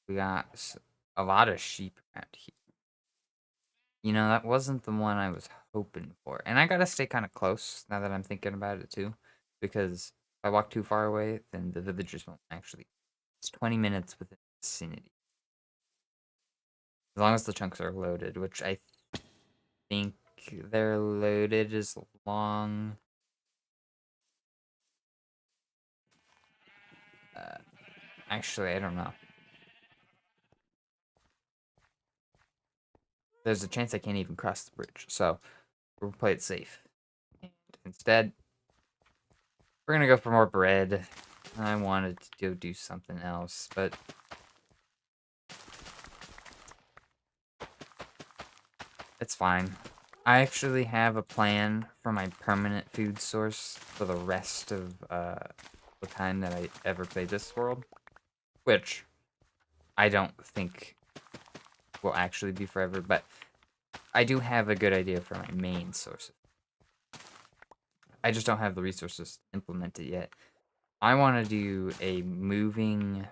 We got a lot of sheep around here. You know, that wasn't the one I was hoping for. And I gotta stay kind of close now that I'm thinking about it too. Because if I walk too far away, then the villagers won't actually. It's 20 minutes within the vicinity. As long as the chunks are loaded, which I think they're loaded as long. Uh, Actually, I don't know. There's a chance I can't even cross the bridge. So we'll play it safe. And instead, we're gonna go for more bread. I wanted to go do something else, but it's fine. I actually have a plan for my permanent food source for the rest of the time that I ever play this world, which I don't think will actually be forever, but I do have a good idea for my main source. I just don't have the resources to implement it yet. I want to do a moving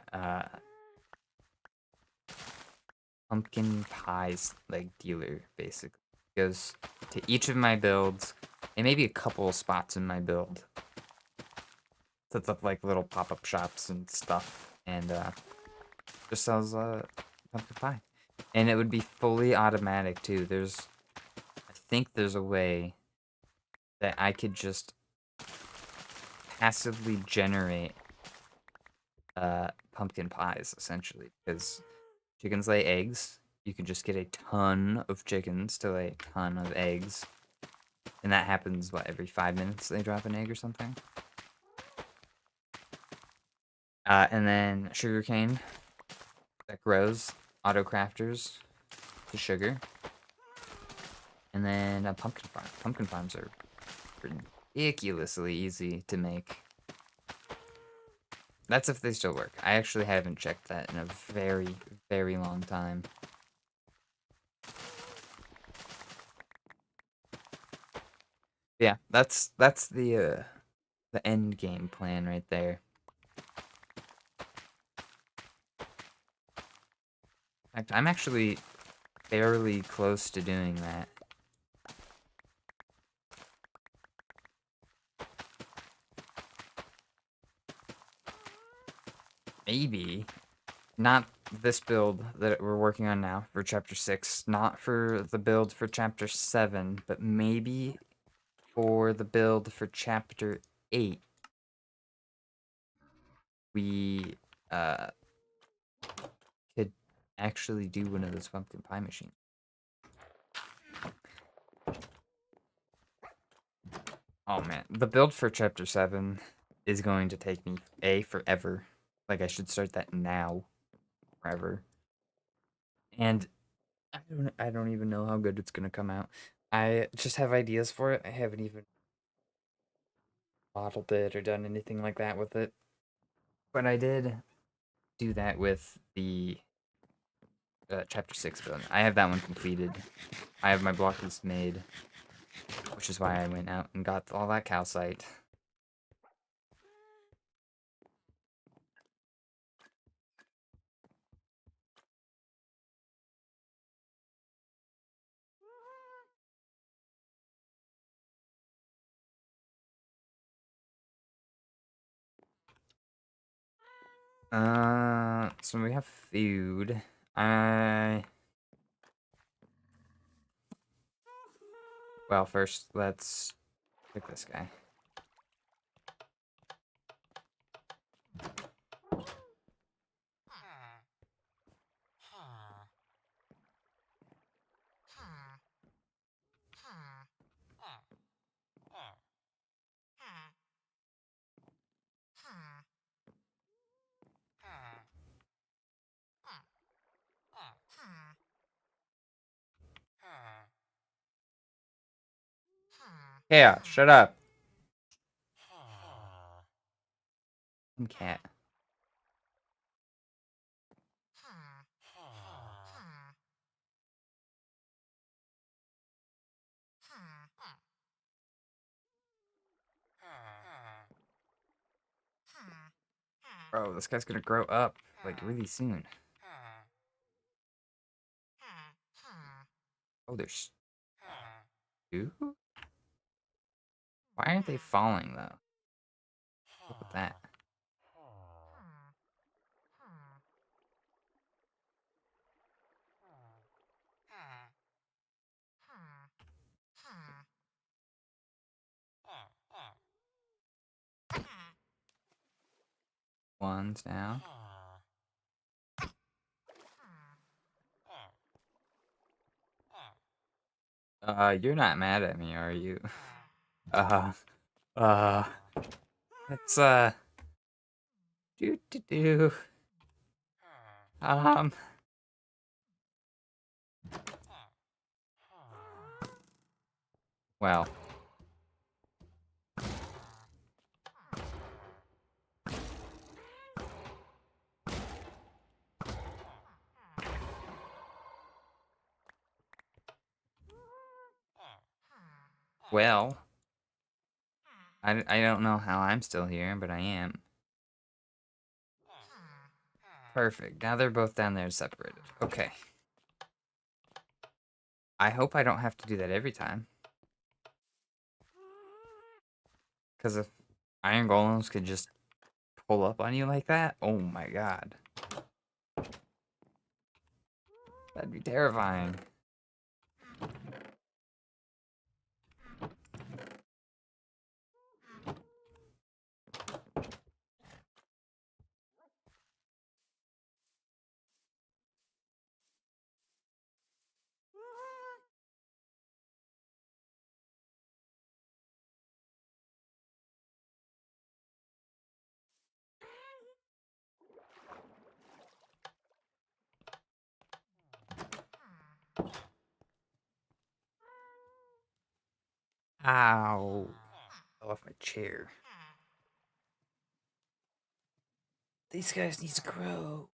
pumpkin pies like dealer, basically. Goes to each of my builds, and maybe a couple of spots in my build. Sets up like little pop-up shops and stuff, and just sells pumpkin pie. And it would be fully automatic too. I think there's a way that I could just passively generate pumpkin pies, essentially, because chickens lay eggs. You can just get a ton of chickens to lay a ton of eggs. And that happens, what, every 5 minutes they drop an egg or something? And then sugarcane that grows, auto crafters to sugar. And then a pumpkin farm. Pumpkin farms are ridiculously easy to make. That's if they still work. I actually haven't checked that in a very, very long time. Yeah, that's the end game plan right there. In fact, I'm actually fairly close to doing that. Maybe. Not this build that we're working on now for chapter 6, not for the build for chapter 7, but maybe for the build for chapter 8. We could actually do one of those pumpkin pie machines. Oh man, the build for chapter 7 is going to take me forever. Like I should start that now, forever. And I don't even know how good it's gonna come out. I just have ideas for it. I haven't even modeled it or done anything like that with it. But I did do that with the chapter 6 build. I have that one completed. I have my block list made, which is why I went out and got all that calcite. So we have food. Well, first let's pick this guy. Chaos, shut up. Cat. Bro, this guy's gonna grow up, like, really soon. Oh, there's two? Why aren't they falling, though? Look at that. One's down. You're not mad at me, are you? Uh, uh, it's, do. Um, well. Well. I don't know how I'm still here, but I am. Perfect. Now they're both down there separated. Okay. I hope I don't have to do that every time. Because if iron golems could just pull up on you like that, oh my god. That'd be terrifying. Ow. I left my chair. These guys need to grow.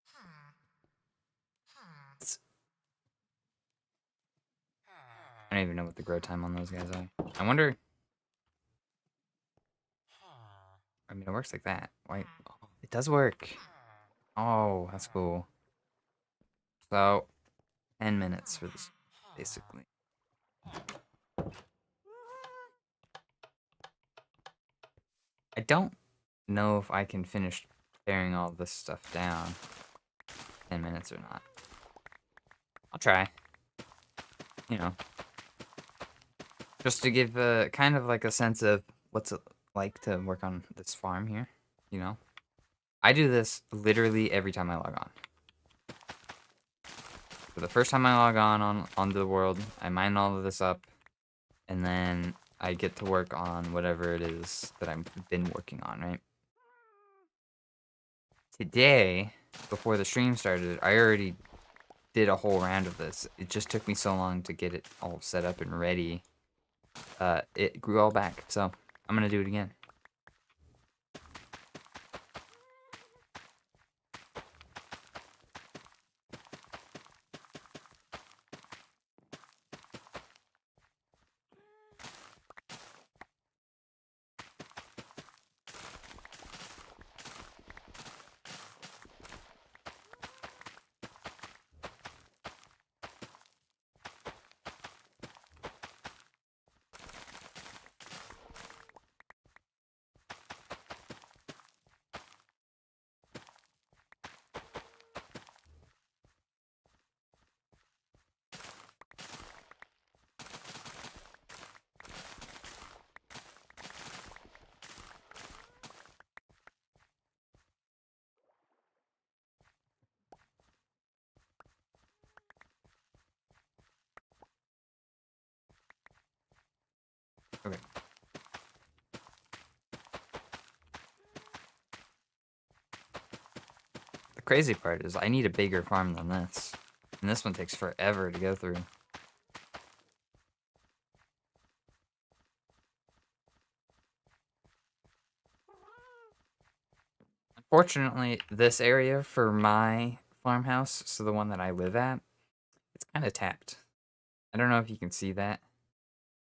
I don't even know what the grow time on those guys are. I wonder. I mean, it works like that. Why? Oh, it does work. Oh, that's cool. So, 10 minutes for this, basically. I don't know if I can finish tearing all this stuff down 10 minutes or not. I'll try. You know. Just to give kind of like a sense of what's it like to work on this farm here, you know? I do this literally every time I log on. So the first time I log onto the world, I mine all of this up, and then I get to work on whatever it is that I've been working on, right? Today, before the stream started, I already did a whole round of this. It just took me so long to get it all set up and ready. It grew all back, so I'm gonna do it again. Okay. The crazy part is I need a bigger farm than this. And this one takes forever to go through. Fortunately, this area for my farmhouse, so the one that I live at, it's kind of tapped. I don't know if you can see that.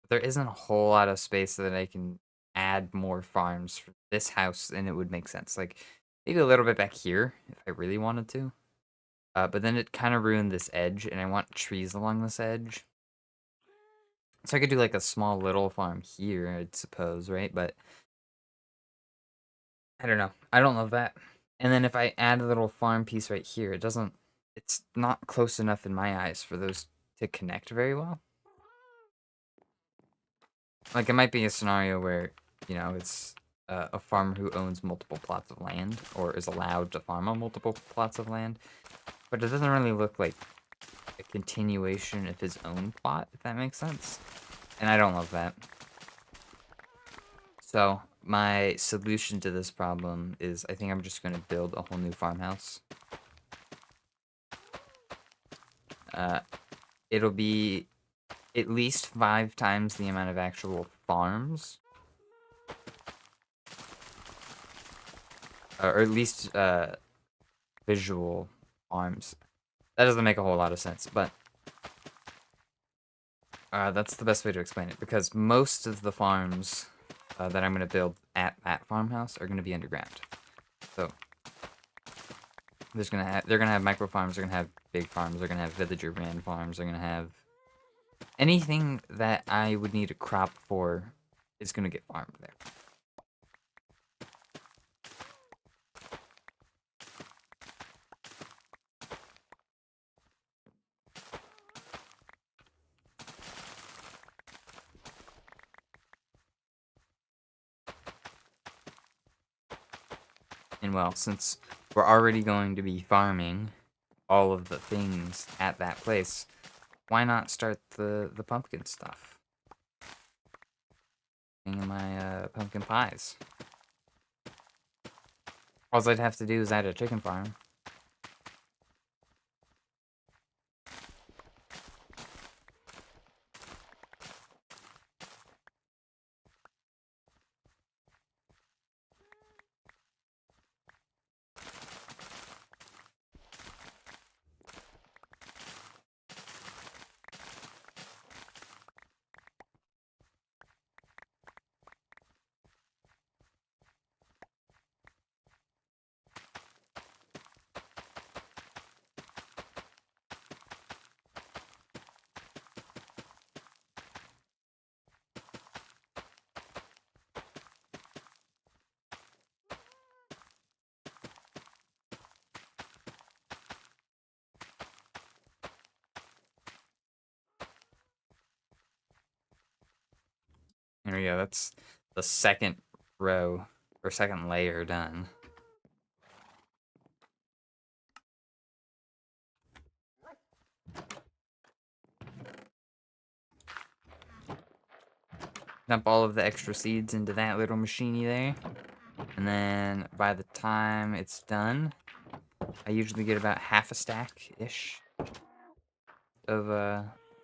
But there isn't a whole lot of space that I can add more farms for this house, and it would make sense. Like, maybe a little bit back here, if I really wanted to. But then it kind of ruined this edge, and I want trees along this edge. So I could do like a small little farm here, I'd suppose, right? But I don't know. I don't love that. And then if I add a little farm piece right here, it's not close enough in my eyes for those to connect very well. Like, it might be a scenario where, it's a farmer who owns multiple plots of land, or is allowed to farm on multiple plots of land, but it doesn't really look like a continuation of his own plot, if that makes sense. And I don't love that. So, my solution to this problem is I think I'm just going to build a whole new farmhouse. It'll be at least 5 times the amount of actual farms. Or at least visual farms. That doesn't make a whole lot of sense, but that's the best way to explain it, because most of the farms that I'm going to build at that farmhouse are going to be underground. So they're gonna have micro farms, they're gonna have big farms, they're gonna have villager brand farms, they're gonna have anything that I would need a crop for is gonna get farmed there. And well, since we're already going to be farming all of the things at that place, why not start the pumpkin stuff? In my pumpkin pies. All I'd have to do is add a chicken farm. There we go, that's the second row, or second layer done. Dump all of the extra seeds into that little machiney there. And then by the time it's done, I usually get about half a stack-ish of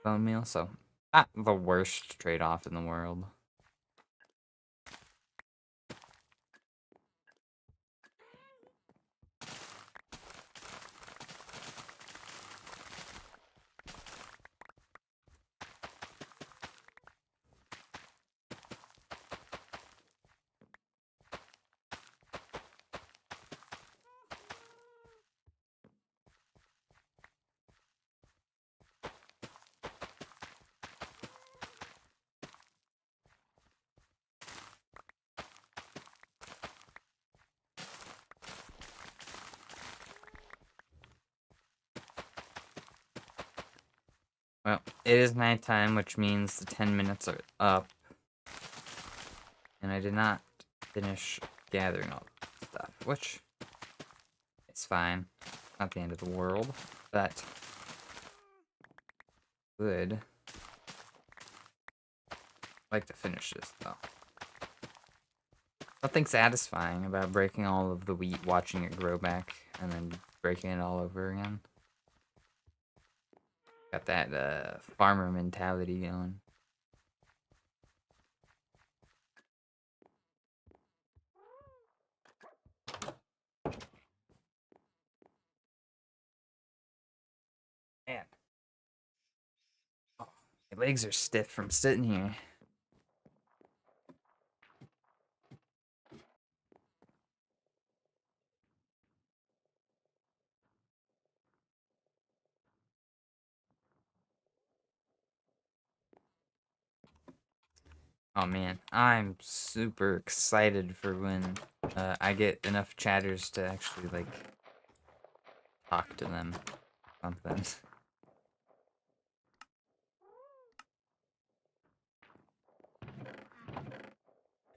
bone meal, so not the worst trade-off in the world. Well, it is nighttime, which means the 10 minutes are up. And I did not finish gathering all the stuff, which is fine. Not the end of the world, but would like to finish this, though. Nothing satisfying about breaking all of the wheat, watching it grow back, and then breaking it all over again. Got that farmer mentality going. My legs are stiff from sitting here. Oh man, I'm super excited for when I get enough chatters to actually like talk to them. Something.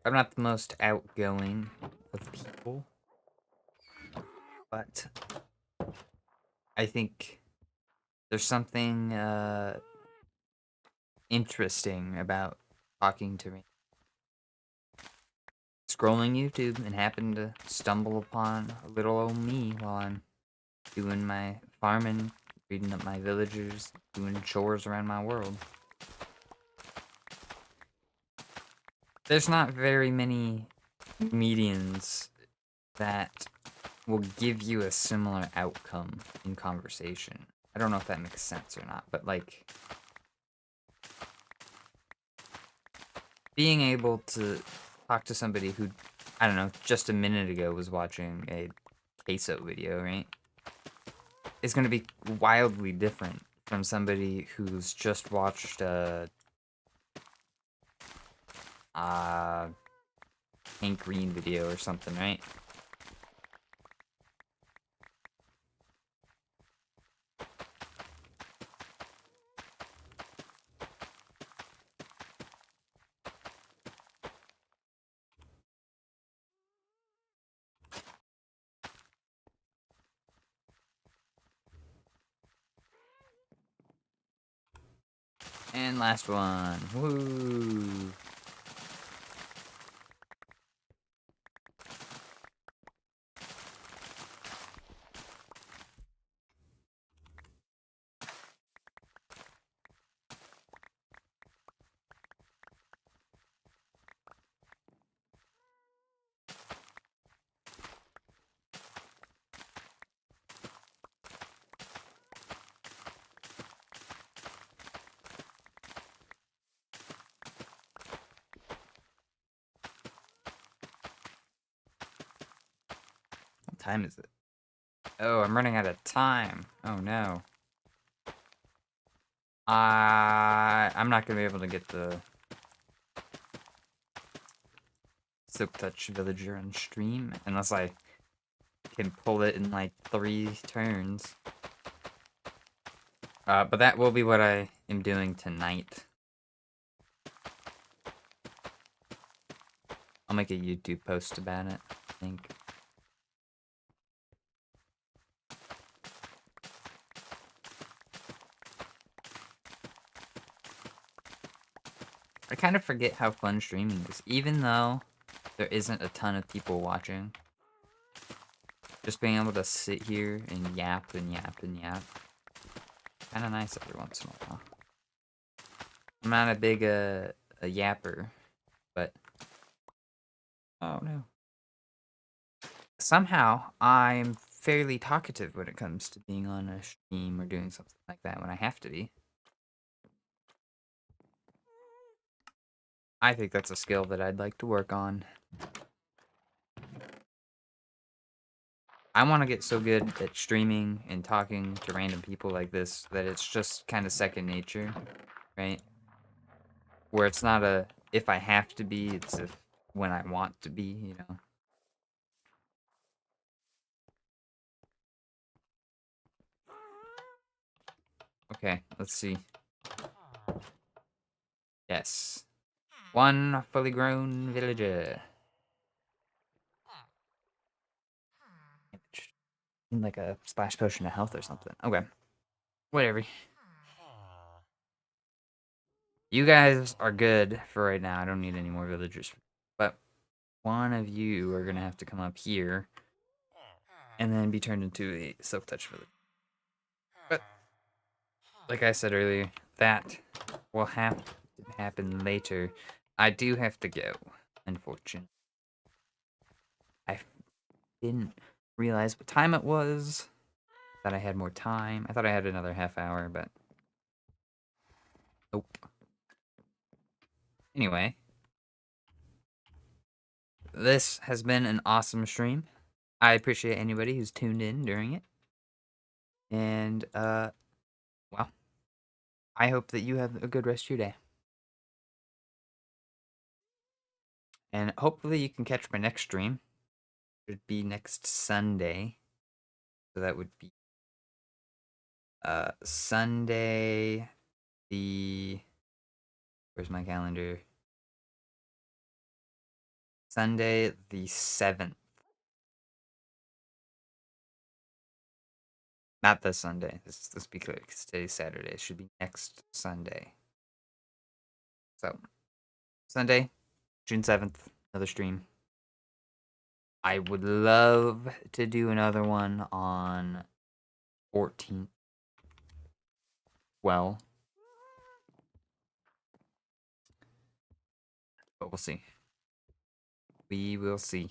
I'm not the most outgoing of people, but I think there's something interesting about talking to me. Scrolling YouTube and happen to stumble upon a little old me while I'm doing my farming, reading up my villagers, doing chores around my world. There's not very many medians that will give you a similar outcome in conversation. I don't know if that makes sense or not, but like being able to talk to somebody who, I don't know, just a minute ago was watching a queso video, right? Is going to be wildly different from somebody who's just watched Hank Green video or something, right? And last one. Woo! What time is it? Oh, I'm running out of time. Oh no. I'm not gonna be able to get the Silk Touch Villager on stream unless I can pull it in like 3 turns. But that will be what I am doing tonight. I'll make a YouTube post about it, I think. I kind of forget how fun streaming is, even though there isn't a ton of people watching. Just being able to sit here and yap and yap and yap. Kind of nice every once in a while. I'm not a big a yapper, but oh no. Somehow I'm fairly talkative when it comes to being on a stream or doing something like that when I have to be. I think that's a skill that I'd like to work on. I want to get so good at streaming and talking to random people like this that it's just kind of second nature, right? Where it's not a if I have to be, it's if when I want to be, you know? Okay, let's see. Yes. One fully grown villager. Need like a splash potion of health or something. Okay. Whatever. You guys are good for right now. I don't need any more villagers. But one of you are gonna have to come up here and then be turned into a Silk Touch villager. But like I said earlier, that will have to happen later. I do have to go, unfortunately. I didn't realize what time it was. Thought I had more time. I thought I had another half hour, but nope. Anyway, this has been an awesome stream. I appreciate anybody who's tuned in during it. And, well, I hope that you have a good rest of your day. And hopefully you can catch my next stream. It would be next Sunday. So that would be Sunday the where's my calendar? Sunday the 7th. Not this Sunday. This be clear. Today's Saturday. It should be next Sunday. So Sunday, June 7th, another stream. I would love to do another one on 14th. Well, but we'll see. We will see.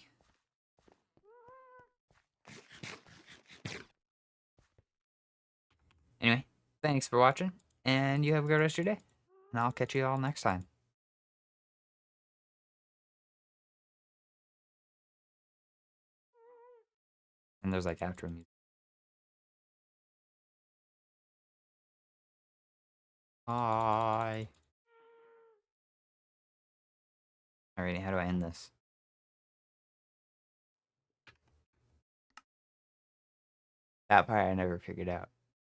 Anyway, thanks for watching, and you have a good rest of your day. And I'll catch you all next time. And there's like outro music. Bye. Alrighty, how do I end this? That part I never figured out.